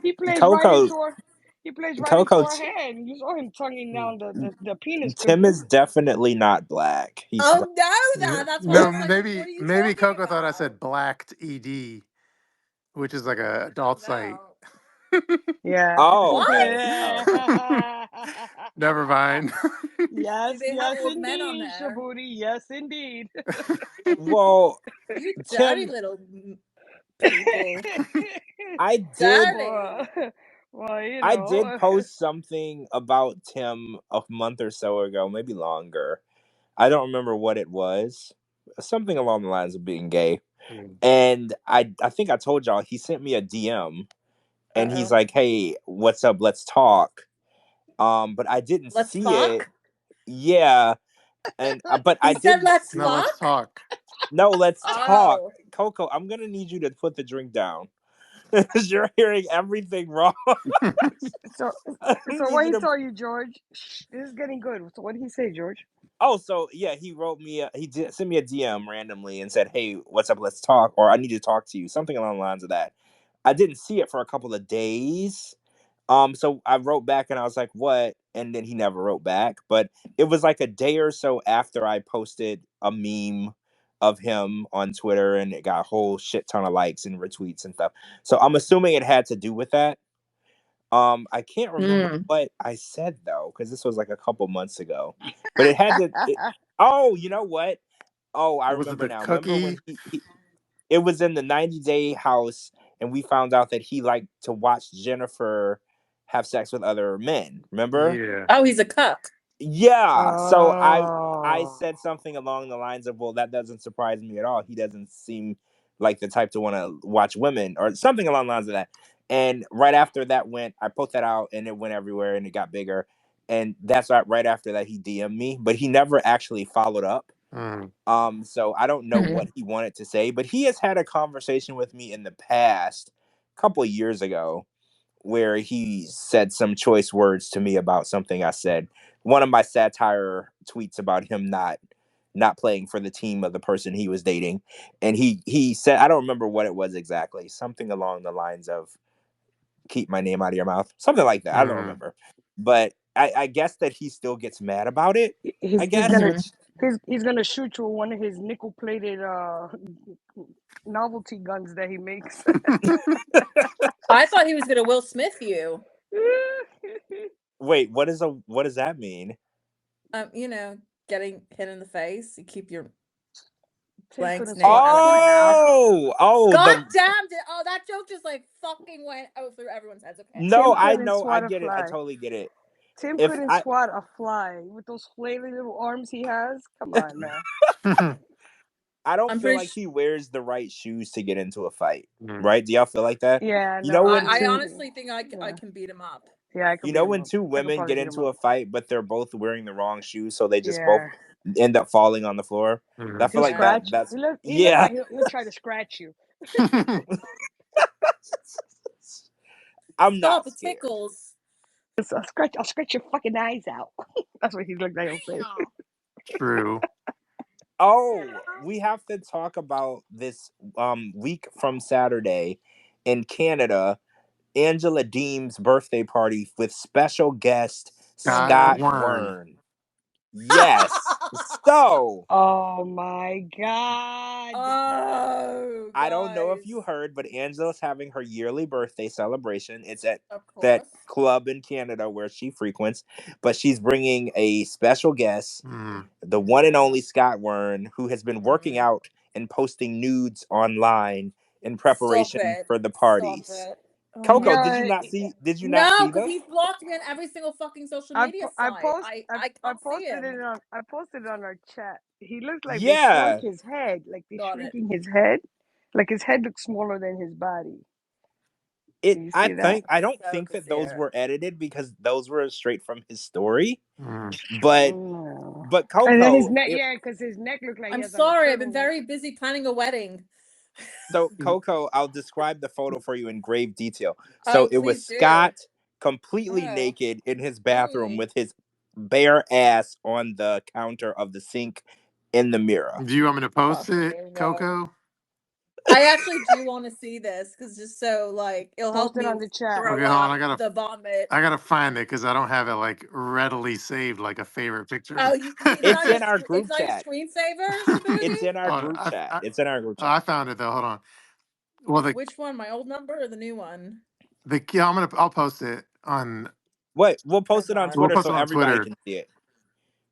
He plays right Coco, into our. He plays right into Coco, our hand. You saw him tonguing down the penis Tim cushion. is definitely not black. He's oh no, that's why I No, was like, what are you maybe talking Coco thought I about? said blacked ed, which is like a Oh adult site. no. Yeah. oh, What? okay. Oh. Never mind. Do Yes, they have yes, old men on indeed, there? Shabooty. Yes, indeed. Well, You dirty Tim, little people. I did well, Dirty. well, you I did know. post something about Tim a month or so ago, maybe longer. I don't remember what it was. Something along the lines of being gay. And I think I told y'all he sent me a DM and he's Uh-oh. like, "Hey, what's up? Let's talk." But I didn't Let's see it. fuck? Yeah, and but I He said didn't. let's No, let's fuck? talk. No, let's talk, Oh. Coco. I'm gonna need you to put the drink down because you're hearing everything wrong. So, I so need what you he to. told you, George? Shh, this is getting good. So what did he say, George? Oh, so yeah, he wrote me. He did send me a DM randomly and said, "Hey, what's up? Let's talk," or "I need to talk to you," something along the lines of that. I didn't see it for a couple of days. So I wrote back and I was like, "What?" And then he never wrote back. But it was like a day or so after I posted a meme of him on Twitter, and it got a whole shit ton of likes and retweets and stuff. So I'm assuming it had to do with that. I can't remember Mm. what I said though, because this was like a couple months ago. But it had to. Oh, you know what? Oh, I Was it remember the now. Remember when cookie? he it was in the 90-day house, and we found out that he liked to watch Jennifer have sex with other men. Remember? Yeah. Oh, he's a cuck. Yeah. So I Oh, said something along the lines of, "Well, that doesn't surprise me at all. He doesn't seem like the type to want to watch women," or something along the lines of that. And right after that I put that out, and it went everywhere, and it got bigger. And that's right after that he DM'd me, but he never actually followed up. Mm. So I don't know Mhm. what he wanted to say, but he has had a conversation with me in the past, a couple of years ago, where he said some choice words to me about something I said. One of my satire tweets about him not playing for the team of the person he was dating, and he said, I don't remember what it was exactly, something along the lines of "keep my name out of your mouth," something like that. I don't Mm. remember, but I guess that he still gets mad about it. I he's guess, gonna Mhm. which he's gonna shoot you with one of his nickel plated novelty guns that he makes. I thought he was gonna Will Smith you. wait, what does that mean? You know, getting hit in the face. You keep your Tim blank couldn't snake swat. out of my mouth. Oh, God the damn it! Oh, that joke just like fucking went through everyone's heads. Okay. no, Tim I couldn't know, I swat a get it, I fly. totally get it. Tim If couldn't I swat a fly with those flaily little arms he has. Come on, man. I don't I'm feel pretty. like he wears the right shoes to get into a fight, Mm. right? Do y'all feel like that? Yeah, You know no, when I two honestly think I yeah, can beat him up. yeah, I could beat him when up. two I could women probably get beat him into up. a fight, but they're both wearing the wrong shoes, so they just both Yeah, end up falling on the floor. I Mm. feel he'll like Yeah. scratch. that's He look yeah. like he'll try to scratch you. I'm not Stop! It scared. tickles. I'll scratch your fucking eyes out. That's what he looked like. He'll say. Damn. True. Oh, we have to talk about this week from Saturday in Canada, Angela Deem's birthday party with special guest Scott Scott Wern. Wern. Yes. So, Oh my God. Oh, I don't know if guys. you heard, but Angela's having her yearly birthday celebration. It's at Of that course. club in Canada where she frequents, but she's bringing a special guest, the one and only Scott Wern, who has been working out and posting nudes online in preparation for the parties. Stop it. Oh Coco, my did you Yeah, not see? Did you not No, see because them? he's blocked me on every single fucking social media site. I can't see him. I posted it on our chat. He looks like they shrunk Yeah, his head, like they're Got it. shrinking his head, like his head looks smaller than his body. Do you see that? I don't So think can that see those it. were edited because those were straight from his story. Mm. But No. And then his Coco, neck, yeah, because his neck looked like he I'm has on a sorry, I've been turtleneck. very busy planning a wedding. so Coco, I'll describe the photo for you in grave detail. Oh, So it was please do. Scott completely Oh. naked in his bathroom with his bare ass on the counter of the sink in the mirror. Do you want me to post Fucking it, no. Coco? I actually do want to see this because just so like it'll help Post it me on the chat. throw Okay, hold on. out the vomit. I gotta find it because I don't have it like readily saved like a favorite picture. Oh, It's in our group it's not your chat. screensaver, Shabooty? It's in our Hold on, group chat. It's in our group chat. I found it though. Hold on. Well, Which one? My old number or the new one? I'll post it on. Wait, we'll post it on God. We'll Twitter post so it on everybody Twitter. can see it.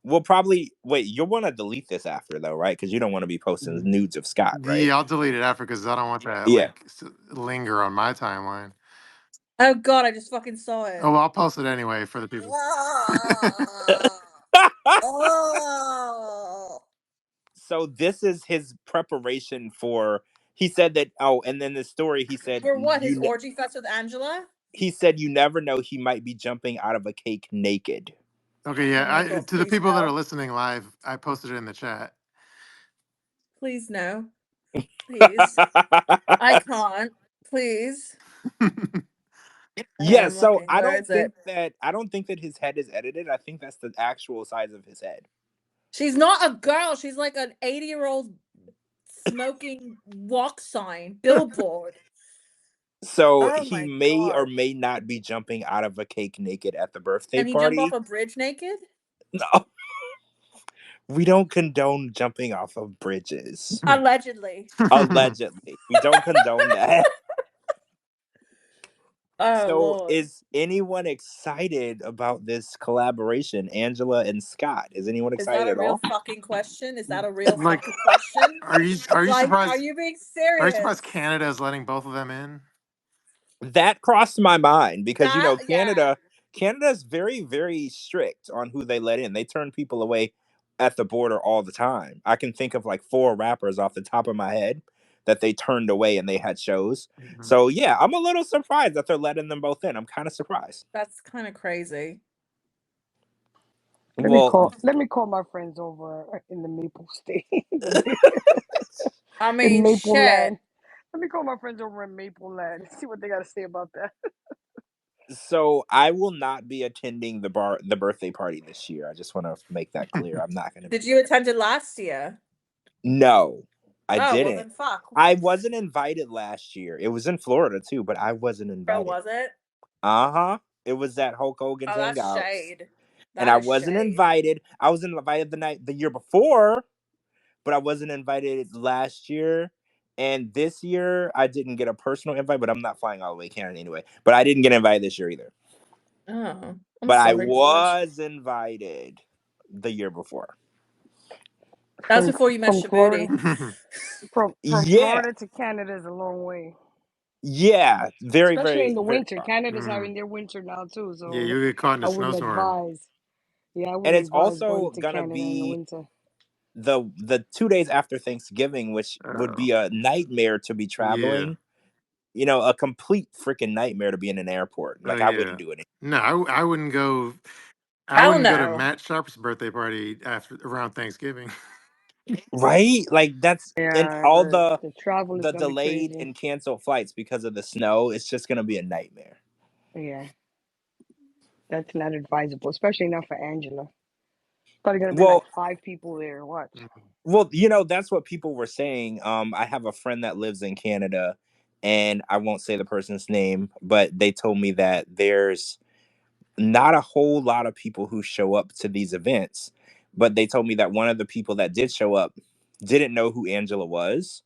We'll probably wait. You'll want to delete this after though, right? Because you don't want to be posting nudes of Scott, right? Yeah, I'll delete it after because I don't want that Yeah. linger on my timeline. Oh God, I just fucking saw it. Oh, well, I'll post it anyway for the people. So this is his preparation for. He said that. Oh, and then the story. He said For what? His orgy fest with Angela? He said you never know. He might be jumping out of a cake naked. Okay, yeah. Oh my God, To the please people that no. are listening live, I posted it in the chat. Please no. Please. I can't. Please. Yeah, so I Where don't is think it? that his head is edited. I think that's the actual size of his head. She's not a girl. She's like an 80-year-old smoking walk sign, billboard. So Oh he my may or God. may not be jumping out of a cake naked at the birthday And he jumped party. off a bridge naked? No. We don't condone jumping off of bridges. Allegedly. Allegedly. We don't condone that. Oh, So Lord. is anyone excited about this collaboration, Angela and Scott? Is anyone Is that excited a at real all? fucking question? Is that a real Like, fucking question? are you Like, surprised? are you being Are you serious? surprised Canada is letting both of them in? That crossed my mind because Yeah. Canada's very, very strict on who they let in. They turn people away at the border all the time. I can think of like 4 rappers off the top of my head that they turned away and they had shows. Mm-hmm. So yeah, I'm a little surprised that they're letting them both in. I'm kind of surprised. That's kind of crazy. Let me call my friends over in the Maple State. I mean, in Maple shit. Land. Let me call my friends over in Maple Land. See what they got to say about that. So I will not be attending the birthday party this year. I just want to make that clear. I'm not going to. Did you attend it last year? No, I didn't. Well then fuck. I wasn't invited last year. It was in Florida too, but I wasn't invited. Oh, was it? It was at Hulk Hogan's that's Hangouts. shade. And I wasn't invited. I was invited the year before, but I wasn't invited last year. And this year, I didn't get a personal invite, but I'm not flying all the way to Canada anyway. But I didn't get invited this year either. Oh, but I was invited the year before. That's before you met Shabooty. From Florida to Canada is a long way. Yeah, very, especially very, in the very winter. far. Canada's having their winter now too, so yeah, you get caught in a I wouldn't snowstorm. advise. Yeah, I And wouldn't it's advise going also to gonna Canada in the be winter. the 2 days after Thanksgiving, which would be a nightmare to be traveling. Yeah. You know, a complete freaking nightmare to be in an airport. Like I wouldn't do it. No, I wouldn't go. I Hell wouldn't go to no. Matt Sharp's birthday party around Thanksgiving. Right? Like that's and Yeah, all the travel is the gonna be delayed crazy. and canceled flights because of the snow. It's just gonna be a nightmare. Yeah, that's not advisable, especially not for Angela. Probably gonna be like 5 people there. Watch. Well, that's what people were saying. I have a friend that lives in Canada, and I won't say the person's name, but they told me that there's not a whole lot of people who show up to these events. But they told me that one of the people that did show up didn't know who Angela was.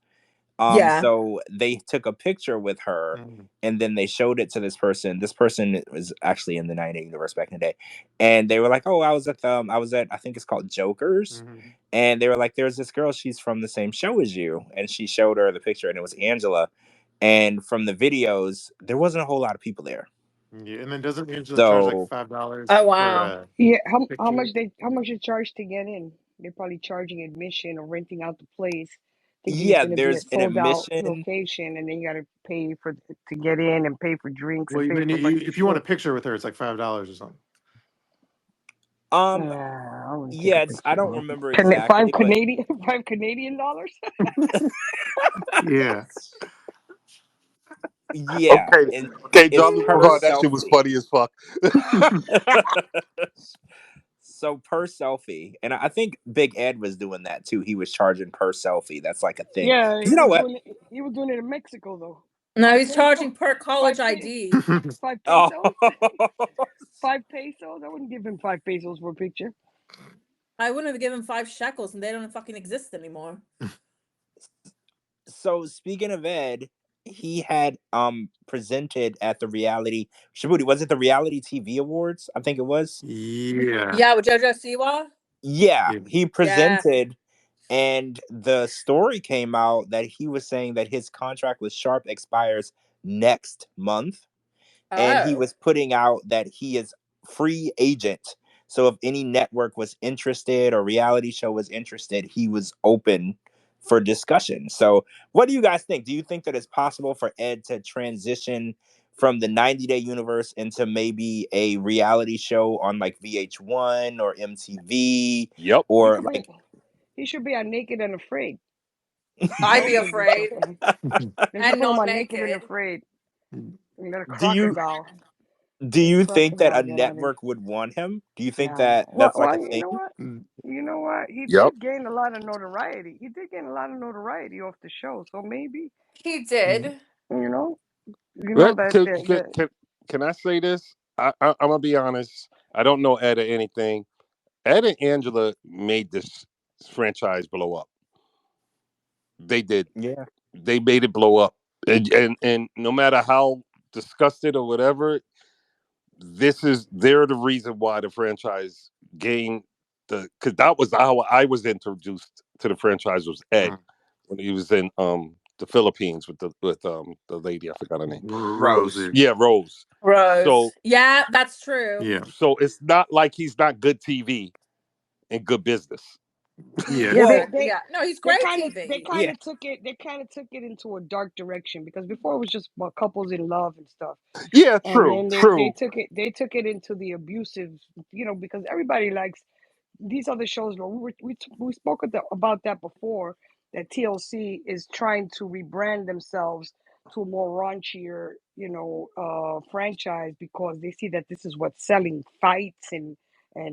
So they took a picture with her and then they showed it to this person. This person was actually in the 90 universe back in the day. And they were like, "Oh, I was at I think it's called Joker's." And they were like, "There's this girl, she's from the same show as you." And she showed her the picture and it was Angela. And from the videos, there wasn't a whole lot of people there. Yeah, and then doesn't Angela charge like $5 Oh, for wow. a Yeah, how picture? much they charge to get in? They're probably charging admission or renting out the place, thinking it's Yeah, gonna be a there's an sold out admission. location, and then you gotta pay to get in and pay for drinks Well, and pay then for a bunch of if you want a shit. picture with her, it's like $5 or something. I wouldn't take a Yeah, I picture. don't remember Five exactly, but Canadian dollars. Yeah. yeah, and Okay, it's John Luke per McGraw, that shit was selfie. funny as fuck. So per selfie, and I think Big Ed was doing that too. He was charging per selfie. That's like a thing. Yeah, You know what? he was doing it in Mexico though. No, 5 he's pesos. charging per college 5 ID. 5 Oh, pesos. 5 pesos. I wouldn't give him 5 pesos for a picture. I wouldn't have given 5 shekels, and they don't fucking exist anymore. so speaking of Ed, he had presented at the reality Shabooty. Was it the Reality TV Awards? I think it was. Yeah. Yeah, with JoJo Siwa. Yeah, Yeah. he presented. And the story came out that he was saying that his contract with Sharp expires next month. And he was putting out that he is free agent. So if any network was interested or reality show was interested, he was open for discussion. So what do you guys think? Do you think that it's possible for Ed to transition from the 90-day universe into maybe a reality show on like VH1 or MTV? Yep. Or like he should be on Naked and Afraid. I'd be afraid. They should And put him not on Naked and naked. Afraid. And got a do you crocodile. do you think that Crocodile a get on him. network would want him? Do you think Nah. that Well, that's like a you thing? know what? You know what? He Yep. did gain a lot of notoriety. He did gain a lot of notoriety off the show. So maybe He did. you know But that. can I say this? I'm gonna be honest. I don't know Ed or anything. Ed and Angela made this franchise blow up. They did. Yeah. They made it blow up. And no matter how disgusted or whatever, they're the reason why the franchise gained because that was how I was introduced to the franchise was Ed when he was in the Philippines with the lady, I forgot her name. Rose. Yeah, Rose. So yeah, that's true. Yeah. so it's not like he's not good TV and good business. Yeah. Well, they no, he's great TV. They kind of took it into a dark direction because before it was just about couples in love and stuff. Yeah, And true, then true. they took it into the abusive, because everybody likes these other shows. We spoke about that before. That TLC is trying to rebrand themselves to a more raunchier, franchise because they see that this is what's selling fights and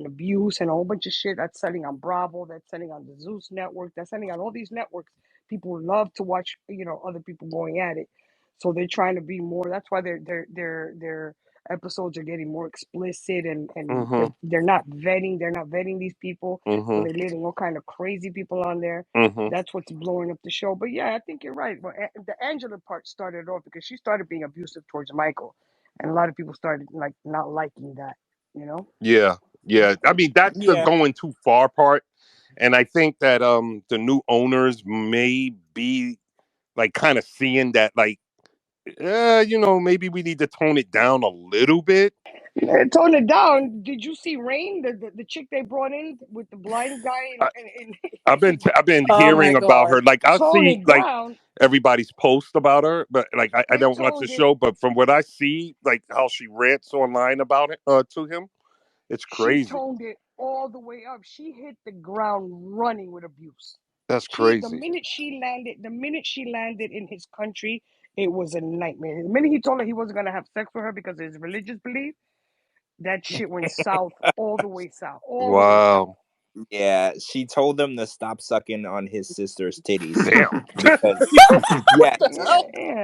abuse and a whole bunch of shit that's selling on Bravo, that's selling on the Zeus network, that's selling on all these networks. People love to watch, other people going at it. So they're trying to be more. That's why their episodes are getting more explicit and Mm-hmm. they're not vetting. They're not vetting these people. Mm-hmm. So they're letting all kind of crazy people on there. Mm-hmm. That's what's blowing up the show. But yeah, I think you're right. Well, the Angela part started off because she started being abusive towards Michael, and a lot of people started like not liking that. Yeah, yeah. I mean, that's the Yeah. going too far part, and I think that the new owners may be like kind of seeing that like, maybe we need to tone it down a little bit. Tone it down. Did you see Rain, the chick they brought in with the blind guy? I, I've been Oh my hearing about her. God. Like I tone see it like down. everybody's post about her, but like I They don't watch the toned it. show. But from what I see, like how she rants online about it to him, it's She crazy. toned it all the way up. She hit the ground running with abuse. That's The crazy. minute she landed in his country, it was a nightmare. The minute he told her he wasn't gonna have sex with her because of his religious belief, that shit went south, all the way south, all the way south. Wow. Yeah, she told them to stop sucking on his sister's titties. Damn. Because yes,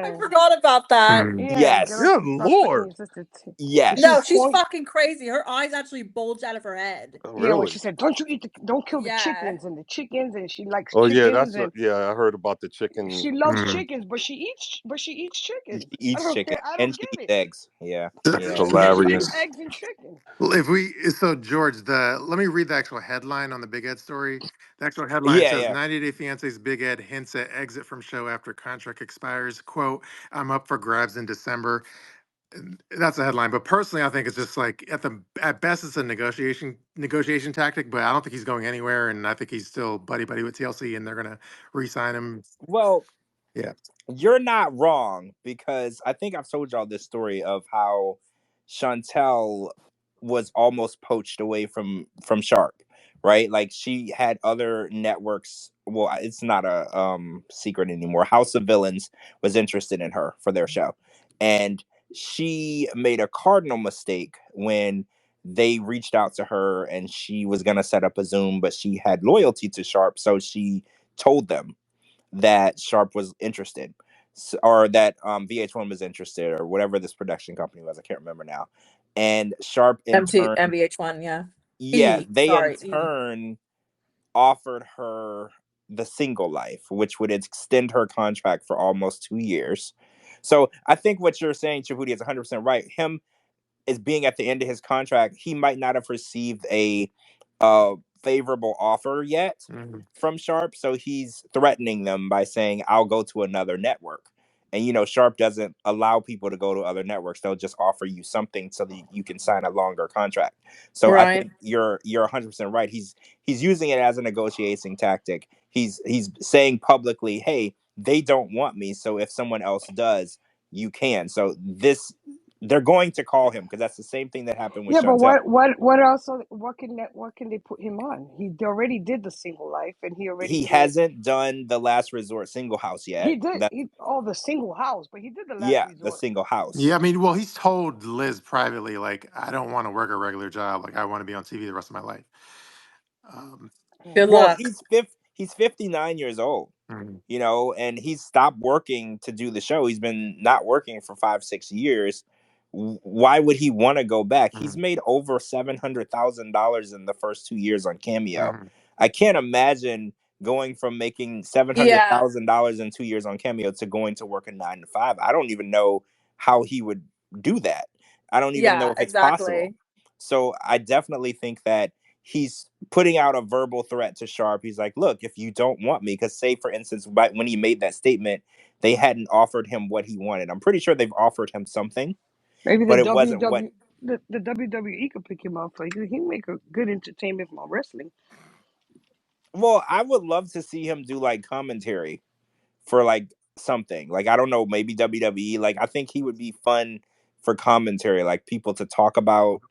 I forgot about that. Yeah, yes, girl, Good stop sucking your Lord. sister. And she yes. No, was she's point. fucking crazy. Her eyes actually bulge out of her head. Oh, Yeah, when really? she said, "Don't kill the Yeah. chickens," and she likes Oh yeah, chickens, and I heard about the chicken. she loves chickens, but she eats She chickens. I eats don't chicken get. I and don't she get eats it. eggs. Yeah, That's yeah. Yeah, she eats hilarious. eggs and chicken. So George, let me read the actual headline on the Big Ed story. The actual headline Yeah, says yeah. 90 Day Fiance's Big Ed hints at exit from show after contract expires. Quote, I'm up for grabs in December. And that's a headline. But personally, I think it's just like at best it's a negotiation tactic, but I don't think he's going anywhere. And I think he's still buddy buddy with TLC and they're gonna re-sign him. Well, Yeah. you're not wrong because I think I've told y'all this story of how Chantel was almost poached away from Sharp, right? Like she had other networks. Well, it's not a secret anymore. House of Villains was interested in her for their show, and she made a cardinal mistake when they reached out to her and she was going to set up a Zoom, but she had loyalty to Sharp, so she told them that Sharp was interested, or that VH1 was interested, or whatever this production company was. I can't remember now. And Sharp in turn, MVH1, yeah. yeah, they in Sorry. turn offered her the single life, which would extend her contract for almost 2 years. So I think what you're saying, Shabooty, is 100% right. Him is being at the end of his contract, he might not have received a favorable offer yet Mhm. from Sharp, so he's threatening them by saying, "I'll go to another network." And Sharp doesn't allow people to go to other networks; they'll just offer you something so that you can sign a longer contract. So I Right. think you're 100% right. He's using it as a negotiating tactic. He's saying publicly, "Hey, they don't want me, so if someone else does, you can." So they're going to call him because that's the same thing that happened with Yeah, but Chantel. what else? What can they put him on? He already did the single life, and he already He did. hasn't done the last resort single house yet. He did. That The single house, but he did the last Yeah, the resort. single house. Yeah, I mean, well, he's told Liz privately, like, I don't want to work a regular job. Like, I want to be on TV the rest of my life. Good Well, luck. he's 59 years old, Mhm. and he's stopped working to do the show. He's been not working for 5-6 years. Why would he want to go back? He's Mhm. made over $700,000 in the first 2 years on Cameo. Mhm. I can't imagine going from making seven hundred Yeah. thousand dollars in 2 years on Cameo to going to work a 9 to 5. I don't even know how he would do that. I don't even know Yeah, if it's possible. exactly. So I definitely think that he's putting out a verbal threat to Sharp. He's like, look, if you don't want me, because say for instance, when he made that statement, they hadn't offered him what he wanted. I'm pretty sure they've offered him something, Maybe but it wasn't what. the WWE could pick him up. Like he make a good entertainment from wrestling. Well, I would love to see him do like commentary for like something. Like I don't know, maybe WWE. Like I think he would be fun for commentary, like people to talk about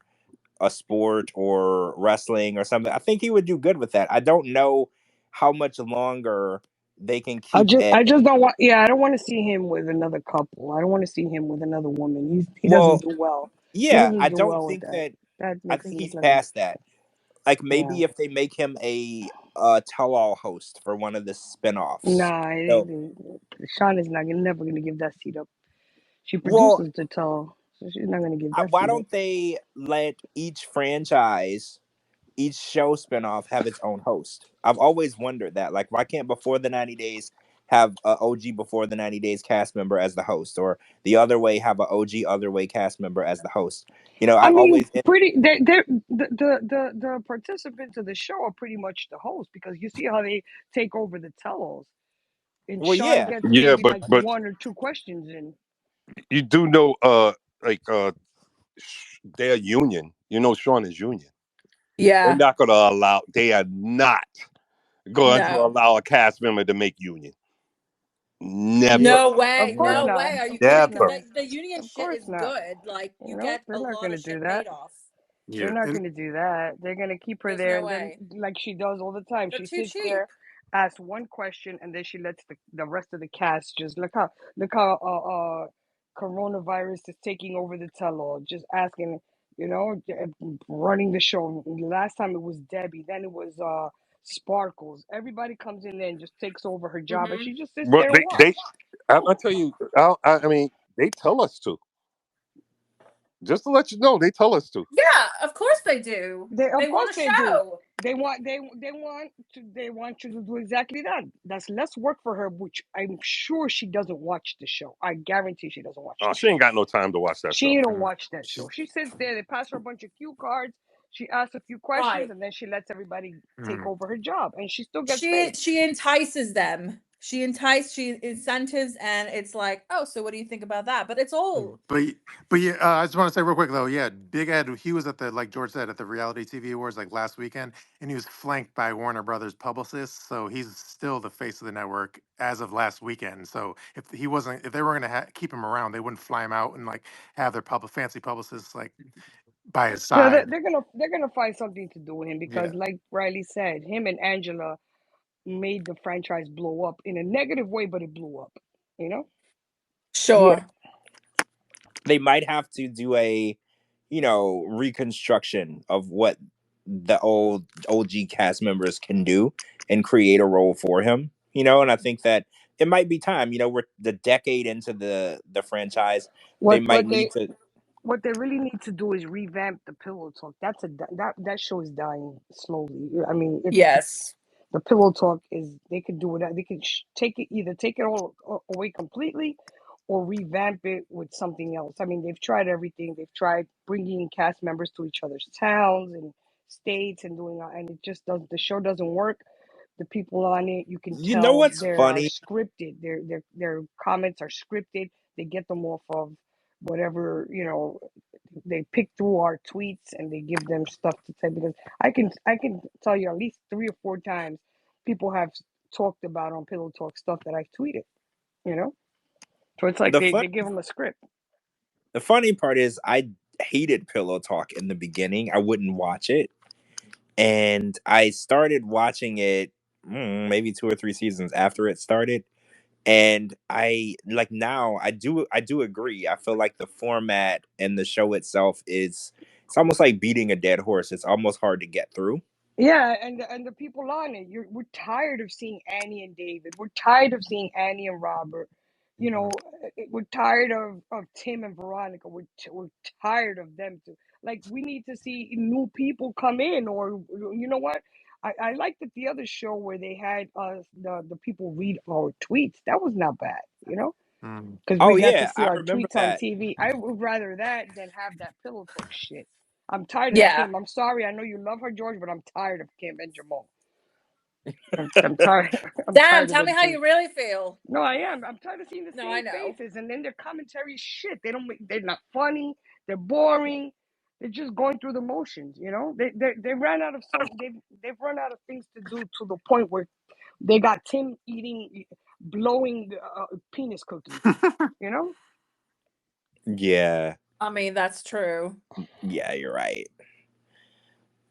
a sport or wrestling or something. I think he would do good with that. I don't know how much longer they can keep Ed. I just don't want. Yeah, I don't want to see him with another couple. I don't want to see him with another woman. He doesn't Well, do well. He yeah, doesn't I do don't well with think that. that. That I makes think him look he's like a past that. Like yeah. maybe if they make him a tell-all host for one of the spin-offs. Nah, So, Sean is never gonna give that seat up. She well, produces the tell, so she's not gonna give that why seat up. don't they let each show spinoff have its own host? I've always wondered that. Like, why can't Before the 90 Days have a OG Before the 90 Days cast member as the host, or the Other Way have a OG Other Way cast member as the host? I I mean, always the participants of the show are pretty much the host because you see how they take over the tell-alls, and well, Sean yeah, gets Yeah, maybe but like one or two questions in. you do know like their union. You know, Sean is union. They're Yeah. not gonna allow. They are not going to No. allow a cast member to make union. Never, No Of way. course No not. way. Are you Of course kidding? not. never. The union Of shit course is not. good. Like you No, get they're a not lot gonna of do shit that. paid off. They're Yeah. not going to do that. They're going to keep her There's there, no and then, way. like she does all the time, They're she too sits cheap. there, asks one question, and then she lets the rest of the cast just look how coronavirus is taking over the tell-all. Just asking, running the show. Last time it was Debbie, then it was Sparkles. Everybody comes in there and just takes over her job, and she just sits Well, there and they watch. I tell you, I mean, they tell us to. Just to let you know, they tell us to. Yeah, of course they do. Of They want course a they do. show. They want you to do exactly that. That's less work for her, which I'm sure she doesn't watch the show. I guarantee she doesn't watch Oh, the she show. ain't got no time to watch that show. She don't watch that show. She's She sits there, they pass her a bunch of cue cards, she asks a few questions, Right. and then she lets everybody take mm. over her job, and she still gets She paid. she entices them. She incentives, and it's like, oh, so what do you think about that? But it's all But but yeah, I just want to say real quick though, yeah, Big Ed, he was at the like George said at the reality TV awards like last weekend, and he was flanked by Warner Brothers publicists, so he's still the face of the network as of last weekend. So if he wasn't, if they were going to keep him around, they wouldn't fly him out and like have their fancy publicists like by his No, side. they're gonna find something to do with him because, Yeah. like Riley said, him and Angela made the franchise blow up in a negative way, but it blew up. You know? Yeah, sure. they might have to do a, reconstruction of what the old OG cast members can do and create a role for him. And I think that it might be time. We're the decade into the franchise. They What might what need they to. what they really need to do is revamp the Pillow Talk. That show is dying slowly. I mean, Yes. the Pillow Talk is, they could do it. They could take it all away completely, or revamp it with something else. I mean, they've tried everything. They've tried bringing cast members to each other's towns and states and doing that, and it just does. The show doesn't work. The people on it, you can You know tell what's they are funny? scripted. Their comments are scripted. They get them off of whatever, they pick through our tweets and they give them stuff to say, because I can tell you at least 3 or 4 times people have talked about on Pillow Talk stuff that I've tweeted, you know? So it's like The they fun, give them a script. the funny part is I hated Pillow Talk in the beginning. I wouldn't watch it, and I started watching it maybe 2 or 3 seasons after it started. And I like now I do agree. I feel like the format and the show itself is it's almost like beating a dead horse. It's almost hard to get through. Yeah, and the people on it, we're tired of seeing Annie and David. We're tired of seeing Annie and Robert. We're tired of Tim and Veronica. We're tired of them too. Like, we need to see new people come in, or you know what? I liked that the other show where they had the people read our tweets. That was not bad, Mm. because Oh we got to yeah, see I our remember tweets on that. TV. I would rather that than have that Pillow Talk shit. I'm tired of Yeah. Kim. I'm sorry. I know you love her, George, but I'm tired of Kim and Jamal. I'm tired. I'm Damn, tired of tell me them how too. you really feel. No, I am. I'm tired of seeing the No, I same know. faces, and then their commentary is shit. They're not funny. They're boring. They're just going through the motions. They ran out of they've run out of things to do, to the point where they got Tim blowing penis cookies. You know. Yeah, I mean, that's true. yeah, you're right.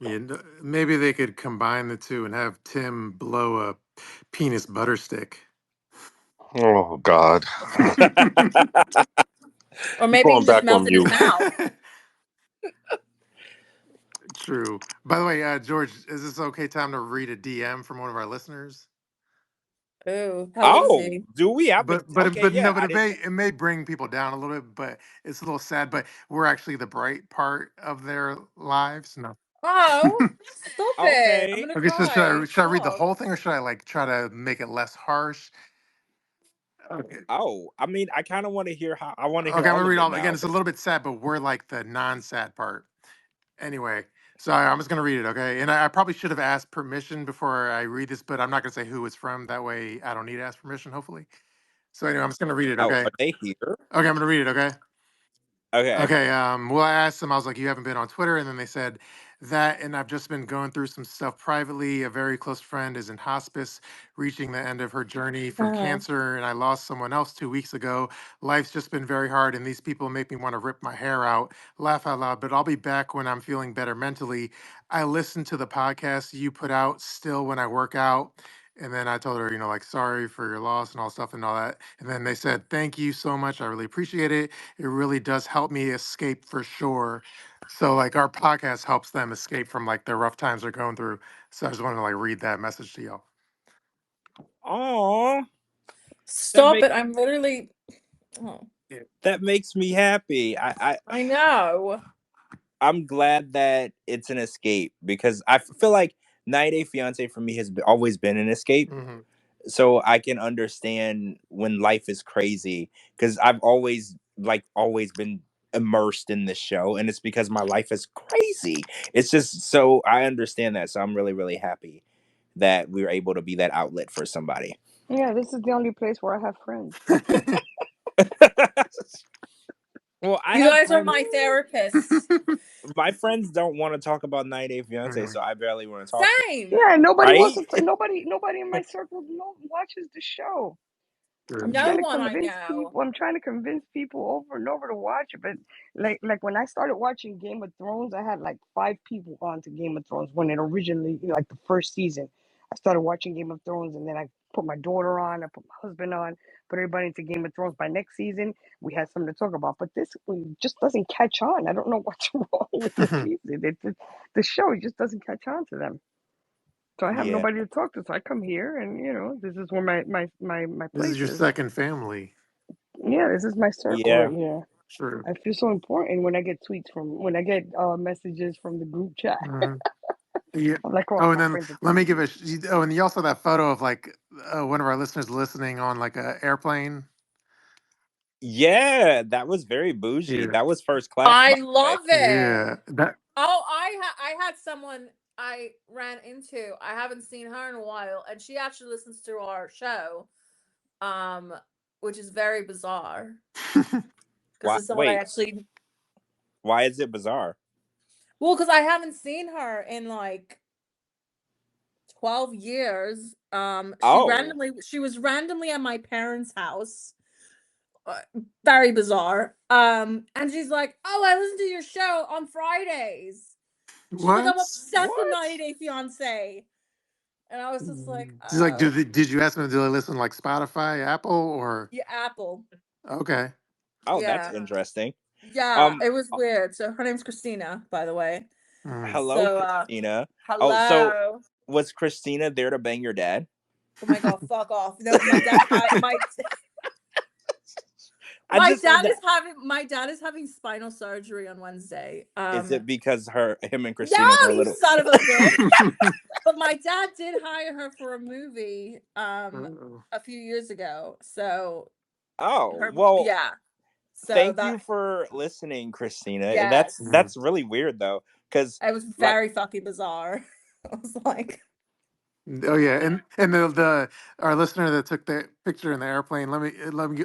Yeah, maybe they could combine the two and have Tim blow a penis butter stick. Oh God, Or you maybe he going can just back on melt in his mute? mouth. True. By the way, George, is this okay time to read a DM from one of our listeners? Ooh, how old is Oh, he? do we have a? But Okay, but no, yeah, but I didn't. it may bring people down a little bit, but it's a little sad. But we're actually the bright part of their lives. No. Oh, stop it. I'm Okay. gonna Okay, so cry. should I read the Stop. whole thing or should I like try to make it less harsh? Okay. Oh, I mean, I kind of want to hear how. I want to Okay, hear I'm gonna all of read it all again. now. It's a little bit sad, but we're like the non-sad part. Anyway, so I'm just gonna read it, okay? And I probably should have asked permission before I read this, but I'm not gonna say who it's from. That way, I don't need to ask permission. Hopefully. So anyway, I'm just gonna read it, Oh, okay? are they here? Okay, I'm gonna read it, okay? Okay. Okay, well, I asked them, I was like, you haven't been on Twitter? And then they said that, and I've just been going through some stuff privately. A very close friend is in hospice, reaching the end of her journey from cancer, and I lost someone else 2 weeks ago. Life's just been very hard, and these people make me want to rip my hair out, laugh out loud, but I'll be back when I'm feeling better mentally. I listen to the podcast you put out still when I work out. And then I told her, like, sorry for your loss and all stuff and all that. And then they said, thank you so much. I really appreciate it. It really does help me escape for sure. So, like, our podcast helps them escape from, like, the rough times they're going through. So I just wanted to, like, read that message to y'all. Aw. Stop it. I'm literally. Oh. That makes me happy. I know. I'm glad that it's an escape because I feel like 90 Day Fiance for me has always been an escape. Mm-hmm. So I can understand when life is crazy because I've always been immersed in this show, and it's because my life is crazy. It's just so I understand that. So I'm really, really happy that we were able to be that outlet for somebody. Yeah, this is the only place where I have friends. Well, you guys are my therapists. My friends don't want to talk about 90 Day Fiance, so I barely want to talk. Same. Yeah, nobody right? wants to. Nobody in my circle watches the show. I'm trying to convince people over and over to watch it, but like when I started watching Game of Thrones, I had like 5 people on to Game of Thrones when it originally, like the first season. I started watching Game of Thrones, and then I put my daughter on, I put my husband on, put everybody into Game of Thrones. By next season, we had something to talk about. But this one just doesn't catch on. I don't know what's wrong with the season. The show just doesn't catch on to them. So I have nobody to talk to. So I come here, and this is where my place This is your second family. Yeah, this is my circle right here. Sure. I feel so important when I get messages from the group chat. Mm-hmm. Yeah. I'm like, And then let me give and you also that photo of like one of our listeners listening on like a airplane. Yeah, that was very bougie. Yeah. That was first class. I love it. Yeah. I had someone I ran into. I haven't seen her in a while, and she actually listens to our show, which is very bizarre. Because it's someone I actually. Why is it bizarre? Well, because I haven't seen her in like 12 years. She was randomly at my parents' house. Very bizarre. And she's like, "Oh, I listen to your show on Fridays." She's like, "I'm obsessed with 90 Day Fiance." And I was just like, she's like, did you ask them to listen like Spotify, Apple, or Apple? Okay. Oh, that's interesting. Yeah, it was weird. So her name's Christina, by the way. Hello, Christina. Hello. Oh, so was Christina there to bang your dad? Oh my god, fuck off! No, my dad. My dad is having spinal surgery on Wednesday. Is it because him and Christina? No, you son of a bitch! But my dad did hire her for a movie a few years ago. So So thank you for listening, Christina. Yes. That's really weird though, because it was very fucking bizarre. I was like, oh yeah, and the our listener that took the picture in the airplane. Let me.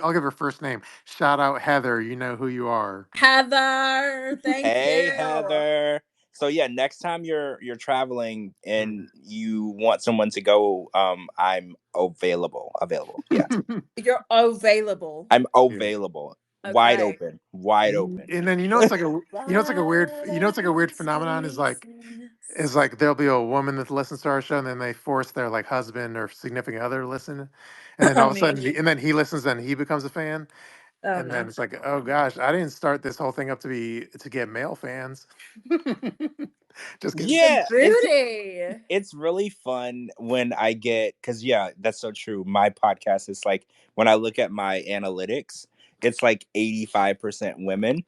I'll give her first name. Shout out Heather. You know who you are. Heather. Thank you. Hey Heather. So yeah, next time you're traveling and you want someone to go, I'm available. Yeah. You're available. I'm available. Okay. Wide open. And then it's like a weird phenomenon is like there'll be a woman that listens to our show and then they force their like husband or significant other to listen, and then all of a sudden and then he listens and he becomes a fan. Then it's like, oh gosh, I didn't start this whole thing up to get male fans. Just kidding. Yeah, it's really fun when I get, because that's so true. My podcast is like, when I look at my analytics, it's like 85% women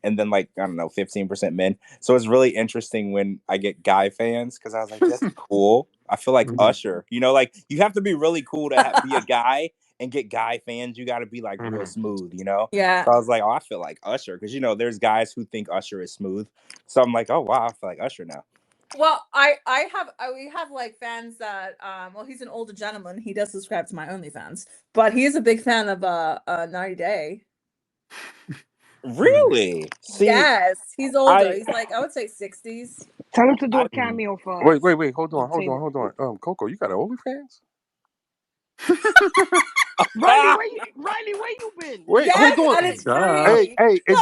and then like, I don't know, 15% men. So it's really interesting when I get guy fans, because I was like, that's cool. I feel like Usher, like you have to be really cool to be a guy and get guy fans. You got to be like real smooth, Yeah. So I was like, oh, I feel like Usher, because there's guys who think Usher is smooth. So I'm like, oh wow, I feel like Usher now. Well, we have like fans that he's an older gentleman. He does subscribe to my OnlyFans, but he's a big fan of 90 Day. Really? Yes, he's older. He's like, I would say 60s. Tell him to do a cameo for us. Wait. Hold on. Coco, you got OnlyFans? Riley, where you been? Wait, hold on. Hey, is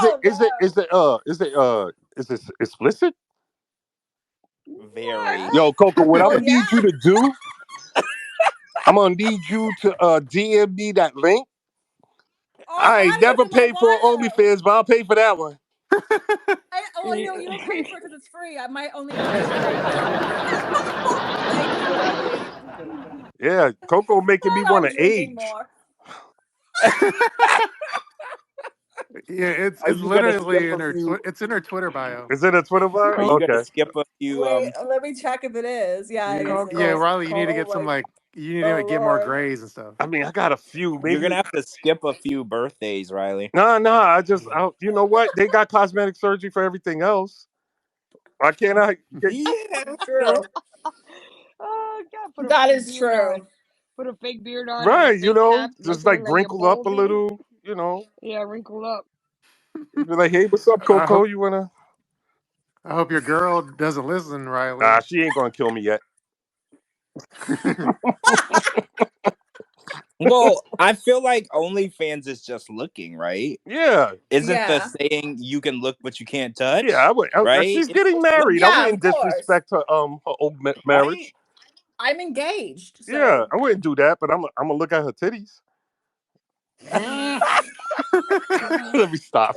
it explicit? Very. Yo, Coco, what I'm gonna need you to do I'm gonna need you to DM me that link. Oh, I ain't never paid for OnlyFans, but I'll pay for that one. You don't pay for it because it's free. I might only ask you later. Thank you, Riley. Yeah, Coco making me want to age. More. Yeah, it's Are you gonna literally skip in a her few? it's in her Twitter bio. Is it a Twitter bio? Are you Okay. gonna skip a few? Wait, let me check if it is. Yeah, it is. Yeah, Riley, you need to get some you need to get more grays and stuff. I mean, I got a few. Maybe You're gonna have to skip a few birthdays, Riley. No. You know what? They got cosmetic surgery for everything else. Why can't I? Yeah, True. Oh God, That is true. Put a fake beard on, Right, and a fake cap, just like wrinkle up a little, Yeah, wrinkle up. Be like, hey, what's up, Coco? You wanna? I hope your girl doesn't listen, Riley. She ain't gonna kill me yet. Well, I feel like OnlyFans is just looking, right? Yeah. Isn't the saying you can look but you can't touch? Yeah, right? She's getting married. I wouldn't disrespect her old marriage. Right? I'm engaged. So. Yeah, I wouldn't do that, but I'm gonna look at her titties. Let me stop.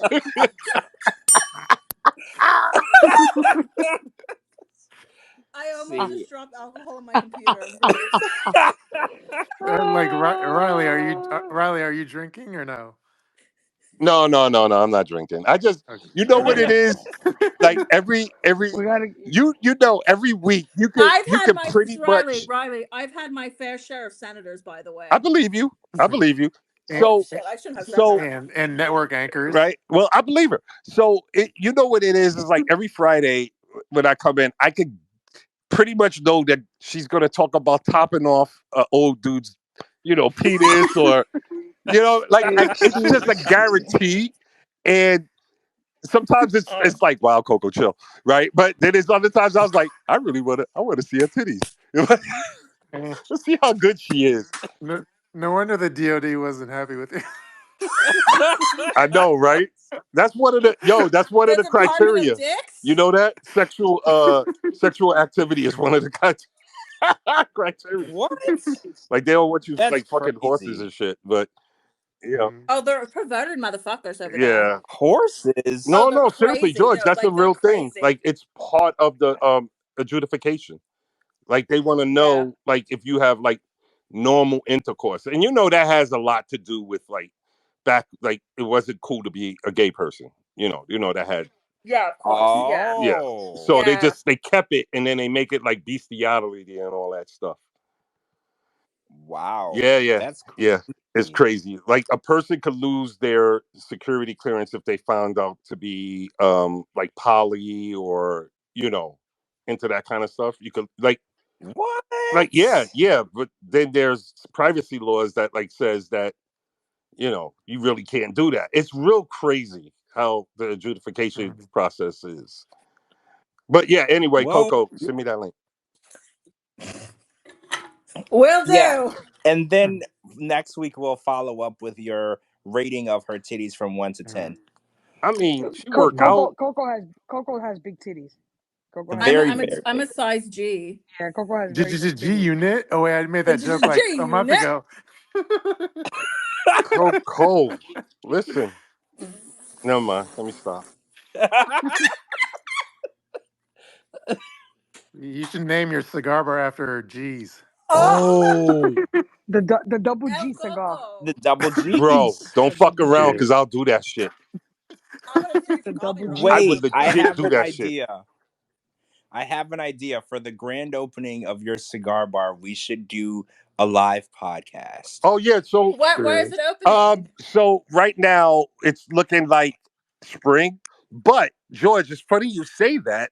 I almost just dropped alcohol on my computer. Like Riley, are you drinking or no? No, I'm not drinking. I just, you know what it is, like every every week you can pretty much. Riley, I've had my fair share of senators, by the way. I believe you. So I shouldn't have said that. And network anchors, right? Well, I believe her. So you know what it is like every Friday when I come in, I could pretty much know that she's going to talk about topping off old dude's, penis or, it's just a guarantee. And sometimes it's like, wow, Coco, chill, right? But then there's other times I was like, I want to see her titties. Let's see how good she is. No wonder the DOD wasn't happy with you. I know, right? That's one of the criteria. You know that sexual activity is one of the criteria. What? Like they don't want you That's like fucking crazy. horses and shit, but Oh, they're perverted motherfuckers over there. there. Horses? No, seriously, George, that's a real thing. Like it's part of the adjudication. Like they want to know, like if you have like normal intercourse, and that has a lot to do with like like it wasn't cool to be a gay person. That had. Yeah, of course. Yeah. So they kept it, and then they make it like bestiality and all that stuff. Wow. Yeah. That's crazy. Yeah. It's crazy. Like a person could lose their security clearance if they found out to be like poly or into that kind of stuff. You could like what? Like yeah, but then there's privacy laws that like says that you really can't do that. It's real crazy how the adjudication process is. But yeah, anyway, Coco, send me that link. Will do. Yeah. And then next week we'll follow up with your rating of her titties from 1 to 10. I mean, she worked out. Coco has big titties. I'm a size G. Yeah, Coco has. Did you G unit? Oh wait, I made that joke like a month ago. Coco, listen. Never mind. Let me stop. You should name your cigar bar after G's. Oh, the double G cigar. The double G. Bro, don't fuck around because I'll do that shit. Wait, I have an idea. I have an idea for the grand opening of your cigar bar. We should do a live podcast. Oh yeah, so where is it opening? So right now it's looking like spring, but George, it's funny you say that.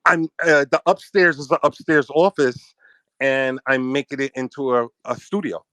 I'm the upstairs is the upstairs office, and I'm making it into a studio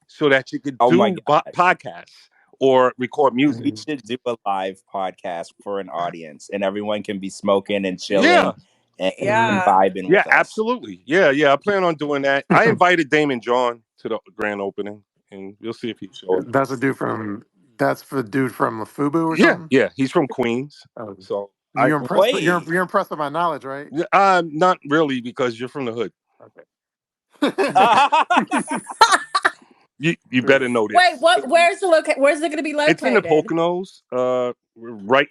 so that you could do podcasts or record music. We should do a live podcast for an audience, and everyone can be smoking and chilling and vibing with us. Absolutely. Yeah. I plan on doing that. I invited Damon John to the grand opening, and we'll see if he shows. That's the dude from Fubu or something? Yeah, he's from Queens. So you're impressed. You're impressed with my knowledge, right? Not really, because you're from the hood. Okay. You better know this. Wait, what? Where's the Where's it going to be located? It's in the Poconos, right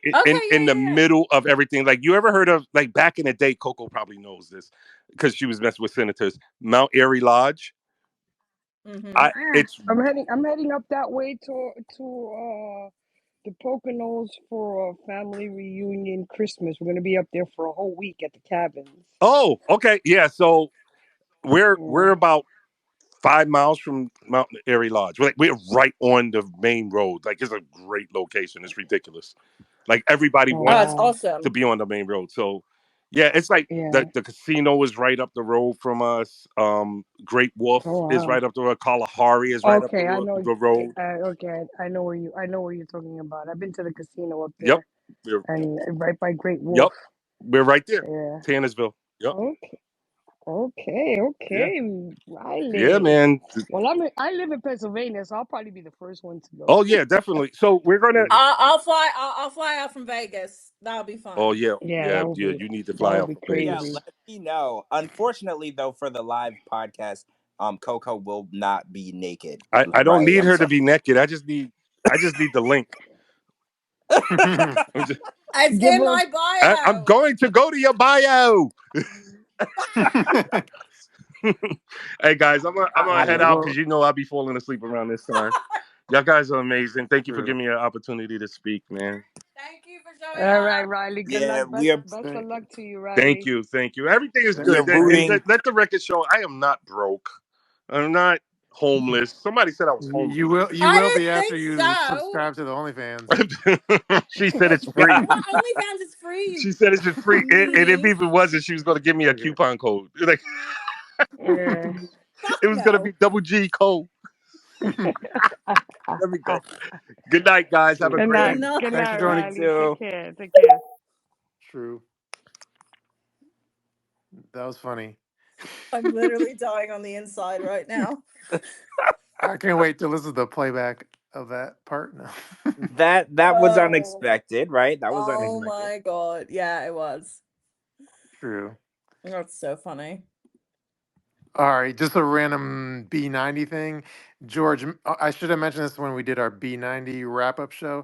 in the yeah. middle of everything. Like, you ever heard of, like, back in the day? Coco probably knows this because she was messing with senators. Mount Airy Lodge. It's I'm heading up that way to the Poconos for a family reunion Christmas. We're gonna be up there for a whole week at the cabins. oh, okay, yeah. So we're about 5 miles from Mount Airy Lodge. We're right on the main road. Like, it's a great location. It's ridiculous. Like, everybody Oh, wants that's awesome. to be on the main road. So yeah, it's like the casino is right up the road from us. Great Wolf is right up the road. Kalahari is right up the road. Okay, I know where you're talking about. I've been to the casino up Yep. there, and right by Great Wolf. Yep. We're right there. Yeah. Tannersville. Yep. Okay, Riley. Yeah, man. Well, I live in Pennsylvania, so I'll probably be the first one to go. Oh yeah, definitely. So we're gonna. I'll fly out from Vegas. That'll be fun. Oh yeah. You need to fly out from Vegas. Yeah, let me know. Unfortunately, though, for the live podcast, Coco will not be naked. I don't need her to be naked. I just need the link. It's in my bio. I'm going to go to your bio. Hey guys, I'm gonna head out because I'll be falling asleep around this time. Y'all guys are amazing. Thank you for giving me an opportunity to speak, man. Thank you for showing up. All right, Riley. Good luck. Best of luck to you, Riley. Thank you. Everything is good. Let the record show I am not broke. I'm not homeless. Somebody said I was homeless. You will be after you subscribe to the OnlyFans. She said it's free. OnlyFans is free. She said it's just free. And if even wasn't, she was going to give me a coupon code. Like, it was going to be double G code. Let me go. Good night, guys. Have a great night. Good Thanks night, for joining. Riley. Take care. True. That was funny. I'm literally dying on the inside right now. I can't wait to listen to the playback of that part now. that was unexpected, right? That was unexpected. Oh my god. Yeah, it was. True. That's so funny. All right, just a random B90 thing. George, I should have mentioned this when we did our B90 wrap-up show.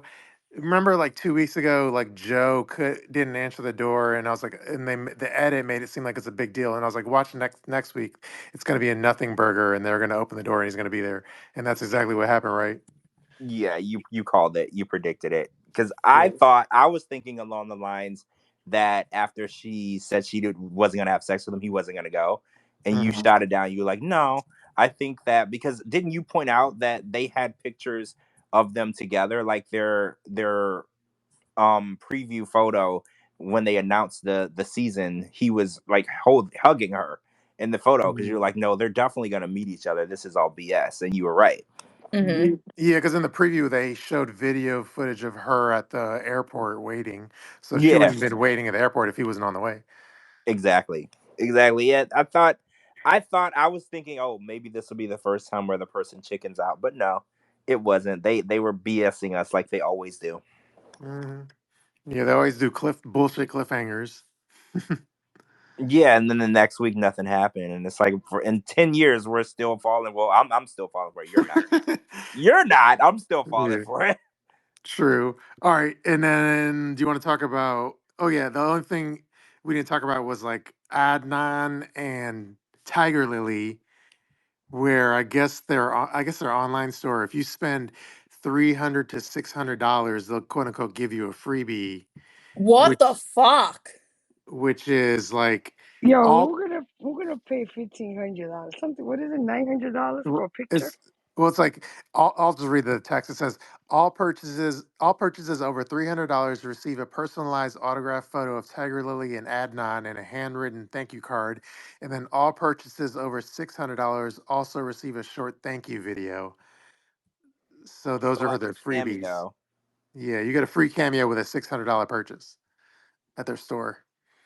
Remember, like 2 weeks ago, like Joe didn't answer the door, and I was like, and the edit made it seem like it's a big deal, and I was like, watch next week, it's going to be a nothing burger, and they're going to open the door, and he's going to be there, and that's exactly what happened, right? Yeah, you called it, you predicted it, because I was thinking along the lines that after she said she wasn't going to have sex with him, he wasn't going to go, and you shot it down. You were like, no, I think that, because didn't you point out that they had pictures of them together, like their preview photo when they announced the season, he was like hugging her in the photo, because you're like, no, they're definitely going to meet each other, this is all BS, and you were right. Mm-hmm. Yeah, because in the preview they showed video footage of her at the airport waiting, so she wouldn't have been waiting at the airport if he wasn't on the way. Exactly. Yeah, I was thinking, oh, maybe this will be the first time where the person chickens out, but no, it wasn't. They were BSing us like they always do. Mm-hmm. Yeah, they always do bullshit cliffhangers. Yeah, and then the next week nothing happened, and it's like in 10 years we're still falling. Well, I'm still falling for it. You're not. You're not. I'm still falling for it. True. All right, and then do you want to talk about? Oh yeah, the only thing we didn't talk about was like Adnan and Tiger Lily, where I guess their online store, if you spend $300 to $600, they'll quote unquote give you a freebie. What the fuck? Which is like, we're gonna pay $1,500. Something. What is it? $900 for a picture? It's like, I'll just read the text. It says all purchases over $300 receive a personalized autographed photo of Tiger Lily and Adnan and a handwritten thank you card, and then all purchases over $600 also receive a short thank you video. So those are their freebies. Cameo. Yeah, you get a free cameo with a $600 purchase at their store.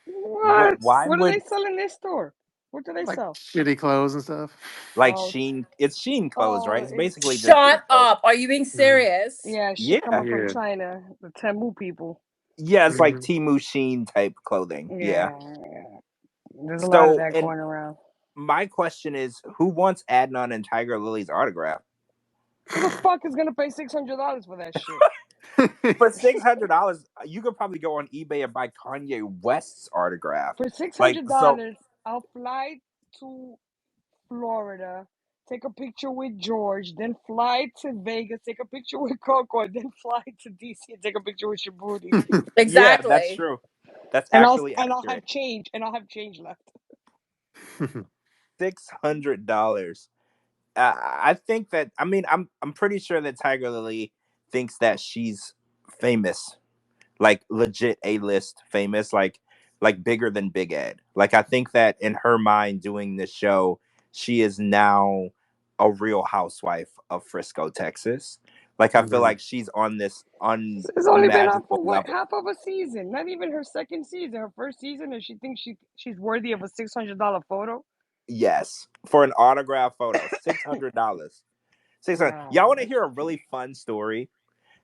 What? What do they sell in their store? What do they sell? Shitty clothes and stuff. Like Shein. It's Shein clothes, right? It's basically just shut up. Are you being serious? Yeah, she coming from China. The Temu people. Yeah, it's like Temu Shein type clothing. Yeah. There's a lot of that going around. my question is, who wants Adnan and Tiger Lily's autograph? Who the fuck is gonna pay $600 for that shit? For $600, you could probably go on eBay and buy Kanye West's autograph. For $600, Like, so I'll fly to Florida, take a picture with George, then fly to Vegas, take a picture with Coco, and then fly to DC and take a picture with Shabooty. yeah, that's Exactly. true. That's And actually I'll accurate. have change left. $600. I think that, I mean, I'm pretty sure that Tiger Lily thinks that she's famous, like legit A-list famous, like bigger than Big Ed. Like, I think that in her mind, doing this show, she is now a Real Housewife of Frisco, Texas. Like, I feel like she's on this It's only been on unimaginable for what, level. half of a season? Not even her second season, her first season, and she thinks she's worthy of a $600 photo. Yes, for an autograph photo, $600. 600. Nah, Y'all want to that's hear a really fun story?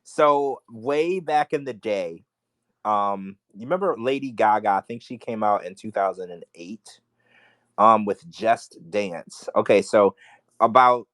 So way back in the day, you remember Lady Gaga? I think she came out in 2008, with Just Dance. Okay, so about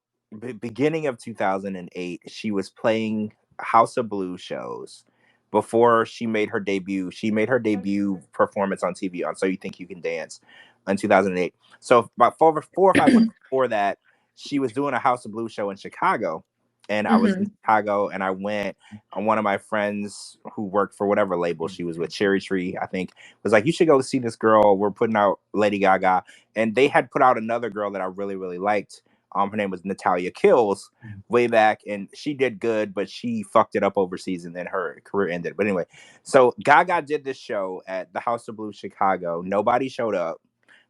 beginning of 2008, she was playing House of Blues shows before she made her debut. She made her debut performance on TV on So You Think You Can Dance in 2008. So about four or 5 months before that, she was doing a House of Blues show in Chicago. And I was in Chicago, and I went on. One of my friends who worked for whatever label she was with, Cherry Tree, I think, was like, "You should go see this girl. We're putting out Lady Gaga." And they had put out another girl that I really, really liked. Her name was Natalia Kills, way back, and she did good, but she fucked it up overseas, and then her career ended. But anyway, so Gaga did this show at the House of Blues Chicago. Nobody showed up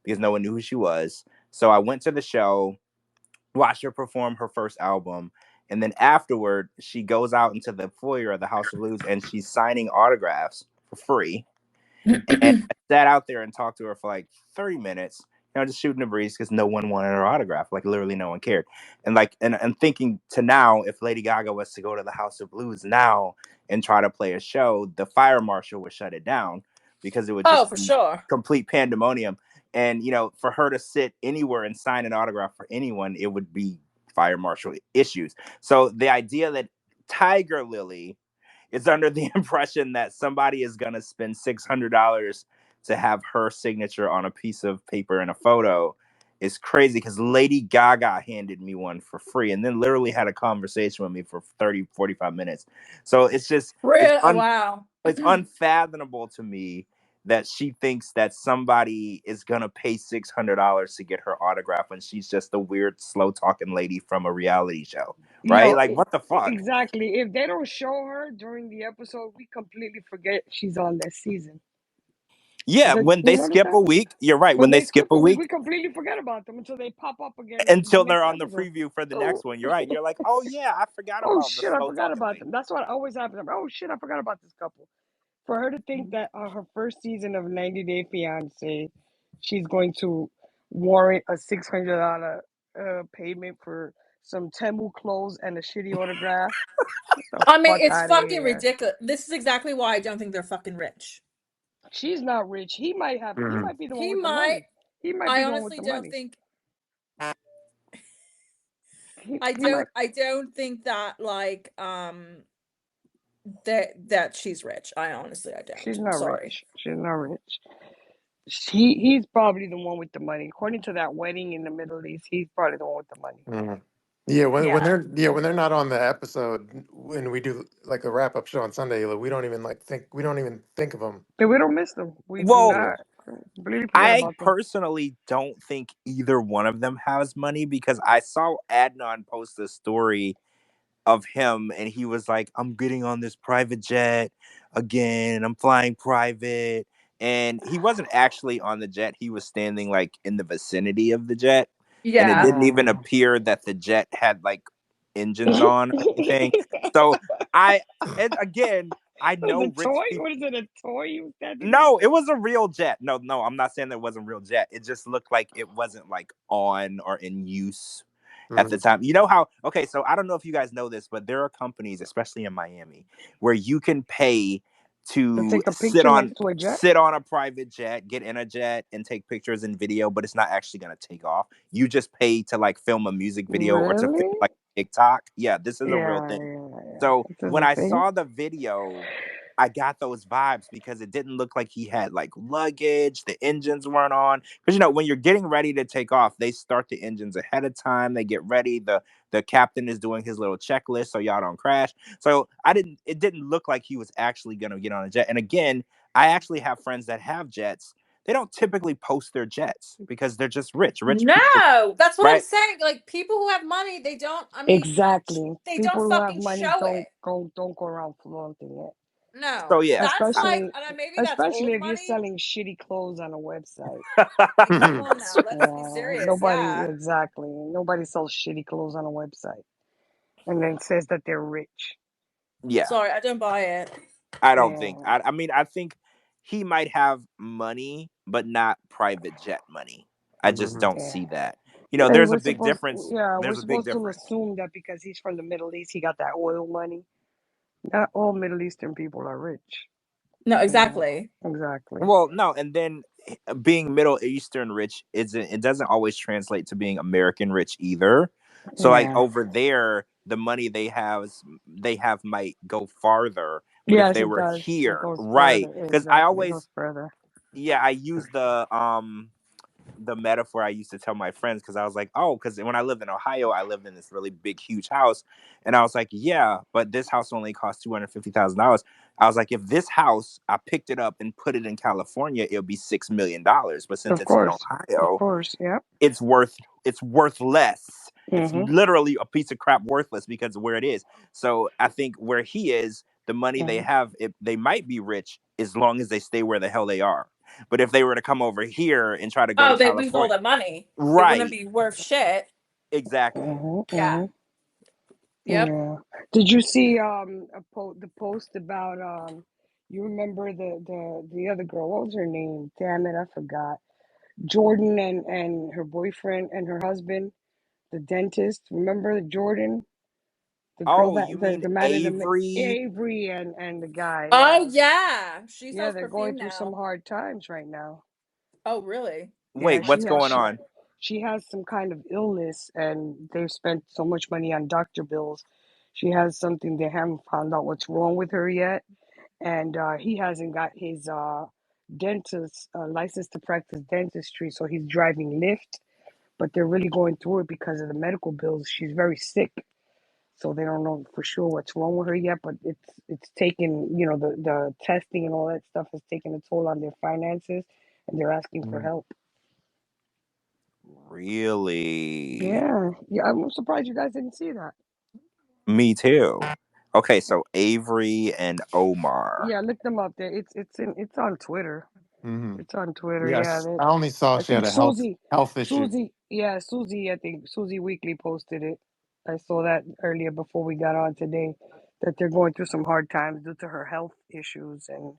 because no one knew who she was. So I went to the show, watched her perform her first album, and then afterward, she goes out into the foyer of the House of Blues and she's signing autographs for free. And I sat out there and talked to her for like 30 minutes, just shooting the breeze because no one wanted her autograph. Like, literally no one cared. And like, and thinking to now, if Lady Gaga was to go to the House of Blues now and try to play a show, the fire marshal would shut it down because it would just for be sure. complete pandemonium. And, for her to sit anywhere and sign an autograph for anyone, it would be fire marshal issues. So the idea that Tiger Lily is under the impression that somebody is going to spend $600 to have her signature on a piece of paper and a photo is crazy, because Lady Gaga handed me one for free and then literally had a conversation with me for 30, 45 minutes. So it's just, wow. It's unfathomable to me that she thinks that somebody is going to pay $600 to get her autograph when she's just a weird, slow talking lady from a reality show. Right? Like, what the fuck? Exactly. If they don't show her during the episode, we completely forget she's on this season. Yeah, when they skip a week, you're right. When they skip a week, we completely forget about them until they pop up again. Until they're on the preview for the next one. You're right. You're like, oh yeah, I forgot about oh shit, I forgot about them. That's what always happens. Oh shit, I forgot about this couple. For her to think that on her first season of 90 Day Fiance, she's going to warrant a $600 payment for some Temu clothes and a shitty autograph. I mean, it's fucking ridiculous. This is exactly why I don't think they're fucking rich. She's not rich. He might have. He might be the one with the money. He might be the one with the money. I don't think that, like, that she's rich. I honestly, I don't. She's not rich. She's not rich. He's probably the one with the money. According to that wedding in the Middle East, he's probably the one with the money. Yeah, when they're not on the episode, when we do like a wrap up show on Sunday, we don't even think of them. Yeah, we don't miss them. We do not. I personally don't think either one of them has money, because I saw Adnan post a story of him and he was like, I'm getting on this private jet again, I'm flying private. And he wasn't actually on the jet. He was standing like in the vicinity of the jet. Yeah. And it didn't even appear that the jet had like engines on or anything. So I know rich toy? People. What is it, a toy? No, it was a real jet. No, I'm not saying that it wasn't a real jet. It just looked like it wasn't like on or in use at the time. You know how, okay, so I don't know if you guys know this, but there are companies, especially in Miami, where you can pay to take a picture next to a jet? sit on a private jet, get in a jet, and take pictures and video, but it's not actually gonna take off. You just pay to like film a music video or to film Really? like TikTok. Yeah, this is a real Yeah, thing. yeah, yeah. So This is when a I thing. saw the video, I got those vibes because it didn't look like he had like luggage. The engines weren't on. Because when you're getting ready to take off, they start the engines ahead of time. They get ready. The captain is doing his little checklist so y'all don't crash. So it didn't look like he was actually gonna get on a jet. And again, I actually have friends that have jets. They don't typically post their jets because they're just rich. Rich people, No, that's what I'm right? saying. Like people who have money, they don't. I mean, Exactly. they People don't who have fucking money show don't it. go around flaunting it. So No, yeah. that's like, Especially and maybe that's especially old if you're money. selling shitty clothes on a website. Like, come on now, let's be Yeah, serious. nobody Yeah. exactly. Nobody sells shitty clothes on a website and then says that they're rich. Yeah. Sorry, I don't buy it. I don't think. Yeah. I mean, I think he might have money, but not private jet money. I just don't Yeah. see that. Yeah, There's a big difference. we're There's a big supposed to difference. assume that because he's from the Middle East, he got that oil money. Not all Middle Eastern people are rich. No, Yeah, exactly. exactly. Well, no, and then being Middle Eastern rich it doesn't always translate to being American rich either. So like Yeah. over there, the money they have might go farther. But if Yes, they it were does. It here, goes right? further. Because I Exactly. It goes always further. I use the metaphor I used to tell my friends because I was like, oh, because when I lived in Ohio, I lived in this really big, huge house. And I was like, yeah, but this house only cost $250,000. I was like, if this house, I picked it up and put it in California, it would be $6 million. But since Of it's in course. Of Ohio, course. Yep. it's worth less. It's Mm-hmm. literally a piece of crap worthless because of where it is. So I think where he is, the money they Mm-hmm. have, they might be rich as long as they stay where the hell they are. But if they were to come over here and try to go to Oh, they lose all California, their money. It wouldn't right? be worth shit. Exactly. Mm-hmm. Yeah. Mm-hmm. Yep. Yeah. Did you see the post about you remember the other girl? What was her name? Damn it, I forgot. Jordan and her boyfriend and her husband, the dentist. Remember Jordan? The girl Oh, that you mean the man in the Avery? Avery and the guy. Oh Yeah. yeah, she Yeah, sells they're going perfume through some now. hard times right now. Oh really? Yeah, Wait, what's going on? she has some kind of illness and they've spent so much money on doctor bills. She has something they haven't found out what's wrong with her yet, and he hasn't got his dentist license to practice dentistry, so he's driving Lyft. But they're really going through it because of the medical bills. She's very sick, so they don't know for sure what's wrong with her yet. But it's taken, the testing and all that stuff has taken a toll on their finances, and they're asking for help. Really? Yeah, yeah. I'm surprised you guys didn't see that. Me too. Okay, so Avery and Omar. Yeah, look them up there. It's on Twitter. Mm-hmm. It's on Twitter. Yeah, Yes, I only saw I she had think a health issue. Susie. Yeah, Susie. I think Susie Weekly posted it. I saw that earlier before we got on today, that they're going through some hard times due to her health issues, and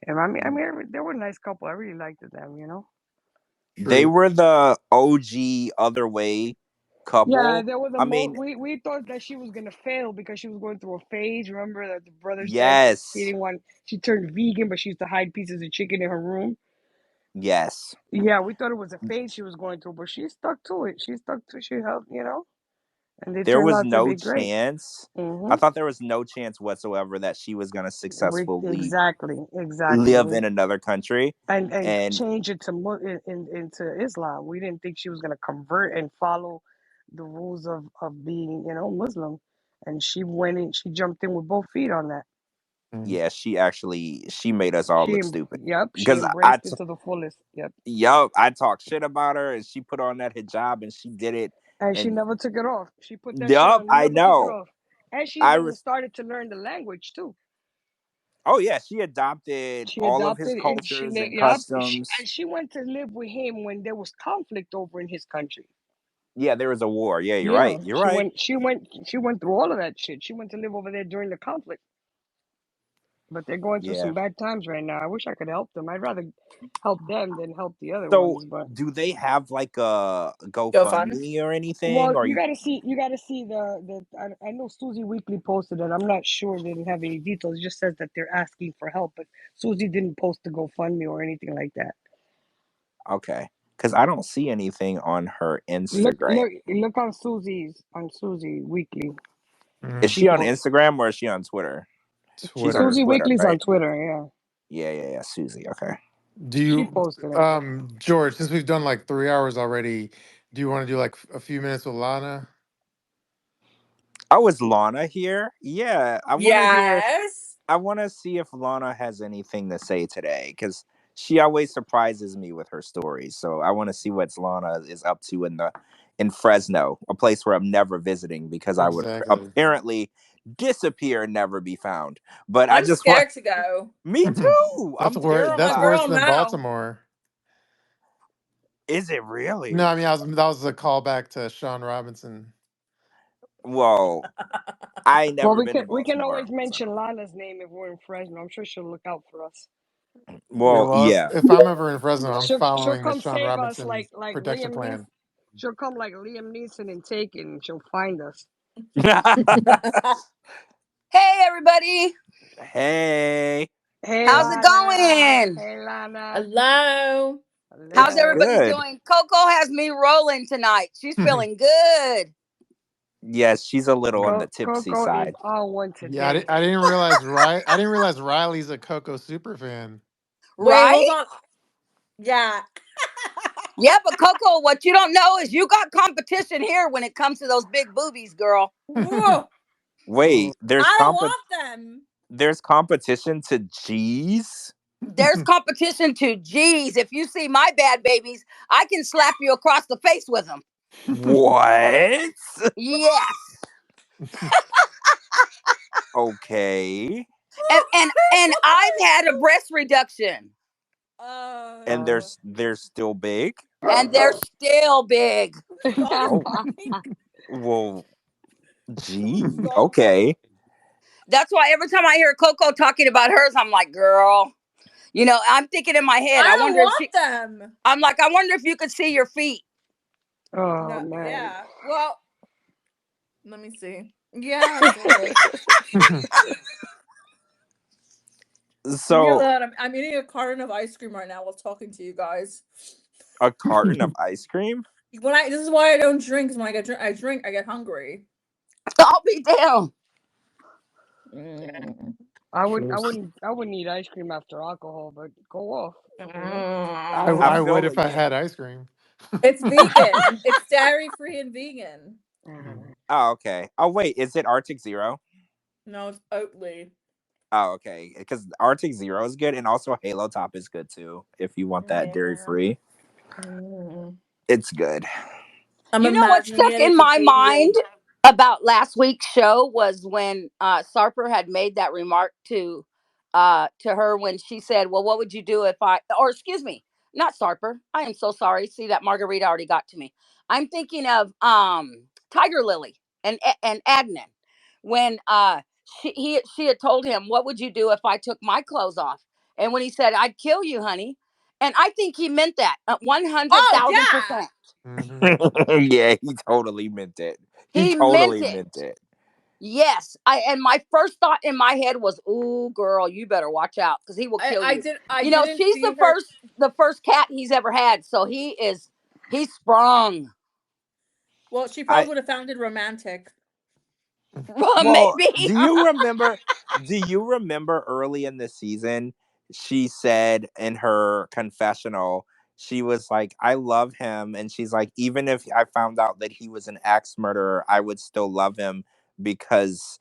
I mean, they were a nice couple. I really liked them. They True. were the OG other way Yeah, couple. there was a I mean, we thought that she was gonna fail because she was going through a phase. Remember that the brother said she yes. didn't want she turned vegan, but she used to hide pieces of chicken in her room. Yes. Yeah, we thought it was a phase she was going through, but she stuck to it. She stuck to she helped, and they There turned was out to no be great. chance. I Mhm. thought there was no chance whatsoever that she was going to We successfully exactly. live in another country. And And change it to into Islam. We didn't think she was gonna convert and follow the rules of being Muslim, and she went in. She jumped in with both feet on that. Mm. yeah, she made us all look stupid. She Because embraced it to the fullest. Yep. I talked shit about her and she put on that hijab and she did it. And she And never took it off. She put that shit yup, on, I never took it know. off. And she I even res- started to learn the language too. oh yeah, she adopted She all of his adopted and she cultures lived. and Yep. customs. And she went to live with him when there was conflict over in his country. Yeah, there was a war. Yeah, you're Yeah. right. You're She right. went. She went. She went through all of that shit. She went to live over there during the conflict. But they're going through Yeah. some bad times right now. I wish I could help them. I'd rather help them than help the other So, ones. But do they have like a GoFund. GoFundMe or anything? well, Or you got to see. You got to see the. I know Susie Weekly posted it. I'm not sure they didn't have any details. It just says that they're asking for help, but Susie didn't post the GoFundMe or anything like that. okay, because I don't see anything on her Look, Instagram. look on Susie Weekly. Is She she on post Instagram or is she on Twitter? She's on Twitter. Susie Twitter, Weekly's on right? Twitter. Yeah. Susie. Okay. Do Yeah, she you, posted it. George? Since we've done like 3 hours already, do you want to do like a few minutes with Lana? Oh, is Lana here? Yeah, I want to hear. Yes. I want to see if Lana has anything to say today because she always surprises me with her stories. So I want to see what Lana is up to in Fresno, a place where I'm never visiting because I would Exactly. apparently disappear and never be found. But I I'm just want. scared to go. Me too. That's I'm worse. You're my That's terrified. worse girl than now. Baltimore. Is it No, really? I mean, that was a callback to Sean Robinson. Well, I ain't Well, never been to we can Baltimore. always mention So. Lana's name if we're in Fresno. I'm sure she'll look out for us. Yeah, Well, well, yeah. if I'm ever in Fresno, I'm She'll following the come Sean save us Robinson like protection Liam Neeson. plan. She'll come like Liam Neeson and Taken. And she'll find us. Hey, everybody. Hey. Hey How's it Lana. going? Hey Lana. Hello. How's It's Hello. everybody good. doing? Coco has me rolling tonight. She's feeling good. Yes, she's a little on the tipsy Coco is side. on one Yeah, today. I didn't realize I didn't realize Riley's a Coco super fan. Wait, hold Right? on. Yeah. Yeah, but Coco, what you don't know is you got competition here when it comes to those big boobies, girl. Whoa. Oh. Wait, I don't want them. there's competition to G's? There's competition to G's. If you see my bad babies, I can slap you across the face with them. What? Yes. Okay. And I've had a breast reduction. And Oh. they're still big? And they're still big. Stop Oh, whining. well, gee. Stop whining. Okay. That's why every time I hear Coco talking about hers, I'm like, girl, I'm thinking in my head, I don't want them. I'm like, I wonder if you could see your feet. Oh No, man. yeah. Well, let me see. Yeah, sort of. You know So, that I'm eating a carton of ice cream right now while talking to you guys. a carton of ice cream? This is why I don't drink. Because when I drink, I get hungry. I'll be damned. I wouldn't eat ice cream after alcohol, but go off. I I feel would if like I had ice cream. It's vegan. It's dairy free and vegan. oh, okay. Oh, wait, is it Arctic Zero? No, it's Oatly. Oh, okay. Because Arctic Zero is good, and also Halo Top is good too. If you want that dairy Yeah. free, it's good. I'm You know what imagining stuck it in as a my baby. mind about last week's show was when Sarper had made that remark to her when she said, well, what would you do if or excuse me, not Sarper. I am so sorry. See, that margarita already got to me. I'm thinking of Tiger Lily and Adnan when she had told him, what would you do if I took my clothes off? And when he said, I'd kill you, honey. And I think he meant that Oh yeah. 100,000%. Yeah, he totally meant it. He He meant totally it. meant it. Yes. And my first thought in my head was, "Ooh, girl, you better watch out because he will kill you." I didn't She's see her. the first cat he's ever had, so he's sprung. Well, she I probably would have found it romantic. Well, Maybe. do you remember early in the season she said in her confessional she was like, I love him, and she's like, even if I found out that he was an axe murderer, I would still love him because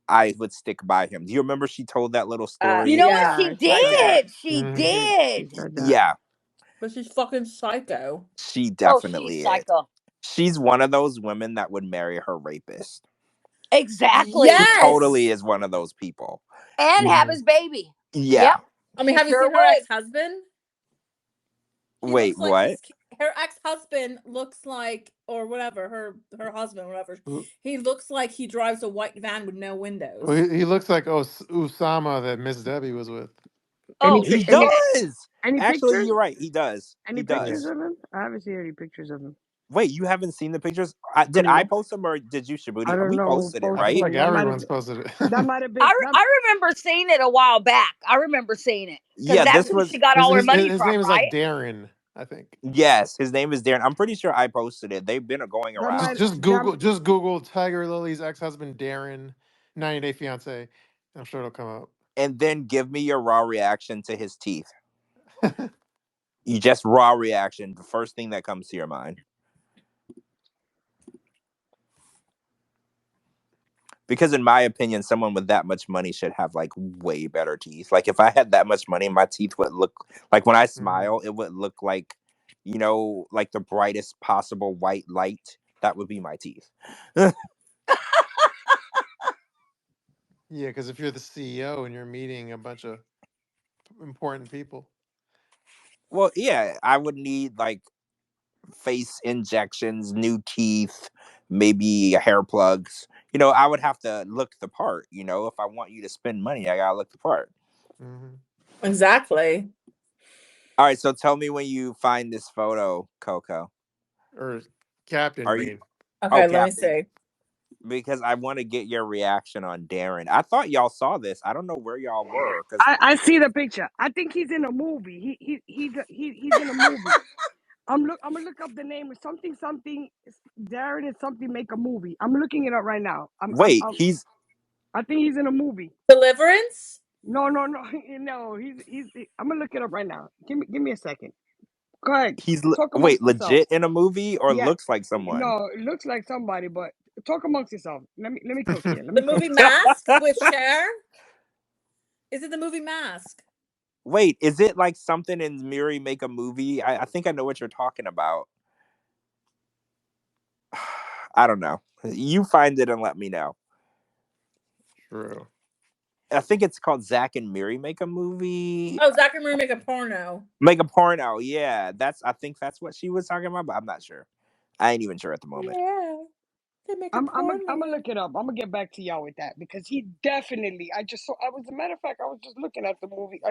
I would stick by him. Do you remember she told that little You story? know what Yeah, she I did. did? She She did. said that. Yeah, But she's fucking psycho. she Oh, she's definitely is. psycho. She's one of those women that would marry her rapist. She Exactly. totally Yes. is one of those people. And have his baby. Yeah. Yep. I mean, She have you sure seen her would. ex-husband? He Wait, looks like what? her ex-husband looks like or whatever, her husband, whatever. He looks like he drives a white van with no windows. Well, he looks like Usama that Miss Debbie was with. Oh, He does. Any Actually, pictures? you're right. He does. Any He does. pictures of him? I haven't seen any pictures of him. Wait, you haven't seen the pictures? Did I post them or did you, Shabooty? I don't We know who posted it, posted I feel right? like everyone's posted it. That might have been. I remember seeing it a while back. I remember seeing it because Yeah, that's this who was she got all her money his from, name is right? like Darren, I think. yes. His name is Darren. I'm pretty sure I posted it. They've been going That around. might- Just Google Tiger Lily's ex-husband Darren, 90 Day Fiance. I'm sure it'll come up. And then give me your raw reaction to his teeth. You just raw reaction. The first thing that comes to your mind. Because in my opinion, someone with that much money should have like way better teeth. Like if I had that much money, my teeth would look like when I smile, it would look like, you know, like the brightest possible white light. That would be my teeth. Yeah, because if you're the CEO and you're meeting a bunch of important people. Well, yeah, I would need like face injections, new teeth, maybe hair plugs. You know, I would have to look the part. You know, if I want you to spend money, I gotta look the part. Exactly. All right, so tell me when you find this photo, Coco. Or Captain. Are you okay? Let me see. Because I want to get your reaction on Darren. I thought y'all saw this. I don't know where y'all were. Cause I see the picture. I think he's in a movie. He's in a movie. I'm gonna look up the name of something Darren is something make a movie. I'm looking it up right now. I think he's in a movie. Deliverance? No. He's I'm gonna look it up right now. Give me a second. Go ahead. Talk amongst yourself. Legit in a movie or Yeah. looks like someone? No, it looks like somebody, but talk amongst yourself. Let me cook here. The movie Mask with Cher? Is it the movie Mask? Wait, is it like something in Miri Make a Movie? I think I know what you're talking about. I don't know. You find it and let me know. True. I think it's called Zach and Miri Make a Movie. Oh, Zach and Miri Make a Porno. Make a Porno, yeah. I think that's what she was talking about, but I'm not sure. I ain't even sure at the moment. Yeah. I'm gonna look it up. I'm gonna get back to y'all with that because he definitely. I was a matter of fact. I was just looking at the movie.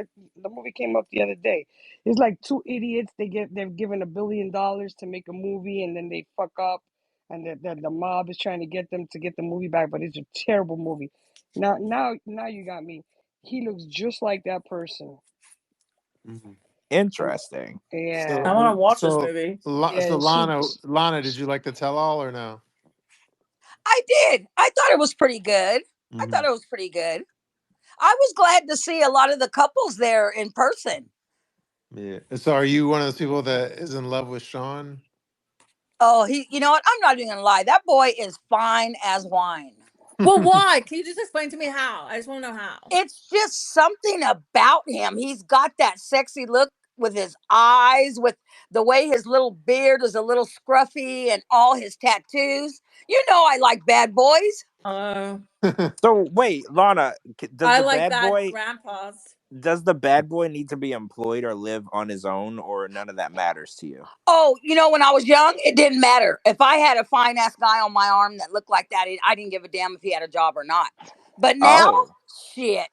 The movie came up the other day. It's like two idiots. They're given $1 billion to make a movie, and then they fuck up, and the mob is trying to get them to get the movie back. But it's a terrible movie. Now you got me. He looks just like that person. Interesting. Yeah, I want to watch this movie. So Lana, did you like the tell-all or no? I did. I thought it was pretty good. I thought it was pretty good. I was glad to see a lot of the couples there in person. Yeah. So are you one of those people that is in love with Sean? Oh, you know what? I'm not even gonna lie. That boy is fine as wine. Well, why? Can you just explain to me how? I just want to know how. It's just something about him. He's got that sexy look with his eyes, with the way his little beard is a little scruffy and all his tattoos. You know I like bad boys. So wait, Lana, does the bad boy need to be employed or live on his own, or none of that matters to you? Oh, you know, when I was young, it didn't matter. If I had a fine ass guy on my arm that looked like that, I didn't give a damn if he had a job or not. But now,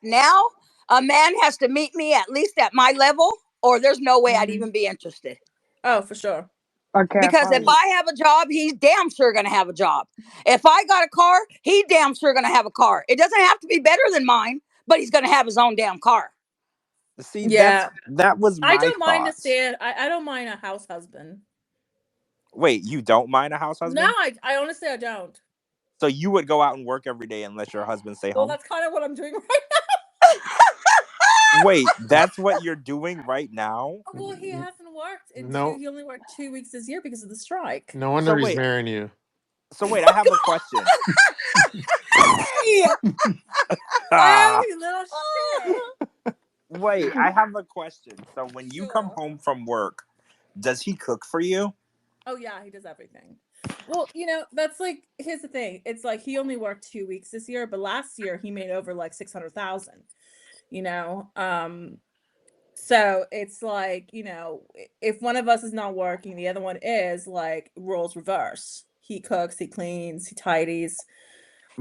now a man has to meet me at least at my level, or there's no way I'd even be interested. Oh, for sure. Okay. Because if I have a job, he's damn sure going to have a job. If I got a car, he damn sure going to have a car. It doesn't have to be better than mine, but he's going to have his own damn car. See, that was my I don't mind thoughts. I don't mind a house husband. Wait, you don't mind a house husband? No, I honestly I don't. So you would go out and work every day unless your husband stay home? Well, that's kind of what I'm doing right now. Wait, that's what you're doing right now? Well, he hasn't worked. He only worked 2 weeks this year because of the strike. No wonder he's marrying you. So wait, I have a question. Oh, you little shit. Wait, I have a question. So when you come home from work, does he cook for you? Oh yeah, he does everything. Well, you know, that's like, here's the thing. It's like he only worked 2 weeks this year, but last year he made over like 600,000. You know, So it's like, if one of us is not working, the other one is, like, roles reverse. He cooks, he cleans, he tidies.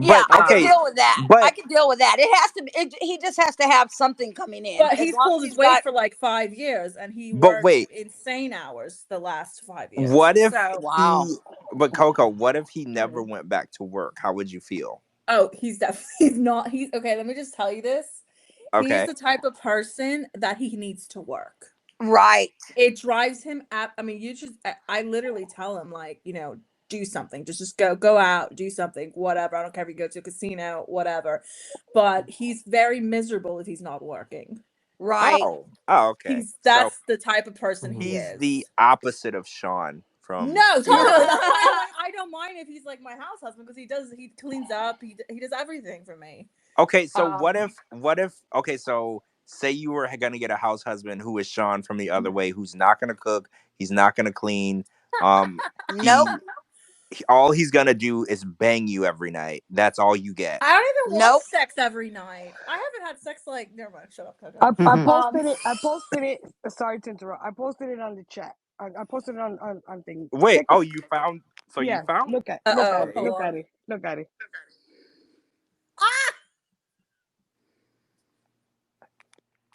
Yeah, But I can okay, deal with that. I but can deal with that. It has to be, he just has to have something coming in. But As he's long pulled as his he's weight got, for like 5 years, and he but worked wait, insane hours the last 5 years. what if So, wow. but Coco, what if he never went back to work? How would you feel? oh, he's definitely not. He's okay. Let me just tell you this. He's Okay. the type of person that he needs to work. Right. It drives him up. I mean, I literally tell him, like, do something. Just go out, do something, whatever. I don't care if you go to a casino, whatever. But he's very miserable if he's not working. Right. Oh, okay. So That's the type of person he he's is. the opposite of Sean from No, totally. the other. That's why, like, I don't mind if he's like my house husband, because he cleans up, he does everything for me. Okay, so what Um, if okay, so say you were gonna get a house husband who is Sean from the other way, who's not gonna cook, he's not gonna clean, Nope. all he's gonna do is bang you every night. That's all you get. I don't even want Nope. sex every night. I haven't had sex, like, never mind. Shut up, Coco. I posted it. I posted it. Sorry to interrupt. I posted it on the chat. I posted it on thing. Wait, Take a, you found you yeah. found Look at it. Hold Look at on. it. Look at it. Ah!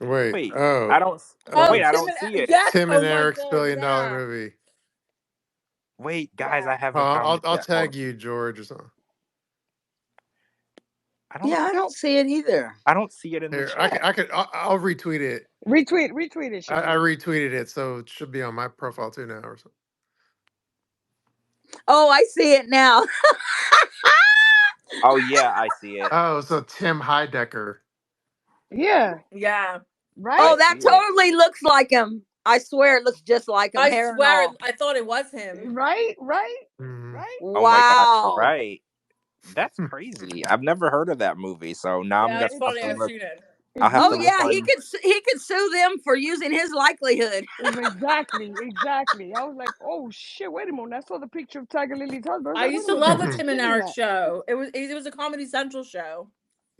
Wait. Wait, Oh. I don't Oh, wait, I Tim don't and see it. yes. Tim Oh and my Eric's God, $1 billion yeah, movie. Wait, guys, yeah. I haven't found it I'll yet. Hold tag on. you, George, or something. I don't see it either. I don't see it in the Here, chat. I'll retweet it. Retweet it, I Shabooty. retweeted it, so it should be on my profile too now, or something. Oh, I see it now. Oh yeah, I see it. Oh, so Tim Heidecker. Yeah. Yeah. I Oh, Right. that see it. totally looks like him. I swear it looks just like him, I hair and swear, all. I thought it was him. Right. Mhm. Right. Oh my god, Wow. right. That's crazy. I've never heard of that movie, so now I'm Yeah, gonna it's have funny. to I've look. seen it. I'll have Oh to Exactly. look yeah, on. he could sue them for using his likelihood. Exactly. I was like, oh shit, wait a minute. I saw the picture of Tiger Lily's husband. I was I like, wait used a to minute, love that's the his Tim and skin in Eric that. show. It was a Comedy Central show.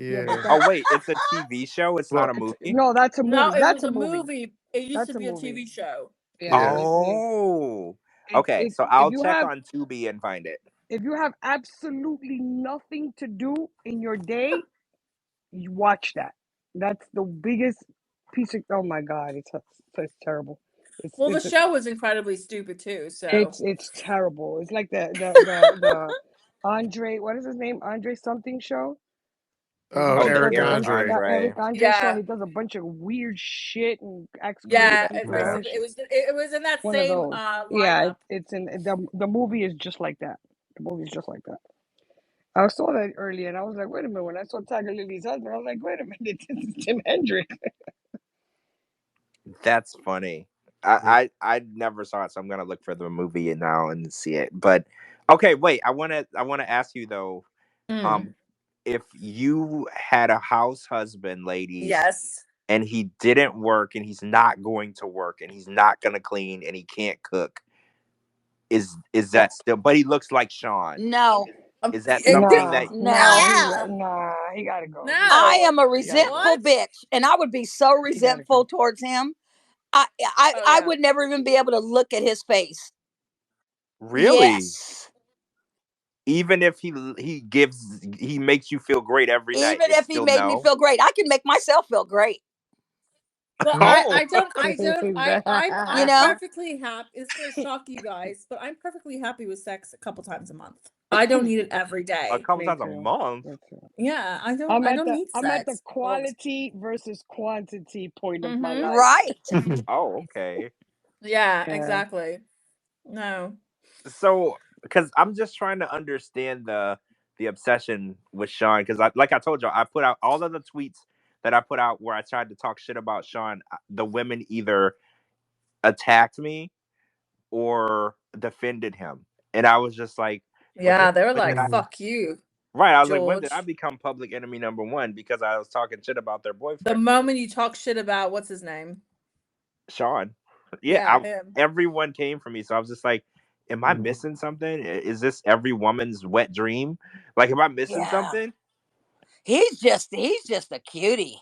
Yeah, but Yeah. Oh that wait, it's a TV show. It's not Well, a movie. no, that's a No, movie. it That's was a a movie. movie. It used That's to a be a movie. TV show. Yeah. yeah. Oh, It, okay. it So if I'll you check have on Tubi and find it. if you have absolutely nothing to do in your day, you watch that. That's the biggest piece of. Oh my god, it's terrible. It's Well, the it's show was incredibly stupid too. So it's terrible. It's like the Andre. What is his name? Andre something show. Oh, Oh, He the does Eric a Eric bunch. Andre. Andre. Eric Andre show. yeah, He does a bunch of weird shit and acts yeah, crazy for a Yeah. bunch. it was in that One of same those. Yeah, lineup. it's in the movie is just like that. The movie is just like that. I saw that earlier and I was like, wait a minute. When I saw Tiger Lily's husband, I was like, wait a minute, this is Jim Hendricks. That's funny. I never saw it, so I'm gonna look for the movie now and see it. But okay, wait. I wanna ask you though. Mm. Um, if you had a house husband, ladies, Yes. and he didn't work, and he's not going to work, and he's not gonna clean, and he can't cook, is that still? But he looks like Sean. No. Is that something that? No. He gotta go. He gotta I No. go. am a He gotta go. resentful What? bitch, and I would be so He gotta resentful go. towards him. I Oh I yeah. would never even be able to look at his face. Really? Yes. Even if he makes you feel great every night, Even it's if he still made me no. feel great, I can make myself feel great. But Oh, You I'm know? perfectly happy. It's gonna shock you guys, but I'm perfectly happy with sex a couple times a month. I don't need it every a day. couple Me times a too. month. Me too. Yeah, I'm I at don't the need I'm at the sex all the quality versus quantity point of my Mhm. life. Right. Oh, okay. Yeah, Yeah. exactly. No. So, because I'm just trying to understand the obsession with Sean, because like I told you, I put out all of the tweets that I put out where I tried to talk shit about Sean. The women either attacked me or defended him, and I was just like, Yeah, they were when did like, I? "Fuck you, Right, I was like, when did I George." become public enemy number one because I was talking shit about their The boyfriend, moment you talk shit about what's his name? Sean? Yeah, Yeah, him. everyone came for me, so I was just like, am I missing something? Is this every woman's wet dream? Like, am I missing Yeah. something? He's just a cutie.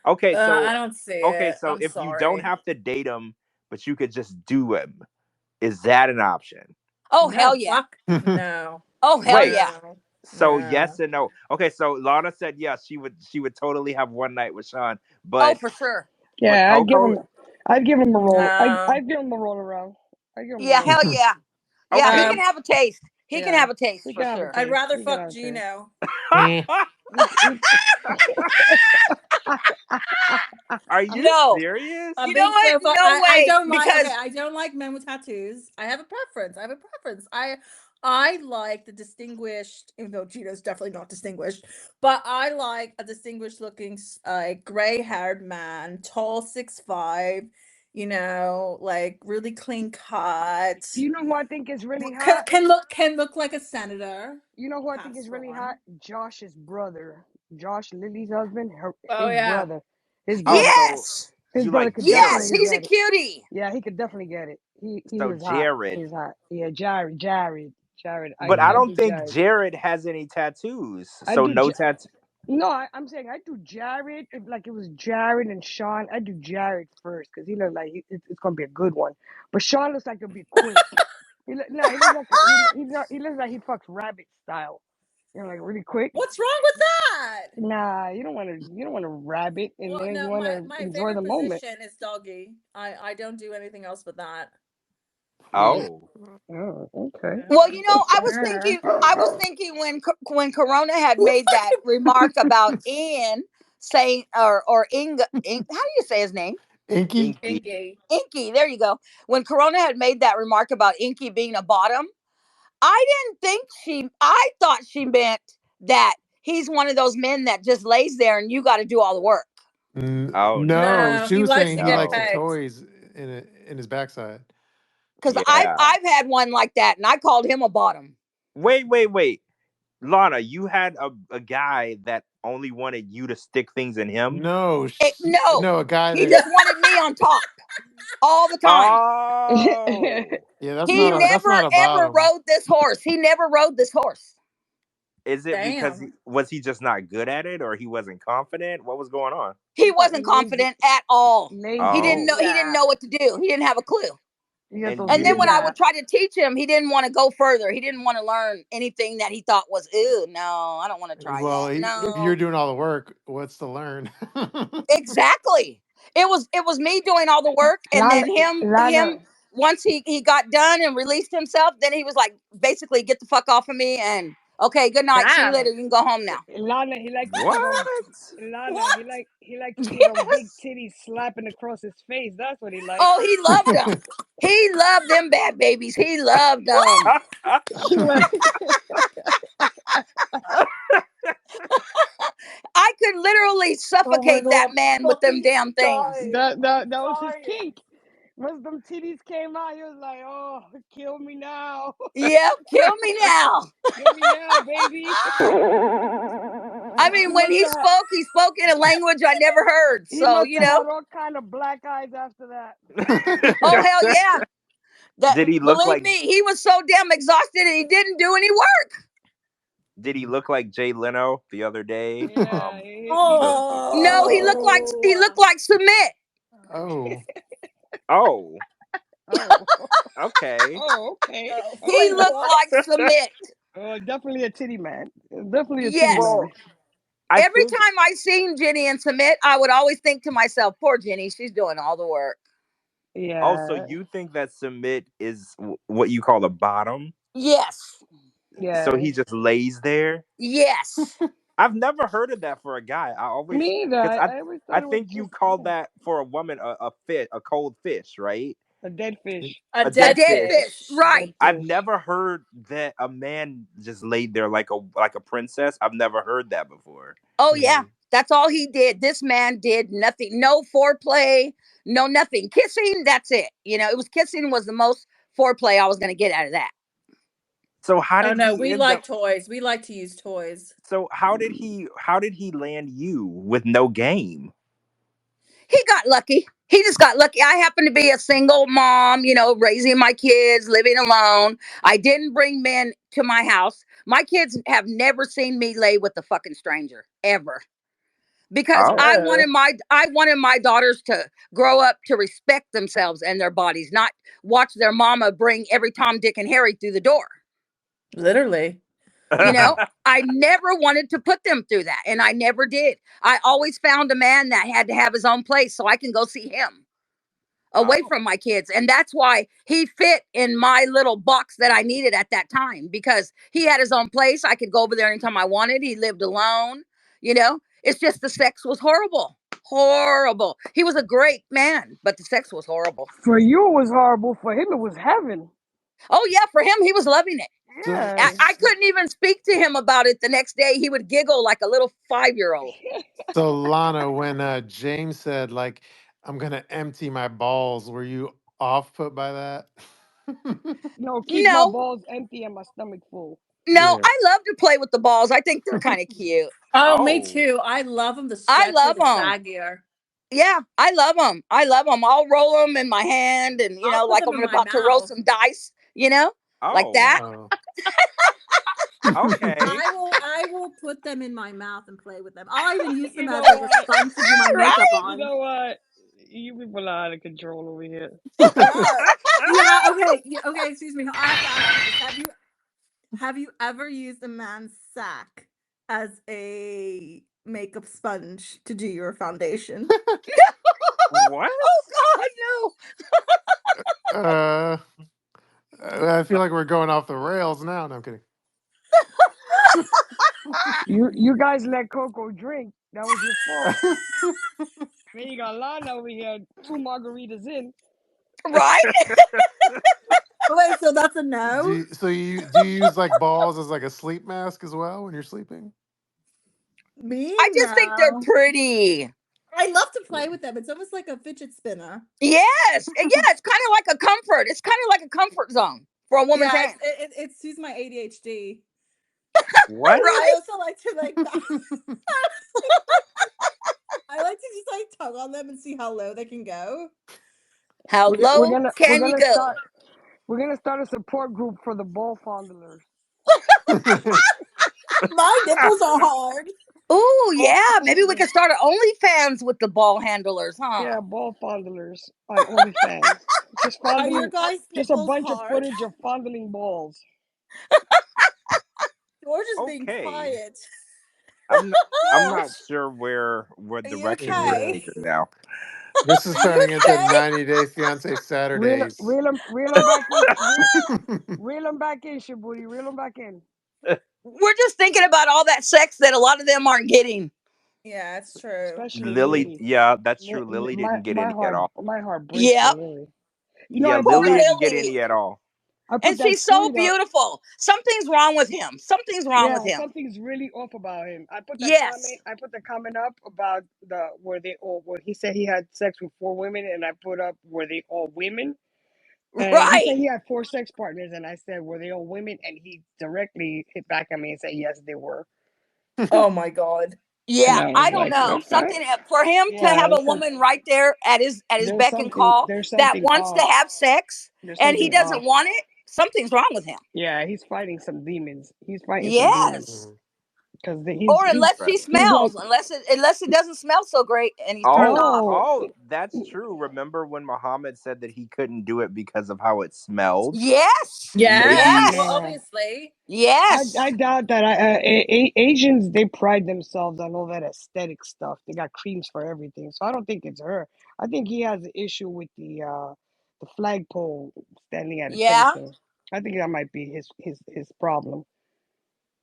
Okay, so I don't see it. I'm if you don't sorry. have to date him, but you could just do him, is that an option? Oh No, hell yeah. fuck no. Oh hell Wait, yeah. No. so yes No. and no. Okay, so Lana said yes, she would totally have one night with Sean, Oh but for sure. Yeah, Coco. I'd give him a roll. No. I'd give him a roll around. I'd give him a Yeah, roll hell around. yeah. Yeah, he Okay. can have a taste. He can Yeah. have a taste He for can have a sure. I'd taste. rather He can fuck have a taste. Gino. Eh. He- Are you No. serious? I'm You know being what? so fuck. No I way. don't like. Okay, Because I don't like men with tattoos. I have a preference. I like the distinguished, even though Gino's definitely not distinguished, but I like a distinguished looking, gray haired man, tall, 6'5", like really clean cut. you know who I think is really hot? Can look like a senator. You know who I think Pass is really Ron. hot? Josh's brother. Josh Lily's husband. Oh His yeah. brother. His Oh, brother. so yes. His you brother like could Yes, definitely Jared? he's a get it. cutie. Yeah, he could definitely get it. He So was hot. Jared. He's hot. Yeah, Jared. But I I don't do think Jared. Jared has any tattoos. I So do. no tattoo. No, I'm saying I do Jared. If like it was Jared and Sean, I do Jared first because he looks like it's gonna be a good one. But Sean looks like it'll be quick. He looks like he looks like he fucks rabbit style. Like really quick. What's wrong with that? Nah, you don't want to rabbit and Well, then you no, want to my enjoy the favorite moment. position is doggy. I don't do anything else but that. Oh. Oh, okay. Well, Yeah. I was thinking when Corona had made that remark about Ian saying or Inga, how do you say his name? Inky? Inky. Inky. Inky. There you go. When Corona had made that remark about Inky being a bottom, I thought she meant that he's one of those men that just lays there and you got to do all the work. Oh No, No, she he was likes saying to he get likes the no. pegged. toys in his backside. Because Yeah. I've had one like that and I called him a bottom. Wait. Lana, you had a guy that only wanted you to stick things in him? No, No, no, a guy he that just wanted me on top all the time. Oh. yeah, that's He not never a ever bottom. rode this horse. He never rode this horse Is it because Damn. was he just not good at it or he wasn't confident? What was going on? he He's wasn't lazy. confident at all. He Lazy. didn't know. Oh. He didn't Yeah. know what to do. He didn't have a clue. You got And those you And then when didn't I Yeah. would try to teach him, he didn't want to go further. He didn't want to learn anything that he thought was, ew, no, I don't want to try Well, that. if No, you're doing all the work, what's to learn? exactly. It was me doing all the work, and Lana, then him Lana, once he got done and released himself, then he was like, basically, get the fuck off of me, and okay, good night, see you Damn. later, you can go home now. Lana, he liked to get what? Lana, What? he liked to get big Yes. titties slapping across his face. That's what he liked. Oh, he loved them. He loved them bad babies. He loved them. He liked, I could literally Oh my suffocate god, that I'm man with them fucking damn things. dying. that was his Dying. kink. Once them titties came out, he was like, "Oh, kill me now, Yep, kill me now. kill me now, baby." I mean, He when must have he spoke in a language I never heard. he So, must have had all kind of black eyes after that. oh hell yeah. That Did he look believe like me, he was so damn exhausted and he didn't do any work. did he look like Jay Leno the other day? Yeah, The No, he looked like Submit. Oh, oh, oh, okay. oh, okay. He Wait, Okay. looked what? like Submit. Definitely a titty man. Definitely a titty Yes. man. Well, I Every think time I seen Jenny and Submit, I would always think to myself, poor Jenny, she's doing all the work. also Yeah, you think that submit is what you call a bottom? Yes. So yeah. he just lays there? Yes. I've never heard of that for a guy. I always Me either. because I always I thought it was think you just call that for a woman a cold fish, right? a dead fish. A A A dead dead dead fish. fish. fish. A dead Right. I've fish. never heard that a man just laid there like a princess. I've never heard that before. Oh yeah. That's all he did. This man did nothing. No foreplay, no nothing. Kissing, that's it. It was kissing was the most foreplay I was gonna get out of that. So how Oh did no, he we end like up toys. We like to use toys. so how did he land you with no game? He got lucky. He just got lucky. I happen to be a single mom, raising my kids, living alone. I didn't bring men to my house. My kids have never seen me lay with a fucking stranger, ever. because Oh. I wanted my daughters to grow up to respect themselves and their bodies, not watch their mama bring every Tom, Dick, and Harry through the door. Literally. You know, I never wanted to put them through that, and I never did. I always found a man that had to have his own place so I can go see him away from my kids. And that's why he fit in my little box that I needed at that time, because he had his own place. I could go over there anytime I wanted. He lived alone. You know, it's just the sex was horrible. Horrible. He was a great man, but the sex was horrible. For you, it was horrible. For him, it was heaven. Oh, yeah. For him, he was loving it. So, Yeah. I couldn't even speak to him about it the next day. He would giggle like a little 5-year-old. so Lana, when James said like, "I'm gonna empty my balls," were you off put by that? No, keep my No, balls empty and my stomach full. no, Yeah. I love to play with the balls. I think they're kind of cute. Oh, me Oh. too. I love them. The I stretchier, love the them. saggier. Yeah, I love them. I love them. I'll roll them in my hand, and I'll put like them I'm in my about to roll mouth. some dice. Like Oh. that. Oh. Okay. I will put them in my mouth and play with them. I'll even use them You as know like a what? sponge to do my Right? makeup You on. know what? You people are out of control over here. Yeah. Okay. Okay. Excuse me. I have to ask you this. Have you ever used a man's sack as a makeup sponge to do your foundation? What? Oh God, no. I feel like we're going off the rails now. No, I'm kidding. You guys let Coco drink. That was your fault. Then you got Lana over here, 2 margaritas in. Right? Wait, so that's a no? do you use like balls as like a sleep mask as well when you're sleeping? Me? I just think they're No. pretty. I love to play with them. It's almost like a fidget spinner. Yes. And yeah, it's kind of like a comfort. It's kind of like a comfort zone for a woman's Yeah, hand. it soothes my ADHD. What? I also like to like I like to just like tug on them and see how low they can go. How We're low gonna can you go? we're gonna start a support group for the ball fondlers. My nipples are hard. Oh Ball yeah, maybe we fondlers. could start an OnlyFans with the ball handlers, huh? Yeah, ball fondlers on OnlyFans. Just Are your fondling, guys' just a nipples bunch of hard? footage of fondling balls. George is being Okay. quiet. I'm not sure where Are you direction we're Yeah. okay? taking now. This is Are you turning into okay? 90 Day Fiance Saturdays. Reel them back in. Reel them back in, Shabooty. Reel them back in. We're just thinking about all that sex that a lot of them aren't getting. Yeah, it's true. Especially Lily, Lily. yeah, that's true. Lily didn't get any at all. My heart breaks for Yep. Lily. Yeah, I Poor put Lily that didn't get Lily. any at all. I put And that she's so tweet up. beautiful. Something's wrong with him. Something's wrong with Yeah, him. something's really off about him. I put that Yes. comment up about where he said he had sex with 4 women, and I put up were they all women? And he Right. said he had 4 sex partners, and I said were they all women? And he directly hit back at me and said yes, they were. Oh my god. Yeah, And I was I don't like, know. okay, Something for him to yeah. have a woman right there at his beck and call There's that something wants to off. have sex There's and he something doesn't off. want it. Something's wrong with him. Yeah, he's fighting some demons. He's fighting some demons Yes. because Or unless she he's like, smells, unless it doesn't smell so great and he's turned Oh, off. no. that's true. Remember when Muhammad said that he couldn't do it because of how it smelled? Yes. Yeah. Well, Yes. obviously. Yes. I doubt that. Asians, they pride themselves on all that aesthetic stuff. They got creams for everything, so I don't think it's her. I think he has an issue with the flagpole standing at Yeah. attention. I think that might be his problem.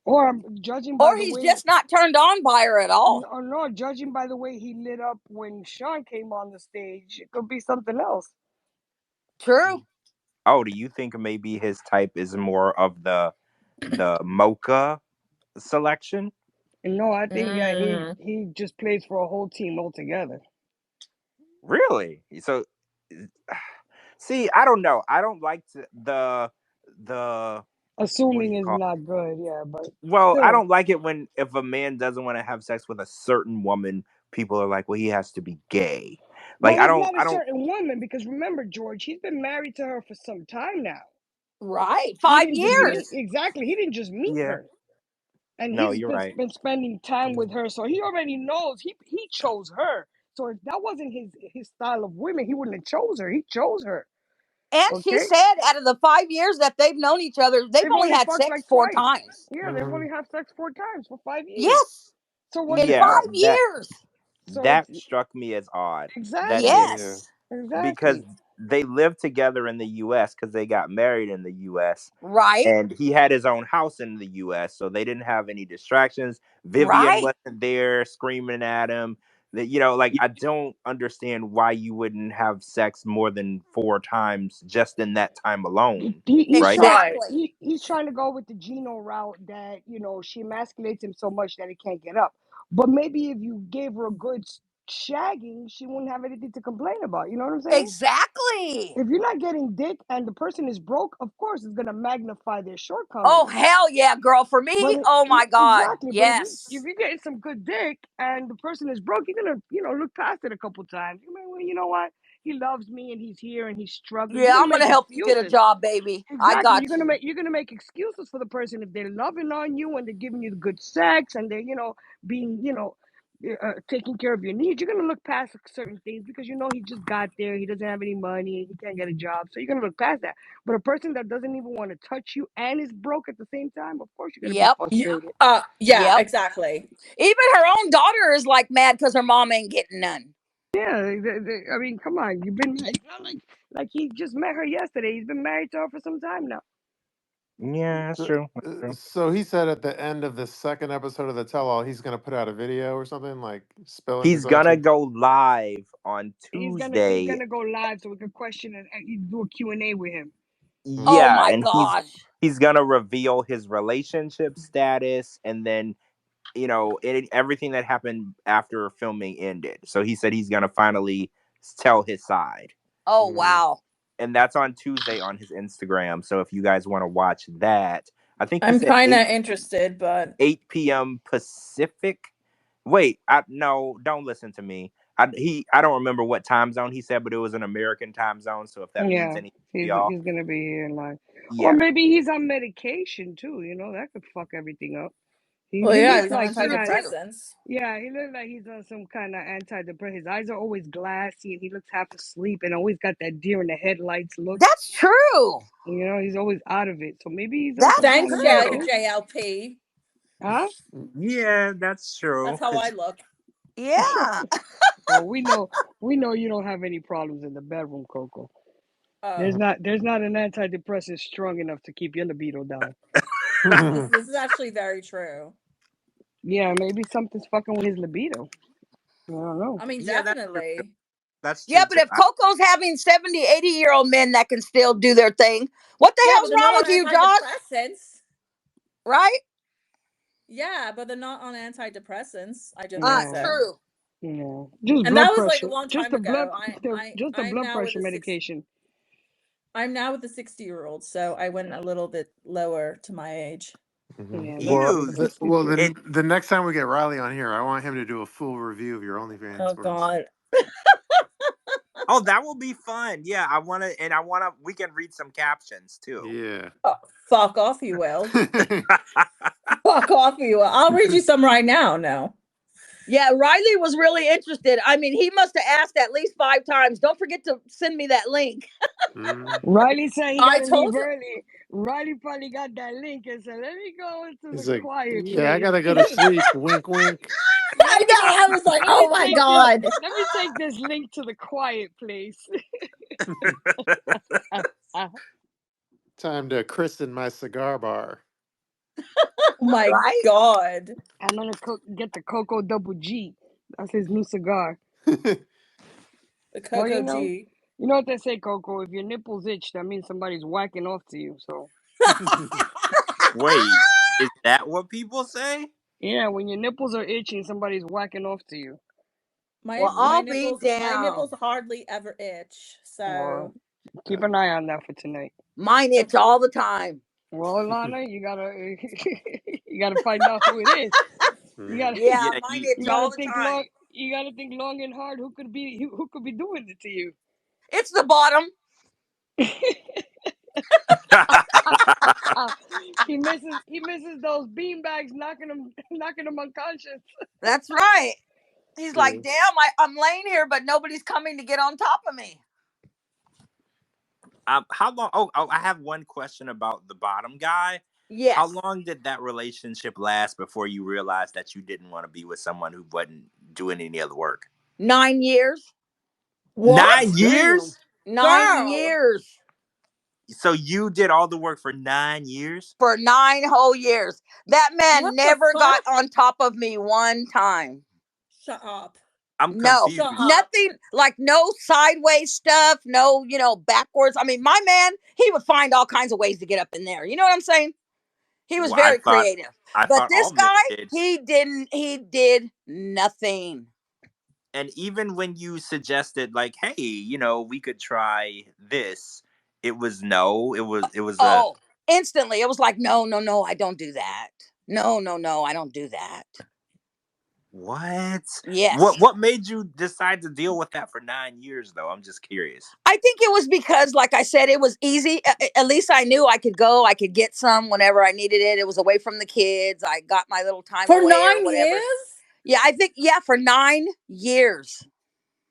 Or judging by Or the he's way, just not turned on by her at all. no, judging by the way he lit up when Sean came on the stage, it could be something else. True. Oh, do you think maybe his type is more of the mocha selection? No, I think Mm. he just plays for a whole team altogether. Really? So, see, I don't know. I don't like the what do Assuming you is call? not good, yeah, but Well, I still. don't like it when if a man doesn't want to have sex with a certain woman, people are like, "Well, he has to be gay." Like, Well, I it's don't, not a I don't. certain woman because remember, George, he's been married to her for some time now. Right. He 5 didn't just Yeah, meet years. exactly. He didn't just meet yeah. her. and No, he's you're right. been spending time with her, so he already knows he chose her. So if that wasn't his style of women, he wouldn't have chose her. He chose her. And she Okay, said out of the 5 years that they've known each other, they've they've only only had fucked sex like 4 twice. times. Yeah, they've only had sex 4 times for 5 years. Yes. So what the In Yeah, hell? 5 years. So that it's struck me as odd. That did, exactly, Yes. because exactly. they lived together in the U.S. because they got married in the U.S. Right. And he had his own house in the U.S., so they didn't have any distractions. Vivian Right. wasn't there screaming at him. That like I don't understand why you wouldn't have sex more than 4 times just in that time alone, He's right? trying. Exactly. He's trying to go with the Gino route that she emasculates him so much that he can't get up. But maybe if you gave her a good shagging, she wouldn't have anything to complain about. You know what I'm saying? Exactly. If you're not getting dick and the person is broke, of course it's gonna magnify their Oh, shortcomings. hell yeah, girl. For But me, oh my God. exactly. But if Yes. you're getting some good dick and the person is broke, you're gonna look past it a couple times. You mean, well, you know what? He loves me and he's here and he's struggling. You're Yeah, gonna I'm going make to help you get a excuses. job, baby. I Exactly. got you. You're gonna make excuses for the person if they're loving on you and they're giving you the good sex and they're being taking care of your needs. You're gonna look past certain things because he just got there. He doesn't have any money. He can't get a job, so you're gonna look past that. But a person that doesn't even want to touch you and is broke at the same time, of course you're gonna be Yep. frustrated. Yeah, Yep. exactly. Even her own daughter is like mad because her mom ain't getting none. Yeah, I mean, come on. You've been it's not like he just met her yesterday. He's been married to her for some time now. Yeah, that's So, true. That's true. so he said at the end of the second episode of the tell-all, he's going to put out a video or something, like spilling his He's own gonna tea. go live on He's Tuesday. gonna go live so we can question and do a Q&A with him. Oh Yeah, my and gosh. he's gonna reveal his relationship status, and then everything that happened after filming ended. So he said he's gonna finally tell his side. Oh, wow. And that's on Tuesday on his Instagram. So if you guys want to watch that, I think he I'm said kind of interested, but 8 p.m. Pacific. Wait, no, don't listen to me. I don't remember what time zone he said, but it was an American time zone. So if that means Yeah, anything to y'all, he's gonna be here live, or yeah, maybe he's on medication too. That could fuck everything up. well, He yeah, looks he's on like he has. antidepressants. Yeah, he looks like he's on some kind of antidepressant. His eyes are always glassy, and he looks half asleep, and always got that deer in the headlights look. That's true. He's always out of it. So maybe he's on some That's kind Thanks, of true. medication. JLP. Huh? yeah, that's true. That's how I look. Yeah. Well, we know you don't have any problems in the bedroom, Coco. There's Oh, not an antidepressant strong enough to keep your libido down. this is actually very true. Yeah, maybe something's fucking with his libido. I don't know. I mean, Yeah, that's true. definitely. That's Yeah, true but too. if Coco's having 70, 80-year-old men that can still do their thing, what the Yeah, but hell's they're wrong not on with you, Josh? antidepressants. Right? Yeah, but they're not on antidepressants. I just want to Yeah, say, True. yeah. Just and that blood was like a pressure. long Just time the blood. ago. Just the I'm blood now with pressure a six. medication. I'm now with the 60-year-old, so I went a little bit lower to my age. Yeah, Well, Ew. then It, the next time we get Riley on here, I want him to do a full review of your OnlyFans Oh for us. God. oh, that will be fun. Yeah, we can read some captions too. Yeah. Oh, fuck off, you will. Fuck off, you will. I'll read you some right now. No. Yeah, Riley was really interested. I mean, he must have asked at least 5 times. Don't forget to send me that link. Riley said he I got to leave told him. early. Riley probably got that link and said, "Let me go into He's the like, quiet yeah, I place. gotta go to sleep. Wink, wink. I know. I was like, Let oh me my take God. Let me take this link to the quiet place." Time to christen my cigar bar. Oh my Right? God. I'm gonna get the Coco Double G. That's his new cigar. The Well, Coco G. you know what they say, Coco. If your nipples itch, that means somebody's whacking off to you. So Wait, is that what people say? yeah, when your nipples are itching, somebody's whacking off to you. Well, My I'll be nipples down. hardly ever itch. Well, So keep an eye on that for tonight. Mine itch all the time. Well, Lana, you gotta you gotta find out who it is. You gotta Yeah, Yeah, mine you, itch you all gotta the think long. time. You gotta think long and hard. Who could be doing it to you? It's the bottom. He misses those beanbags knocking him unconscious. That's right. He's like, True. damn, I'm laying here, but nobody's coming to get on top of me. How long? Oh, I have one question about the bottom guy. Yes. How long did that relationship last before you realized that you didn't want to be with someone who wasn't doing any other work? 9 years. What? 9 years? 9 Girl. years. So you did all the work for 9 years? For 9 whole years. That man What the never got fuck? on top of me one time. Shut up. I'm No, confused. nothing, like no sideways stuff, no, backwards. I mean, my man, he would find all kinds of ways to get up in there. You know what I'm saying? He was Well, I very thought creative. I But thought this all men guy, did. he did nothing. And even when you suggested, like, hey, we could try this, it was no. It was a Oh, instantly. It was like, no, no, no, I don't do that. No, no, no, I don't do that. what? Yes. What made you decide to deal with that for 9 years, though? I'm just curious. I think it was because, like I said, it was easy. At least I knew I could go. I could get some whenever I needed it. It was away from the kids. I got my little time For away or 9 whatever. years? Yeah, I think, for 9 years.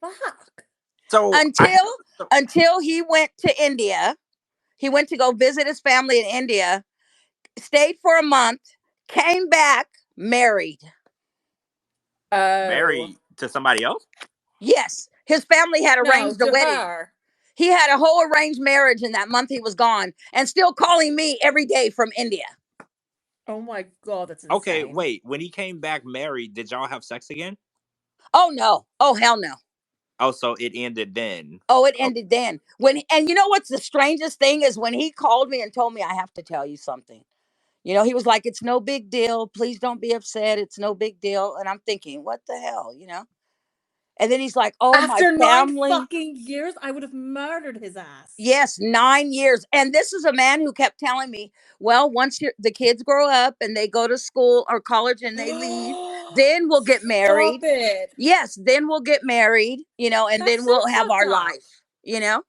Fuck. So Until he went to India. He went to go visit his family in India, stayed for a month, came back, married. married to somebody else? Yes, his family had arranged a wedding. Her. He had a whole arranged marriage in that month he was gone, and still calling me every day from India. Oh my God, that's insane. Okay, wait. When he came back married, did y'all have sex again? Oh no! Oh hell no! Oh, so it ended then. Oh, it ended then. And you know what's the strangest thing is when he called me and told me, I have to tell you something. He was like, it's no big deal. Please don't be upset. It's no big deal. And I'm thinking, what the hell, And then he's like, oh, after my family. 9 fucking years, I would have murdered his ass. Yes, 9 years. And this is a man who kept telling me, well, once the kids grow up and they go to school or college and they leave, then we'll get married. Stop it. Yes, then we'll get married, and That's then so we'll have our fucked up. life.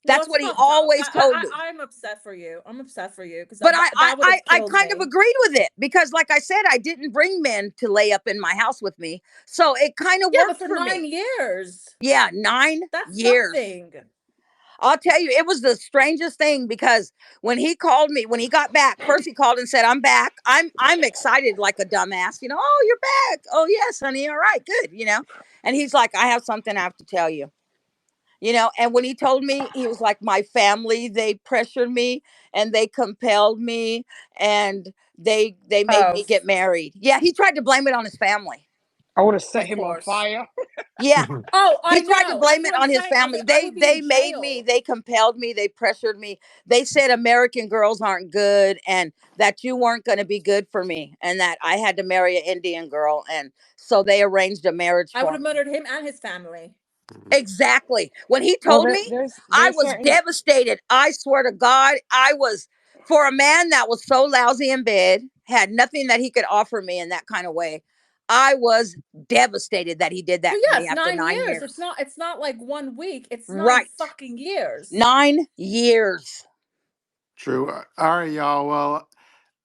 That's what he fucked up. always told me. I'm upset for you. I'm upset for you because But that would have I killed kind me. of agreed with it because, like I said, I didn't bring men to lay up in my house with me, so it kind of worked but for for 9 me. years. Yeah, 9 That's years. something. I'll tell you, it was the strangest thing because when he called me, when he got back, first he called and said, I'm back. I'm excited like a dumbass, oh, you're back. Oh, yes, honey. All right, good, And he's like, I have something I have to tell you. And when he told me, he was like, my family, they pressured me and they compelled me and they made me get married. Yeah, he tried to blame it on his family. I would have set him on fire. Yeah. I tried to blame it on his family. They made me, they compelled me, they pressured me. They said American girls aren't good and that you weren't going to be good for me and that I had to marry an Indian girl. And so they arranged a marriage for me. I would have murdered him and his family. Exactly. When he told me, I was devastated. I swear to God, I was, for a man that was so lousy in bed, had nothing that he could offer me in that kind of way. I was devastated that he did that to me after 9 years. It's not like 1 week. It's 9 fucking years. 9 years. True. All right, y'all. Well,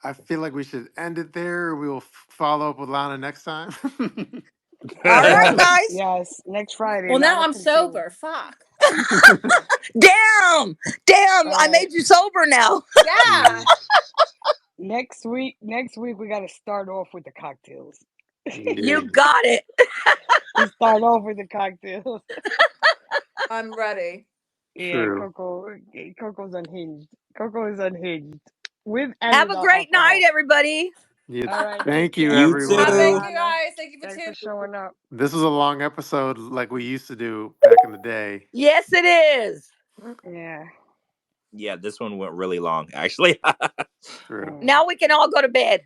I feel like we should end it there. We will follow up with Lana next time. All right, guys. Yes, next Friday. Well, now I'm sober. Fuck. Damn. I made you sober now. Yeah. Next week, we got to start off with the cocktails. You got it. We start off with the cocktails. I'm ready. Yeah, Coco's unhinged. Coco is unhinged. Have a great night, everybody. Yeah, all right, thank you, You everyone. too. Thank you, guys. Thank you for showing up. This was a long episode like we used to do back in the day. Yes, it is. Yeah. Yeah, this one went really long, actually. True. Now we can all go to bed.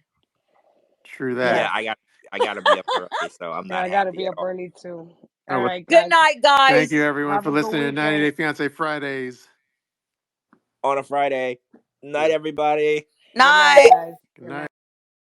True that. Yeah, I gotta be up early, so I'm not. I gotta be up early too. All right, guys. Good night, guys. Thank you, everyone, Have for a good listening to 90 Day weekend. Fiance Fridays. On a Friday. Night, everybody. Night. Good night, guys. Good night.